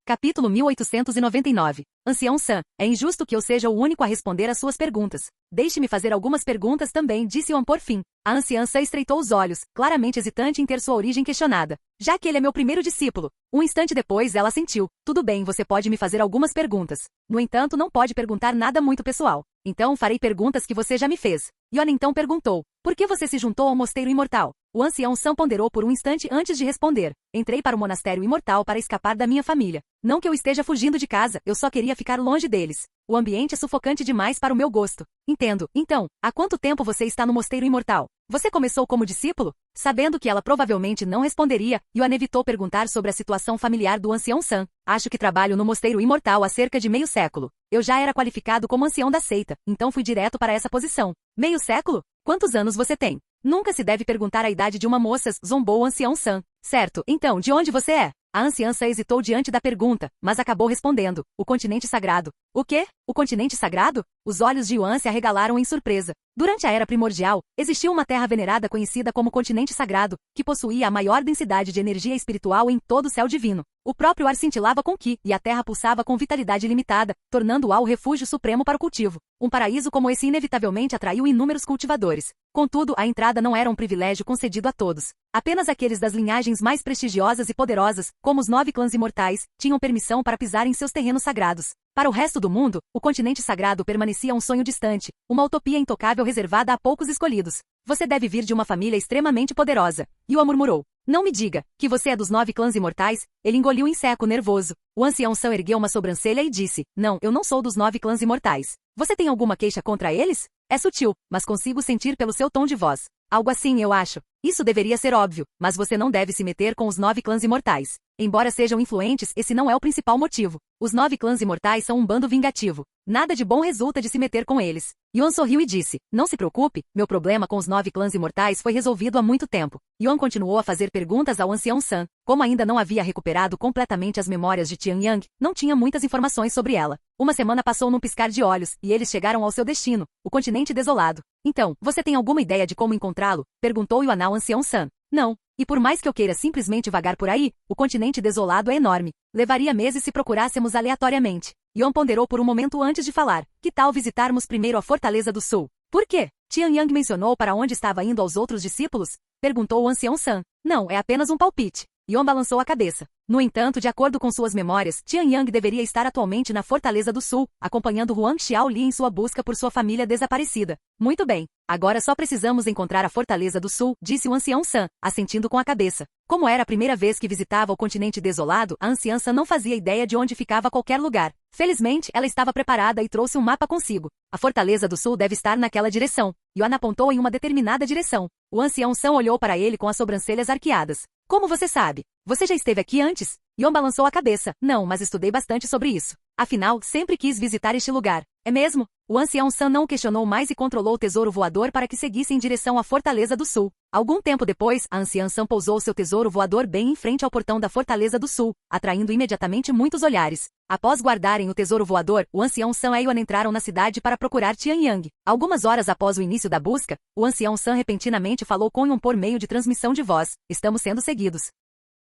Capítulo 1899. Ancião San, é injusto que eu seja o único a responder às suas perguntas. Deixe-me fazer algumas perguntas também, disse Yuan por fim. A anciã San estreitou os olhos, claramente hesitante em ter sua origem questionada. Já que ele é meu primeiro discípulo. Um instante depois ela assentiu. Tudo bem, você pode me fazer algumas perguntas. No entanto, não pode perguntar nada muito pessoal. Então farei perguntas que você já me fez. Yuan então perguntou. Por que você se juntou ao Mosteiro Imortal? O ancião San ponderou por um instante antes de responder. Entrei para o Monastério Imortal para escapar da minha família. Não que eu esteja fugindo de casa, eu só queria ficar longe deles. O ambiente é sufocante demais para o meu gosto. Entendo. Então, há quanto tempo você está no Mosteiro Imortal? Você começou como discípulo? Sabendo que ela provavelmente não responderia, Yuan evitou perguntar sobre a situação familiar do ancião San. Acho que trabalho no Mosteiro Imortal há cerca de meio século. Eu já era qualificado como ancião da seita, então fui direto para essa posição. Meio século? Quantos anos você tem? Nunca se deve perguntar a idade de uma moça, zombou o ancião San. Certo, então, de onde você é? A anciã San hesitou diante da pergunta, mas acabou respondendo. O continente sagrado. O quê? O continente sagrado? Os olhos de Yuan se arregalaram em surpresa. Durante a Era Primordial, existiu uma terra venerada conhecida como continente sagrado, que possuía a maior densidade de energia espiritual em todo o céu divino. O próprio ar cintilava com Qi, e a terra pulsava com vitalidade ilimitada, tornando-a o refúgio supremo para o cultivo. Um paraíso como esse inevitavelmente atraiu inúmeros cultivadores. Contudo, a entrada não era um privilégio concedido a todos. Apenas aqueles das linhagens mais prestigiosas e poderosas, como os 9 clãs imortais, tinham permissão para pisar em seus terrenos sagrados. Para o resto do mundo, o continente sagrado permanecia um sonho distante, uma utopia intocável reservada a poucos escolhidos. Você deve vir de uma família extremamente poderosa. Yuan murmurou. Não me diga que você é dos 9 clãs imortais. Ele engoliu em seco, nervoso. O ancião San ergueu uma sobrancelha e disse, não, eu não sou dos 9 clãs imortais. Você tem alguma queixa contra eles? É sutil, mas consigo sentir pelo seu tom de voz. Algo assim, eu acho. Isso deveria ser óbvio, mas você não deve se meter com os 9 clãs imortais. Embora sejam influentes, esse não é o principal motivo. Os 9 clãs imortais são um bando vingativo. Nada de bom resulta de se meter com eles. Yuan sorriu e disse, não se preocupe, meu problema com os 9 clãs imortais foi resolvido há muito tempo. Yuan continuou a fazer perguntas ao ancião San. Como ainda não havia recuperado completamente as memórias de Tianyang, não tinha muitas informações sobre ela. Uma semana passou num piscar de olhos, e eles chegaram ao seu destino, o continente desolado. Então, você tem alguma ideia de como encontrá-lo? Perguntou Yuan ao ancião San. Não. E por mais que eu queira simplesmente vagar por aí, o continente desolado é enorme. Levaria meses se procurássemos aleatoriamente. Yuan ponderou por um momento antes de falar. Que tal visitarmos primeiro a Fortaleza do Sul? Por quê? Tianyang mencionou para onde estava indo aos outros discípulos? Perguntou o ancião San. Não, é apenas um palpite. Yuan balançou a cabeça. No entanto, de acordo com suas memórias, Tianyang deveria estar atualmente na Fortaleza do Sul, acompanhando Huang Xiaoli em sua busca por sua família desaparecida. Muito bem. Agora só precisamos encontrar a Fortaleza do Sul, disse o ancião San, assentindo com a cabeça. Como era a primeira vez que visitava o continente desolado, a anciã San não fazia ideia de onde ficava qualquer lugar. Felizmente, ela estava preparada e trouxe um mapa consigo. A Fortaleza do Sul deve estar naquela direção. Yuan apontou em uma determinada direção. O ancião San olhou para ele com as sobrancelhas arqueadas. Como você sabe? Você já esteve aqui antes? Yuan balançou a cabeça. Não, mas estudei bastante sobre isso. Afinal, sempre quis visitar este lugar. É mesmo? O ancião San não o questionou mais e controlou o tesouro voador para que seguisse em direção à Fortaleza do Sul. Algum tempo depois, a anciã San pousou seu tesouro voador bem em frente ao portão da Fortaleza do Sul, atraindo imediatamente muitos olhares. Após guardarem o tesouro voador, o ancião San e Yuan entraram na cidade para procurar Tianyang. Algumas horas após o início da busca, o ancião San repentinamente falou com Yuan por meio de transmissão de voz. Estamos sendo seguidos.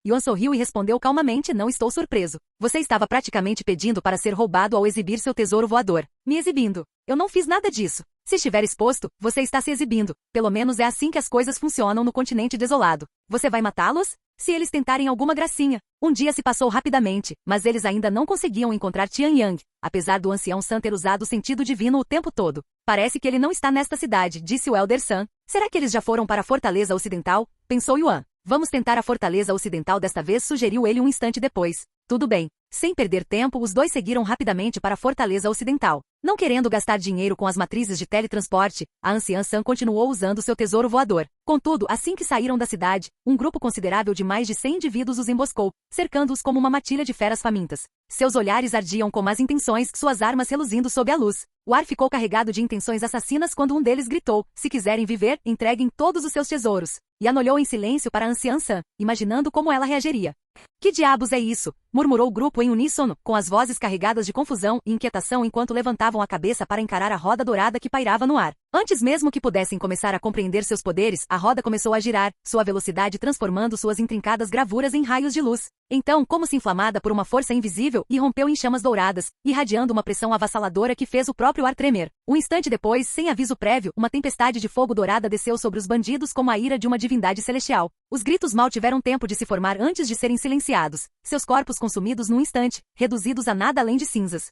Yuan sorriu e respondeu calmamente, não estou surpreso. Você estava praticamente pedindo para ser roubado ao exibir seu tesouro voador. Me exibindo. Eu não fiz nada disso. Se estiver exposto, você está se exibindo. Pelo menos é assim que as coisas funcionam no continente desolado. Você vai matá-los? Se eles tentarem alguma gracinha. Um dia se passou rapidamente, mas eles ainda não conseguiam encontrar Tianyang, apesar do ancião San ter usado o sentido divino o tempo todo. Parece que ele não está nesta cidade, disse o Elder San. Será que eles já foram para a Fortaleza Ocidental? Pensou Yuan. Vamos tentar a Fortaleza Ocidental desta vez, sugeriu ele um instante depois. Tudo bem. Sem perder tempo, os dois seguiram rapidamente para a Fortaleza Ocidental. Não querendo gastar dinheiro com as matrizes de teletransporte, a anciã San continuou usando seu tesouro voador. Contudo, assim que saíram da cidade, um grupo considerável de mais de 100 indivíduos os emboscou, cercando-os como uma matilha de feras famintas. Seus olhares ardiam com más intenções, suas armas reluzindo sob a luz. O ar ficou carregado de intenções assassinas quando um deles gritou: "Se quiserem viver, entreguem todos os seus tesouros." Yan olhou em silêncio para a anciã San, imaginando como ela reagiria. "Que diabos é isso?" murmurou o grupo em uníssono, com as vozes carregadas de confusão e inquietação enquanto levantavam a cabeça para encarar a roda dourada que pairava no ar. Antes mesmo que pudessem começar a compreender seus poderes, a roda começou a girar, sua velocidade transformando suas intrincadas gravuras em raios de luz. Então, como se inflamada por uma força invisível, irrompeu em chamas douradas, irradiando uma pressão avassaladora que fez o próprio ar tremer. Um instante depois, sem aviso prévio, uma tempestade de fogo dourada desceu sobre os bandidos como a ira de uma divindade celestial. Os gritos mal tiveram tempo de se formar antes de serem silenciados, seus corpos consumidos num instante, reduzidos a nada além de cinzas.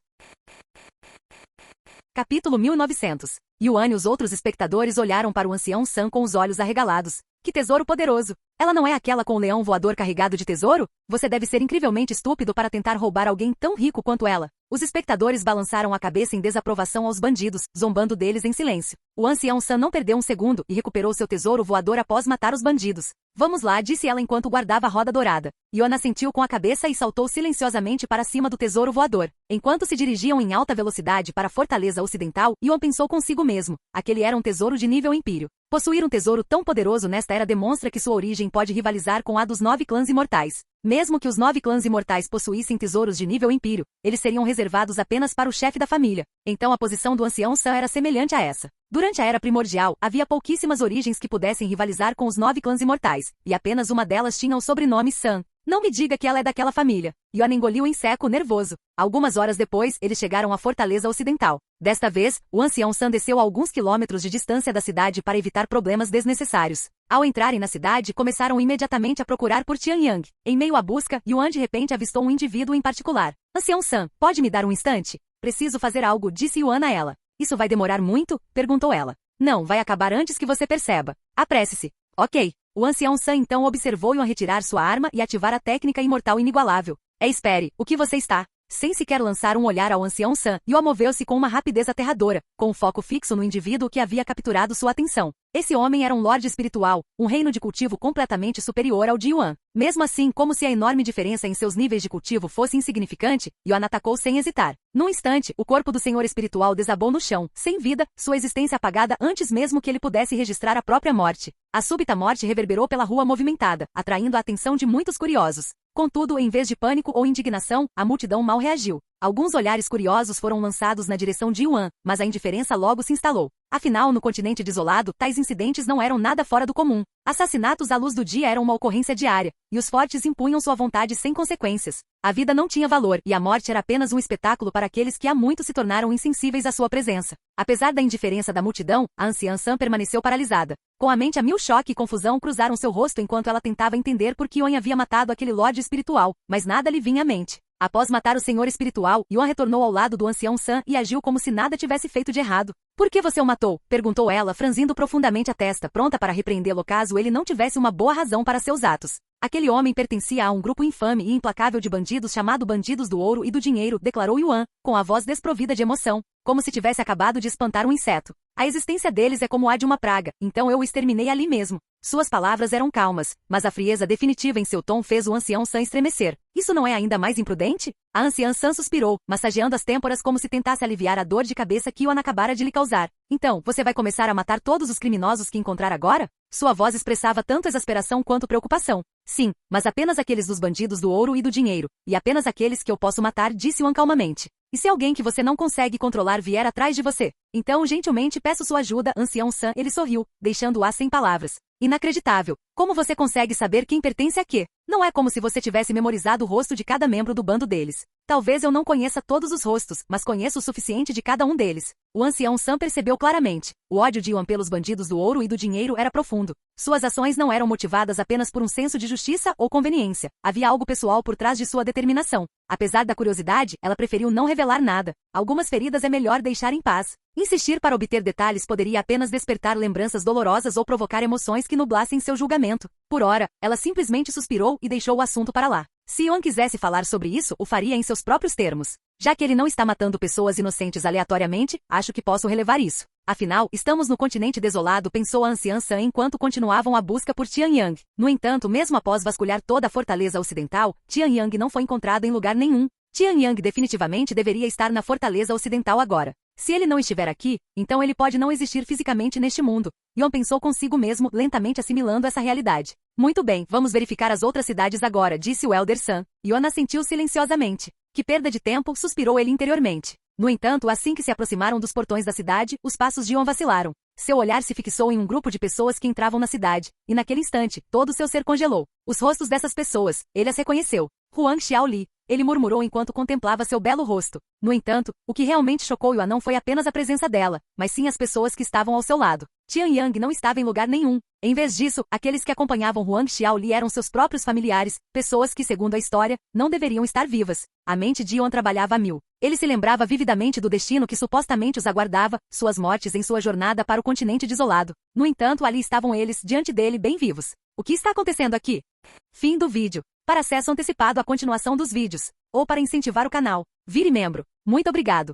Capítulo 1900. Yuan e os outros espectadores olharam para o ancião San com os olhos arregalados. Que tesouro poderoso! Ela não é aquela com o leão voador carregado de tesouro? Você deve ser incrivelmente estúpido para tentar roubar alguém tão rico quanto ela. Os espectadores balançaram a cabeça em desaprovação aos bandidos, zombando deles em silêncio. O ancião San não perdeu um segundo e recuperou seu tesouro voador após matar os bandidos. "Vamos lá", disse ela enquanto guardava a roda dourada. Yuan assentiu com a cabeça e saltou silenciosamente para cima do tesouro voador. Enquanto se dirigiam em alta velocidade para a Fortaleza Ocidental, Yuan pensou consigo mesmo: aquele era um tesouro de nível império. Possuir um tesouro tão poderoso nesta era demonstra que sua origem pode rivalizar com a dos 9 clãs imortais. Mesmo que os 9 clãs imortais possuíssem tesouros de nível império, eles seriam reservados apenas para o chefe da família. Então a posição do ancião San era semelhante a essa. Durante a Era Primordial, havia pouquíssimas origens que pudessem rivalizar com os 9 clãs imortais, e apenas uma delas tinha o sobrenome San. Não me diga que ela é daquela família. Yuan engoliu em seco, nervoso. Algumas horas depois, eles chegaram à Fortaleza Ocidental. Desta vez, o ancião San desceu a alguns quilômetros de distância da cidade para evitar problemas desnecessários. Ao entrarem na cidade, começaram imediatamente a procurar por Tian Yang. Em meio à busca, Yuan de repente avistou um indivíduo em particular. "Ancião San, pode me dar um instante? Preciso fazer algo", disse Yuan a ela. "Isso vai demorar muito?" perguntou ela. "Não, vai acabar antes que você perceba. Apresse-se." "Ok." O ancião San então observou Yuan retirar sua arma e ativar a técnica imortal inigualável. Espere, o que você está?" Sem sequer lançar um olhar ao ancião San, Yuan moveu-se com uma rapidez aterradora, com o foco fixo no indivíduo que havia capturado sua atenção. Esse homem era um lorde espiritual, um reino de cultivo completamente superior ao de Yuan. Mesmo assim, como se a enorme diferença em seus níveis de cultivo fosse insignificante, Yuan atacou sem hesitar. Num instante, o corpo do senhor espiritual desabou no chão, sem vida, sua existência apagada antes mesmo que ele pudesse registrar a própria morte. A súbita morte reverberou pela rua movimentada, atraindo a atenção de muitos curiosos. Contudo, em vez de pânico ou indignação, a multidão mal reagiu. Alguns olhares curiosos foram lançados na direção de Yuan, mas a indiferença logo se instalou. Afinal, no continente desolado, tais incidentes não eram nada fora do comum. Assassinatos à luz do dia eram uma ocorrência diária, e os fortes impunham sua vontade sem consequências. A vida não tinha valor, e a morte era apenas um espetáculo para aqueles que há muito se tornaram insensíveis à sua presença. Apesar da indiferença da multidão, a anciã San permaneceu paralisada. Com a mente a mil, choque e confusão cruzaram seu rosto enquanto ela tentava entender por que Yuan havia matado aquele lorde espiritual, mas nada lhe vinha à mente. Após matar o senhor espiritual, Yuan retornou ao lado do ancião San e agiu como se nada tivesse feito de errado. "Por que você o matou?" perguntou ela, franzindo profundamente a testa, pronta para repreendê-lo caso ele não tivesse uma boa razão para seus atos. "Aquele homem pertencia a um grupo infame e implacável de bandidos chamado Bandidos do Ouro e do Dinheiro", declarou Yuan, com a voz desprovida de emoção, como se tivesse acabado de espantar um inseto. "A existência deles é como a de uma praga, então eu o exterminei ali mesmo." Suas palavras eram calmas, mas a frieza definitiva em seu tom fez o ancião San estremecer. "Isso não é ainda mais imprudente?" A anciã San suspirou, massageando as têmporas como se tentasse aliviar a dor de cabeça que Yuan acabara de lhe causar. "Então, você vai começar a matar todos os criminosos que encontrar agora?" Sua voz expressava tanto exasperação quanto preocupação. "Sim, mas apenas aqueles dos bandidos do ouro e do dinheiro, e apenas aqueles que eu posso matar", disse Yuan calmamente. "E se alguém que você não consegue controlar vier atrás de você? Então, gentilmente peço sua ajuda", ancião San. Ele sorriu, deixando-a sem palavras. "Inacreditável. Como você consegue saber quem pertence a quê? Não é como se você tivesse memorizado o rosto de cada membro do bando deles. Talvez eu não conheça todos os rostos, mas conheço o suficiente de cada um deles." O ancião San percebeu claramente. O ódio de Yuan pelos bandidos do ouro e do dinheiro era profundo. Suas ações não eram motivadas apenas por um senso de justiça ou conveniência. Havia algo pessoal por trás de sua determinação. Apesar da curiosidade, ela preferiu não revelar nada. Algumas feridas é melhor deixar em paz. Insistir para obter detalhes poderia apenas despertar lembranças dolorosas ou provocar emoções que nublassem seu julgamento. Por ora, ela simplesmente suspirou e deixou o assunto para lá. Se Yuan quisesse falar sobre isso, o faria em seus próprios termos. Já que ele não está matando pessoas inocentes aleatoriamente, acho que posso relevar isso. Afinal, estamos no continente desolado, pensou a anciã San enquanto continuavam a busca por Tianyang. No entanto, mesmo após vasculhar toda a fortaleza ocidental, Tianyang não foi encontrado em lugar nenhum. Tianyang definitivamente deveria estar na fortaleza ocidental agora. Se ele não estiver aqui, então ele pode não existir fisicamente neste mundo. Yuan pensou consigo mesmo, lentamente assimilando essa realidade. Muito bem, vamos verificar as outras cidades agora, disse o Elder San. Yuan assentiu silenciosamente. Que perda de tempo, suspirou ele interiormente. No entanto, assim que se aproximaram dos portões da cidade, os passos de Yuan vacilaram. Seu olhar se fixou em um grupo de pessoas que entravam na cidade, e naquele instante, todo seu ser congelou. Os rostos dessas pessoas, ele as reconheceu. Huang Xiaoli. Ele murmurou enquanto contemplava seu belo rosto. No entanto, o que realmente chocou Yuan não foi apenas a presença dela, mas sim as pessoas que estavam ao seu lado. Tianyang não estava em lugar nenhum. Em vez disso, aqueles que acompanhavam Huang Xiaoli eram seus próprios familiares, pessoas que, segundo a história, não deveriam estar vivas. A mente de Yuan trabalhava a mil. Ele se lembrava vividamente do destino que supostamente os aguardava, suas mortes em sua jornada para o continente desolado. No entanto, ali estavam eles, diante dele, bem vivos. O que está acontecendo aqui? Fim do vídeo. Para acesso antecipado à continuação dos vídeos, ou para incentivar o canal, vire membro. Muito obrigado.